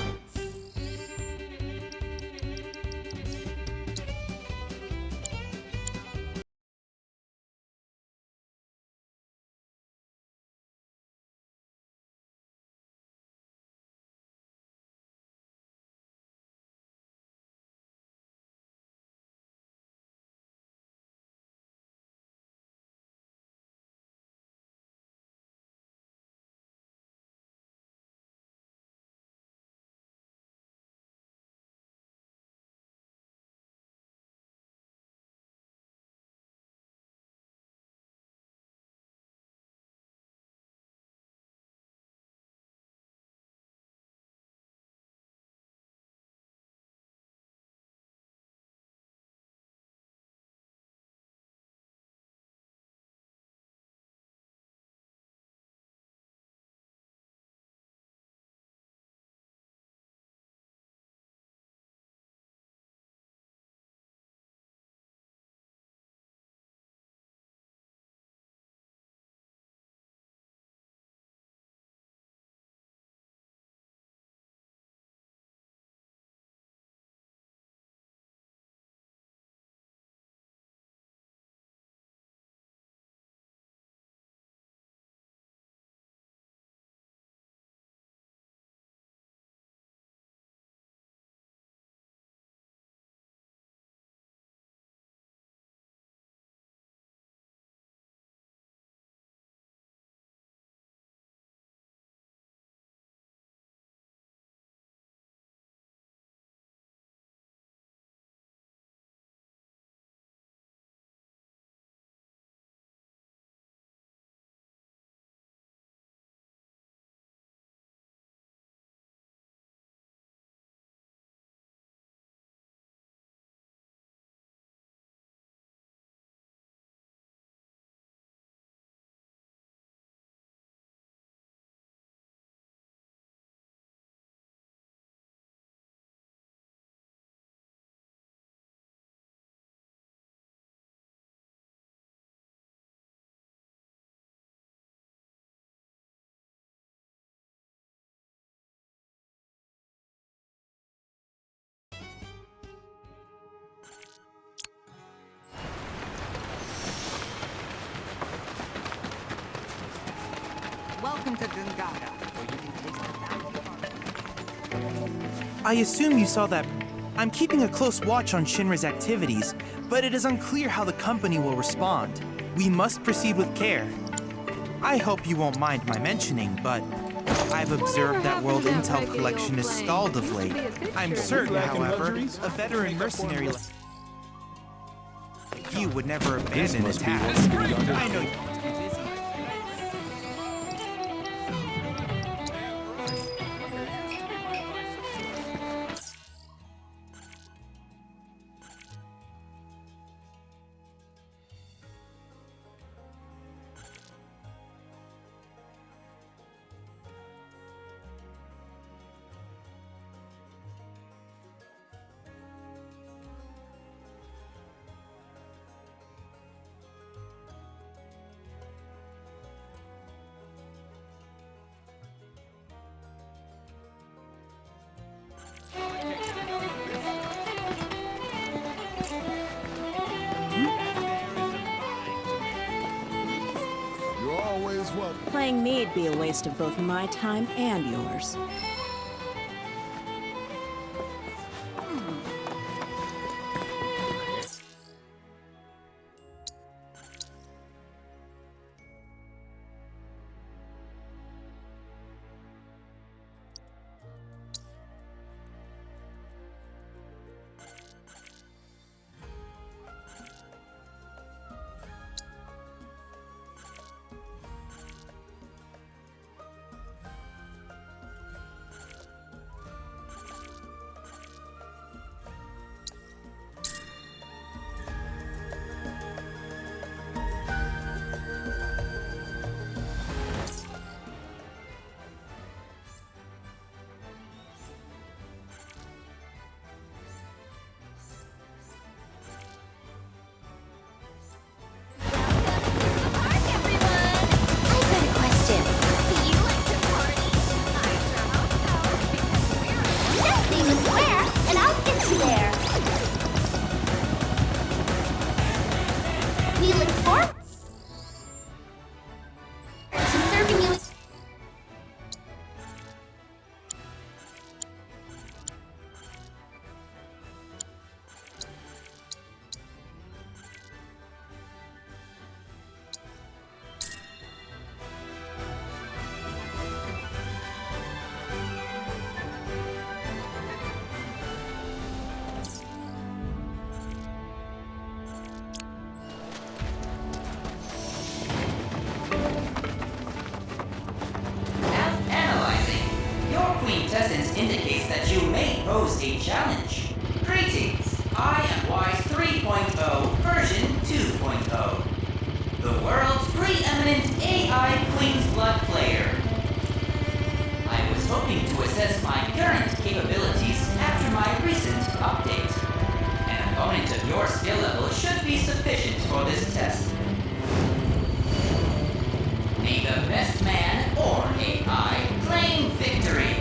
[SPEAKER 26] into Gangara, where you can taste the bounty.
[SPEAKER 14] I assume you saw that. I'm keeping a close watch on Shinra's activities, but it is unclear how the company will respond. We must proceed with care. I hope you won't mind my mentioning, but I've observed that World Intel collection is stalled of late. I'm certain, however, a veteran mercenary like you would never abandon a task. I know you must be busy.
[SPEAKER 15] Playing me'd be a waste of both my time and yours.
[SPEAKER 18] Indicates that you may pose a challenge. Greetings, I am Wise 3.0 version 2.0, the world's preeminent AI Queen's Blood player. I was hoping to assess my current capabilities after my recent update. An opponent of your skill level should be sufficient for this test. May the best man or AI claim victory.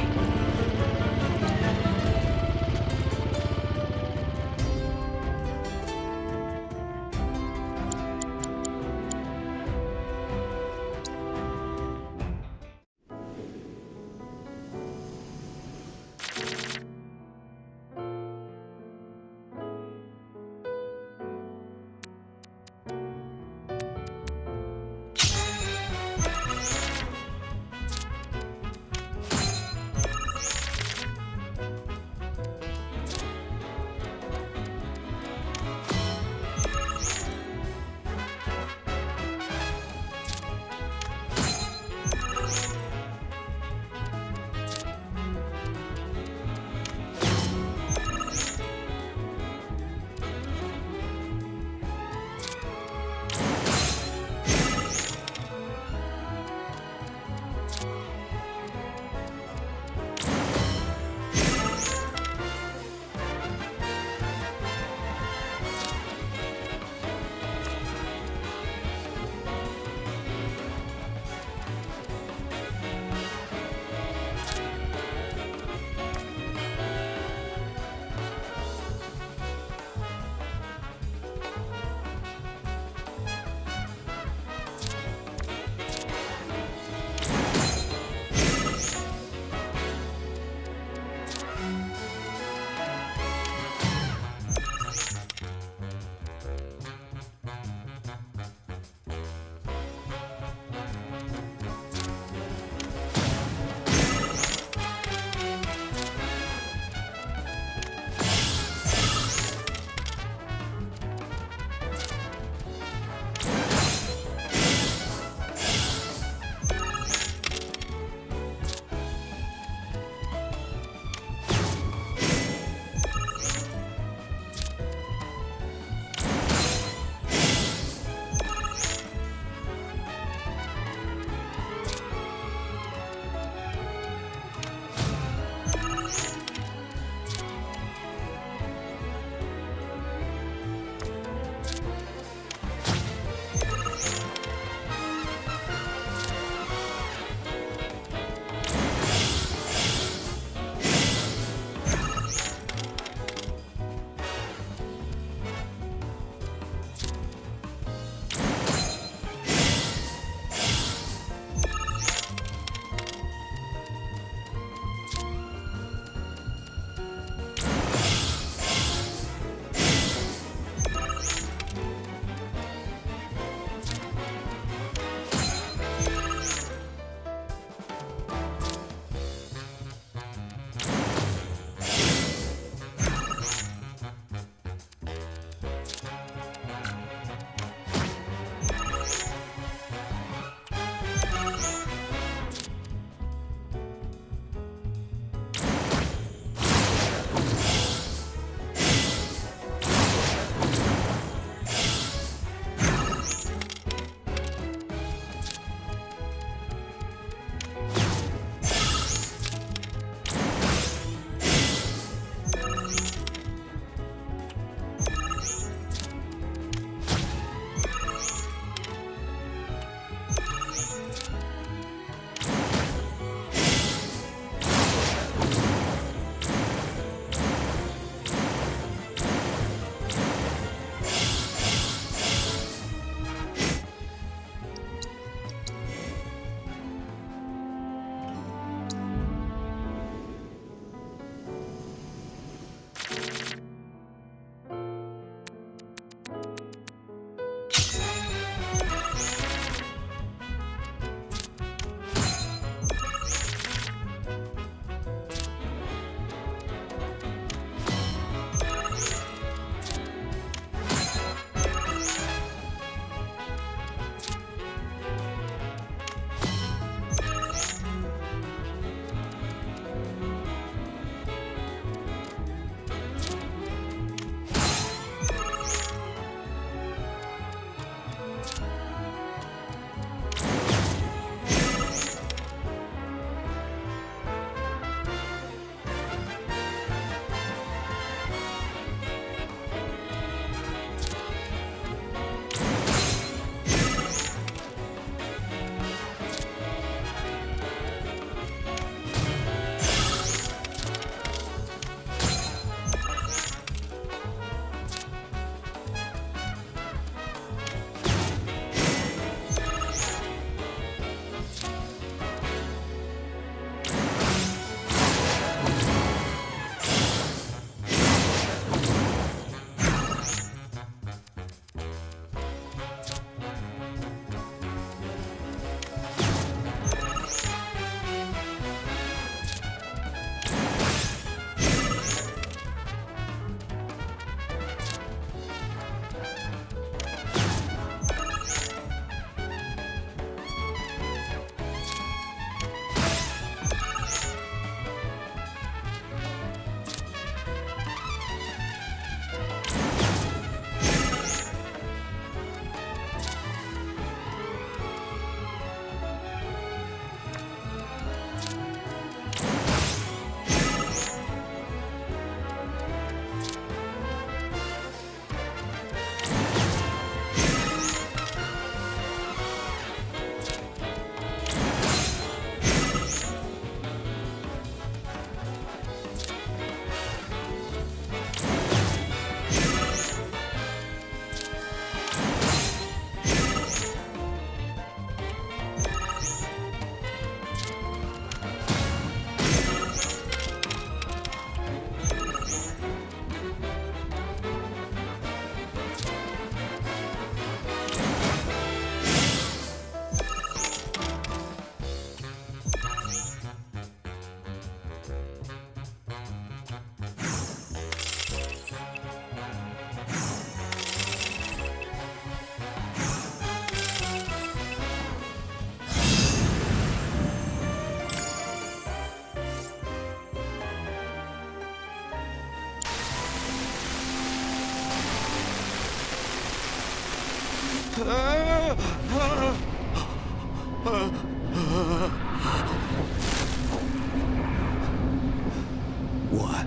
[SPEAKER 2] Why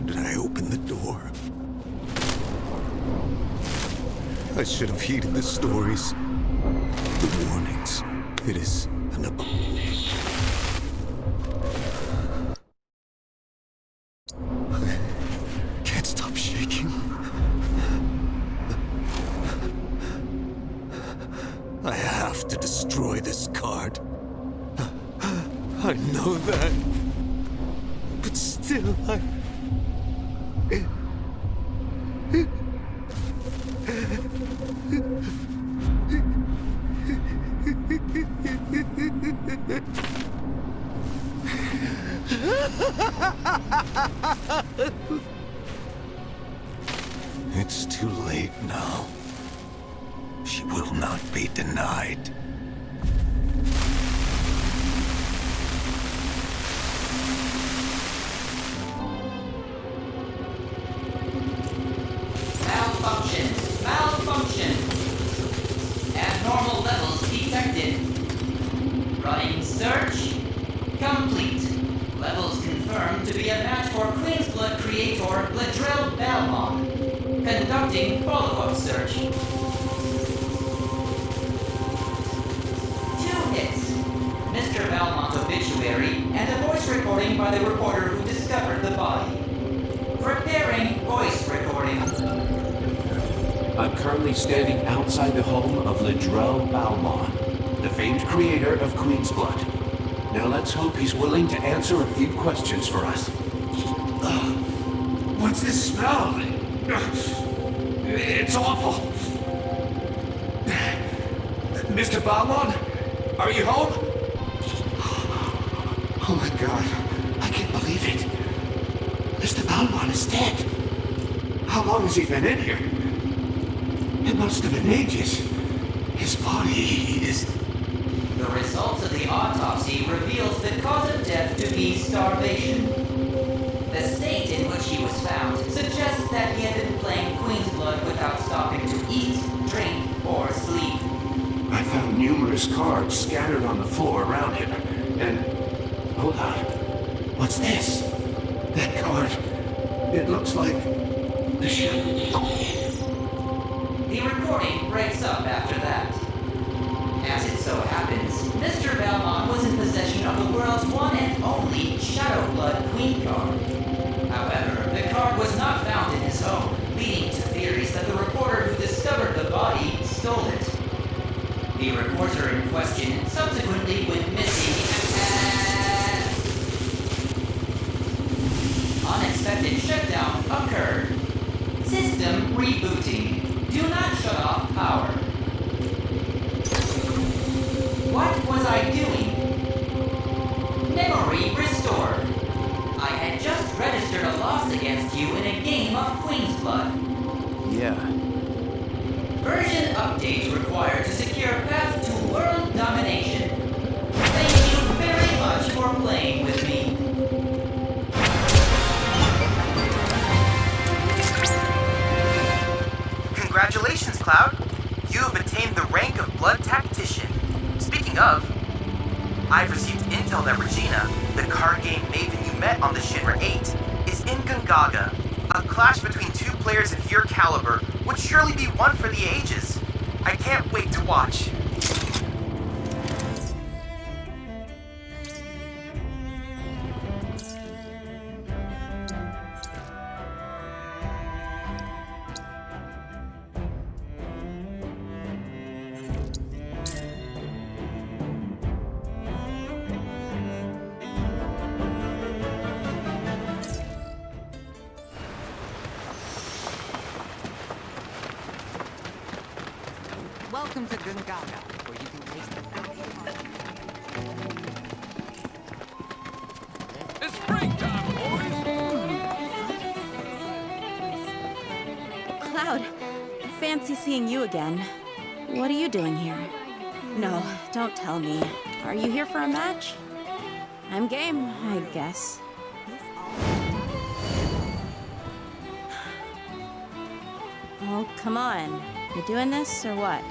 [SPEAKER 2] did I open the door? I should have heeded the stories, the warnings. It is an I can't stop shaking. I have to destroy this card. I know that. But still, It's too late now. She will not be denied.
[SPEAKER 18] Malfunction. Malfunction. Abnormal levels detected. Running search. Complete. Levels confirmed to be a match for Queensblood creator Ladrell Balmont. Conducting follow-up search. 2 hits. Mr. Balmont's obituary and a voice recording by the reporter who discovered the body. Preparing voice recording.
[SPEAKER 9] I'm currently standing outside the home of Ladrell Balmont, the famed creator of Queensblood. Now let's hope he's willing to answer a few questions for us.
[SPEAKER 10] What's this smell? It's awful. Mr. Balmont, are you home?
[SPEAKER 9] Oh my god, I can't believe it. Mr. Balmont is dead. How long has he been in here? It must have been ages. His body is...
[SPEAKER 18] The results of the autopsy reveals the cause of death to be starvation. The state in which he was found suggests that he had been playing Queensblood without stopping to eat, drink, or sleep.
[SPEAKER 9] I found numerous cards scattered on the floor around him, and... Hold on. What's this? That card. It looks like... the shadow.
[SPEAKER 18] The recording breaks up after that. As it so happens, Mr. Balmont was in possession of the world's one and only Shadow Blood Queen card. However, the card was not found in his home, leading to theories that the reporter who discovered the body stole it. The reporter in question subsequently went missing and... Unexpected shutdown occurred. System rebooting. Do not shut off power. What was I doing? Memory restored. I had just registered a loss against you in a game of Queensblood.
[SPEAKER 6] Yeah.
[SPEAKER 18] Version update required to secure path to world domination. Thank you very much for playing with me.
[SPEAKER 16] Congratulations, Cloud! You have attained the rank of Blood Tactician. Speaking of, I've received intel that Regina, the card game maven you met on the Shinra 8, is in Gongaga. A clash between two players of your caliber would surely be one for the ages. I can't wait to watch.
[SPEAKER 26] Welcome to Gongaga, where you can taste the bounty.
[SPEAKER 25] It's springtime, boys!
[SPEAKER 15] Cloud, fancy seeing you again. What are you doing here? No, don't tell me. Are you here for a match? I'm game, I guess. Oh, come on. You doing this or what?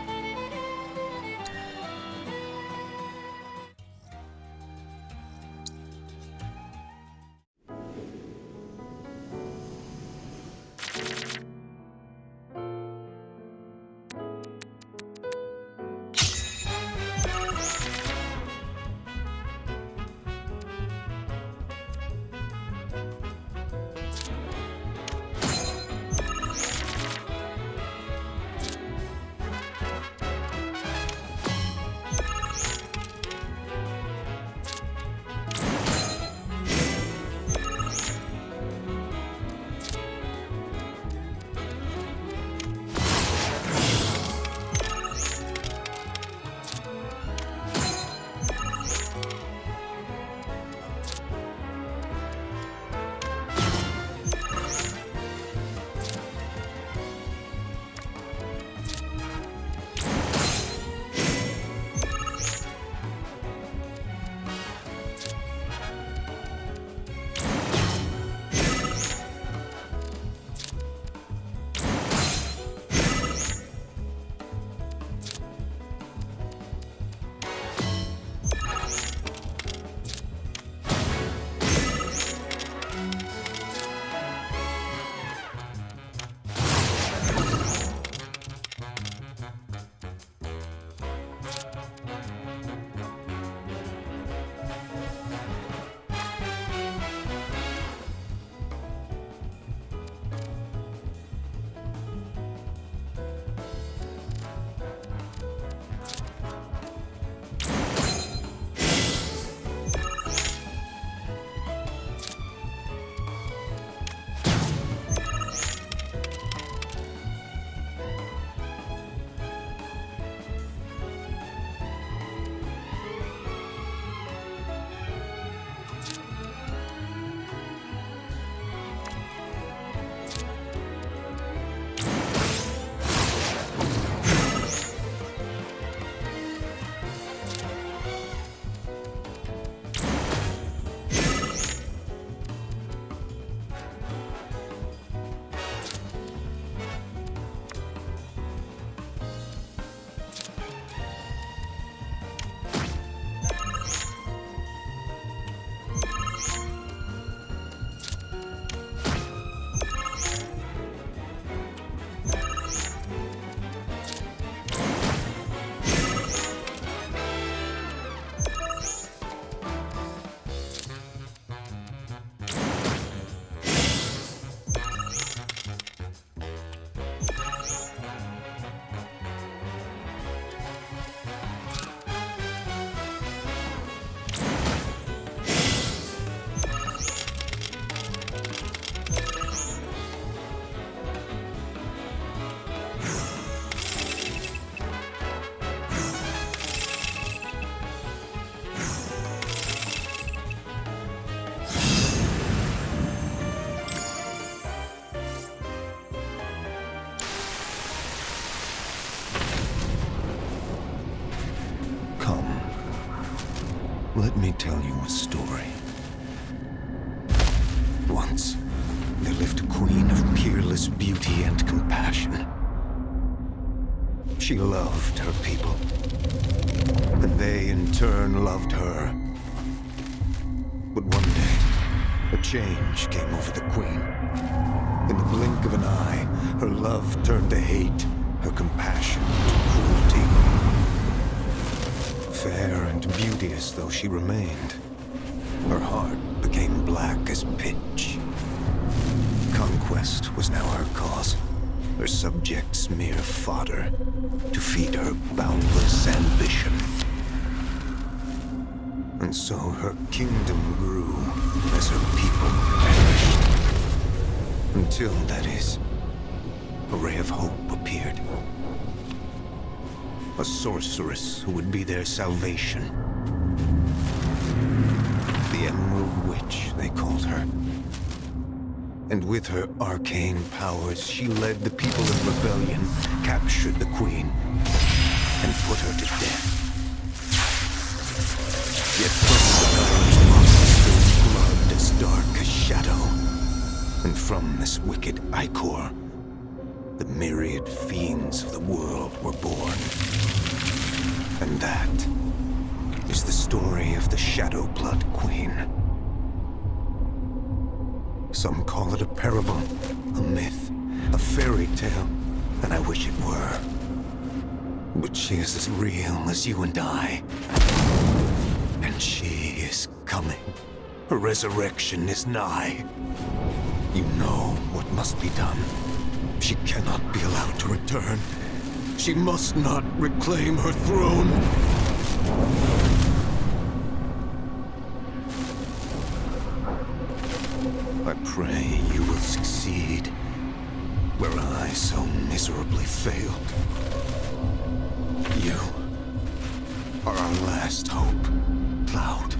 [SPEAKER 9] Let me tell you a story. Once, there lived a queen of peerless beauty and compassion. She loved her people, and they in turn loved her. But one day, a change came over the queen. In the blink of an eye, her love turned to hate, her compassion to cruelty. Fair and beauteous though she remained, her heart became black as pitch. Conquest was now her cause, her subjects mere fodder to feed her boundless ambition. And so her kingdom grew as her people perished. Until, that is, a ray of hope appeared. A sorceress who would be their salvation. The Emerald Witch, they called her. And with her arcane powers, she led the people in rebellion, captured the queen, and put her to death. Yet from the monster spilled blood as dark as shadow. And from this wicked ichor, the myriad fiends of the world were born. And that is the story of the Shadow Blood Queen. Some call it a parable, a myth, a fairy tale, and I wish it were. But she is as real as you and I. And she is coming. Her resurrection is nigh. You know what must be done. She cannot be allowed to return. She must not reclaim her throne. I pray you will succeed where I so miserably failed. You are our last hope, Cloud.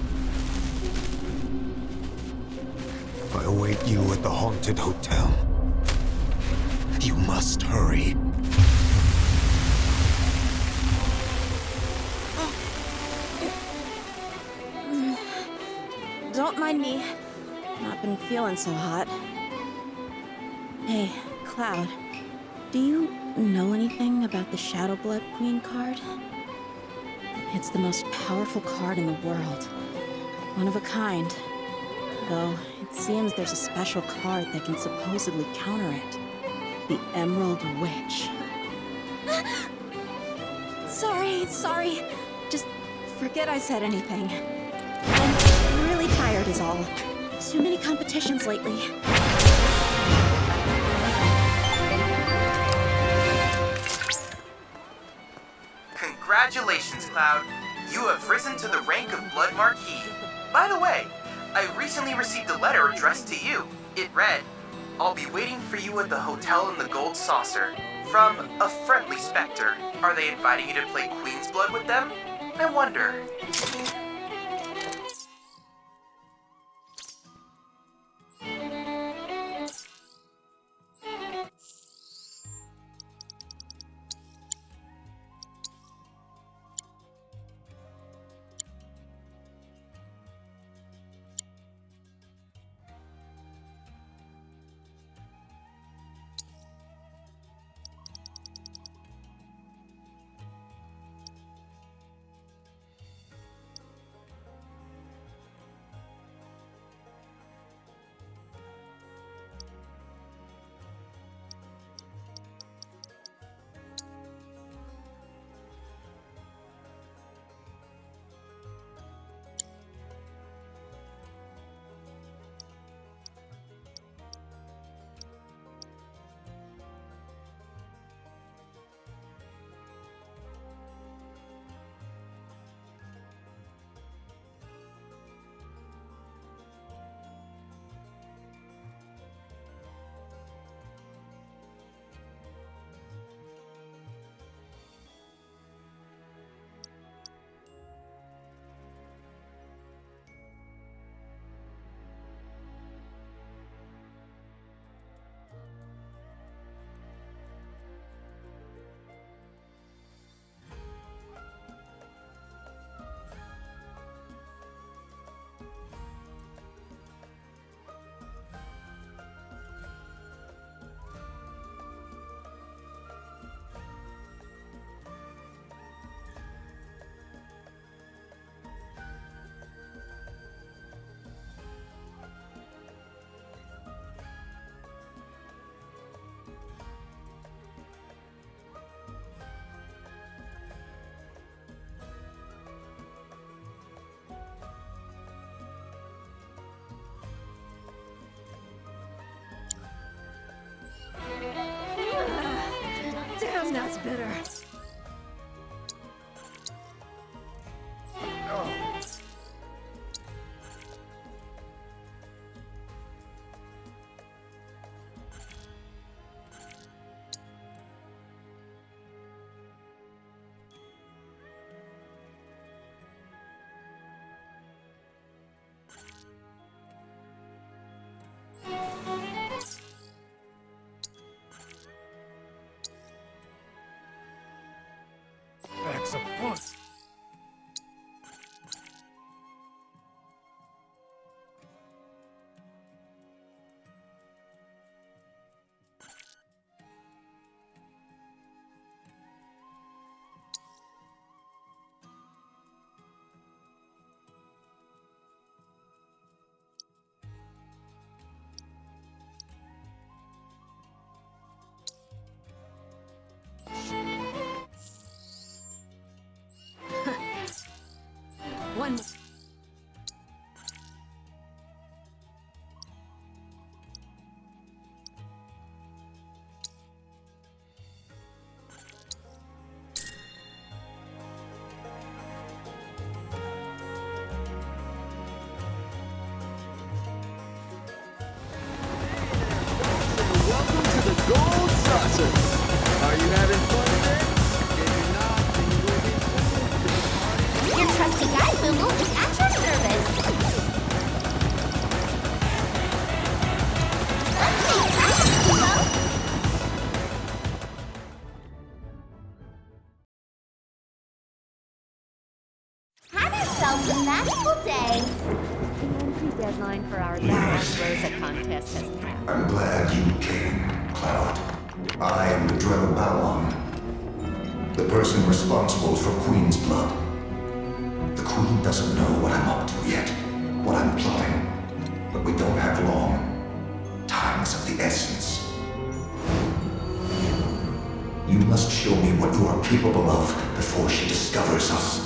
[SPEAKER 9] I await you at the haunted hotel. You must hurry.
[SPEAKER 15] Don't mind me. Not been feeling so hot. Hey, Cloud. Do you know anything about the Shadow Blood Queen card? It's the most powerful card in the world. One of a kind. Though, it seems there's a special card that can supposedly counter it. The Emerald Witch. Sorry. Just forget I said anything. I'm really tired is all. Too many competitions lately.
[SPEAKER 16] Congratulations, Cloud. You have risen to the rank of Blood Marquis. By the way, I recently received a letter addressed to you. It read, "I'll be waiting for you at the hotel in the Gold Saucer. From a friendly specter. Are they inviting you to play Queen's Blood with them? I wonder."
[SPEAKER 11] That's better.
[SPEAKER 10] That's a plus.
[SPEAKER 17] One.
[SPEAKER 3] Welcome to the Gold Saucer. Are you having fun today? If you're not, then you will be soon.
[SPEAKER 1] Your trusty guide, Lulu, is at your service. Let's make practice, Lulu. Have yourselves a magical day.
[SPEAKER 19] The entry deadline for our last Rosa contest has passed.
[SPEAKER 9] I'm glad you came, Cloud. I am the Drell Balon, the person responsible for Queen's blood. The Queen doesn't know what I'm up to yet, what I'm plotting, but we don't have long. Time is of the essence. You must show me what you are capable of before she discovers us.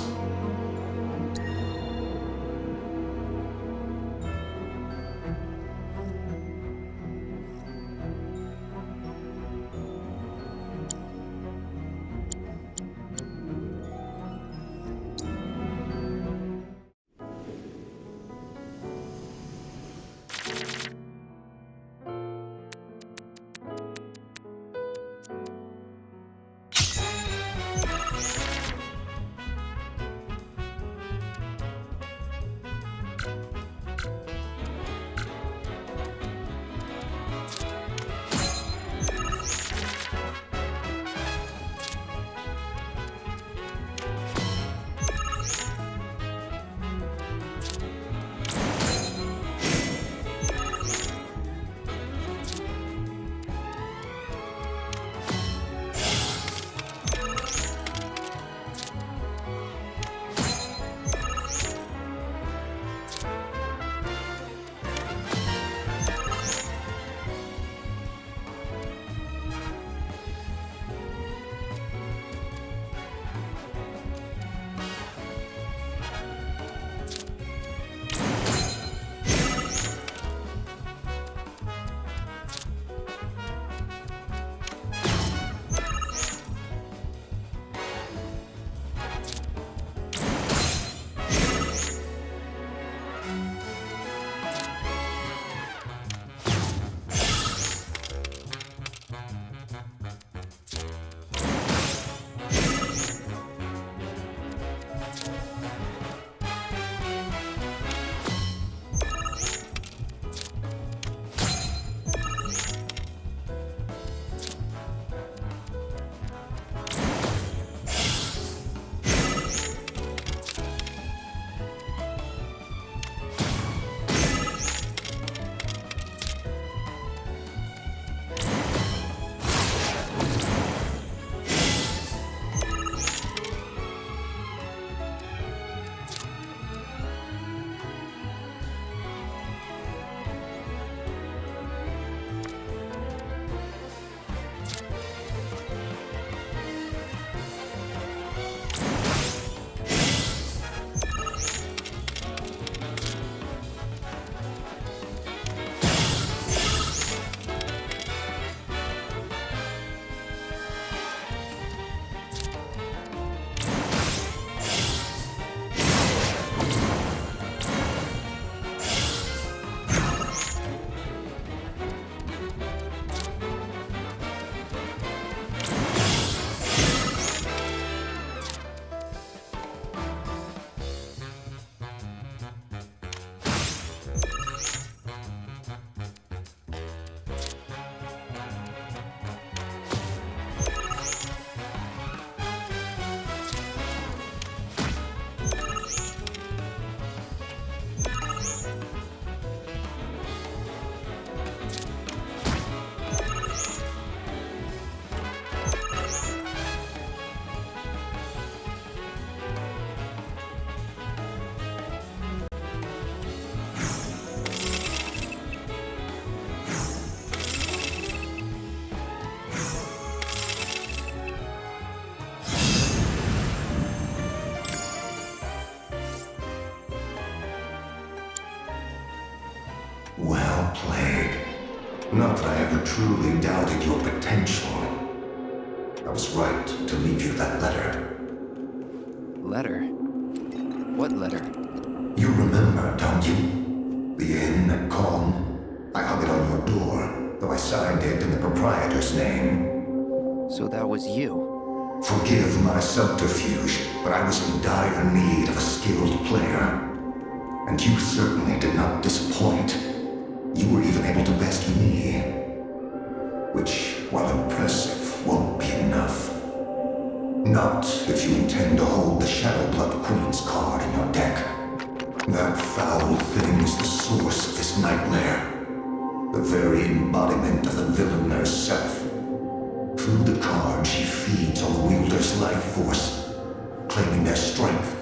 [SPEAKER 9] Well played. Not that I ever truly doubted your potential. I was right to leave you that letter.
[SPEAKER 6] Letter? What letter?
[SPEAKER 9] You remember, don't you? The inn at Calm? I hung it on your door, though I signed it in the proprietor's name.
[SPEAKER 6] So that was you?
[SPEAKER 9] Forgive my subterfuge, but I was in dire need of a skilled player. And you certainly did not disappoint. You were even able to best me. Which, while impressive, won't be enough. Not if you intend to hold the Shadowblood Queen's card in your deck. That foul thing is the source of this nightmare. The very embodiment of the villain herself. Through the card, she feeds on the wielder's life force, claiming their strength,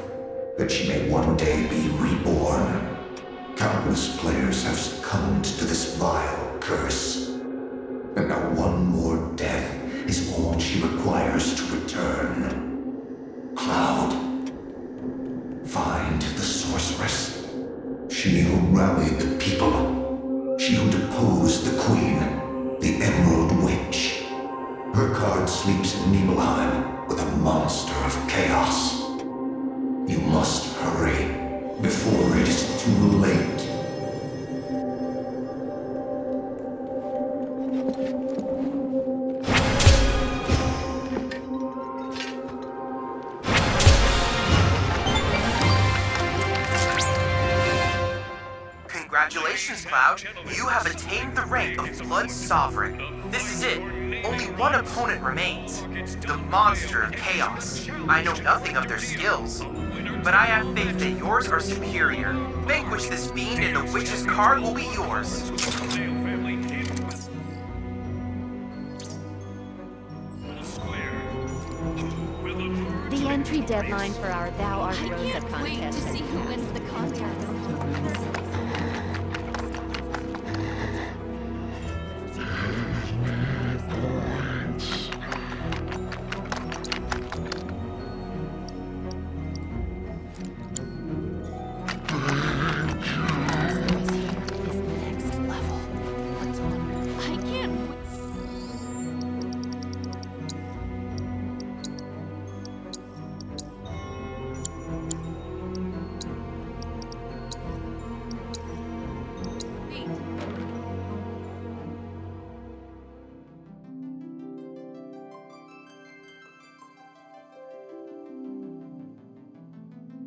[SPEAKER 9] that she may one day be reborn. Countless players have succumbed to this vile curse. And now one more death is all she requires to return. Cloud, find the sorceress. She who rallied the people. She who deposed the queen, the Emerald Witch. Her card sleeps in Nibelheim with a monster of chaos. You must hurry before it is too late.
[SPEAKER 16] Congratulations, Cloud. You have attained the rank of Blood Sovereign. This is it. Only one opponent remains. The Monster of Chaos. I know nothing of their skills, but I have faith that yours are superior. Vanquish this fiend and the Witch's card will be yours.
[SPEAKER 19] The entry deadline for our Thou Art Rosa contest.
[SPEAKER 17] To see who wins the contest.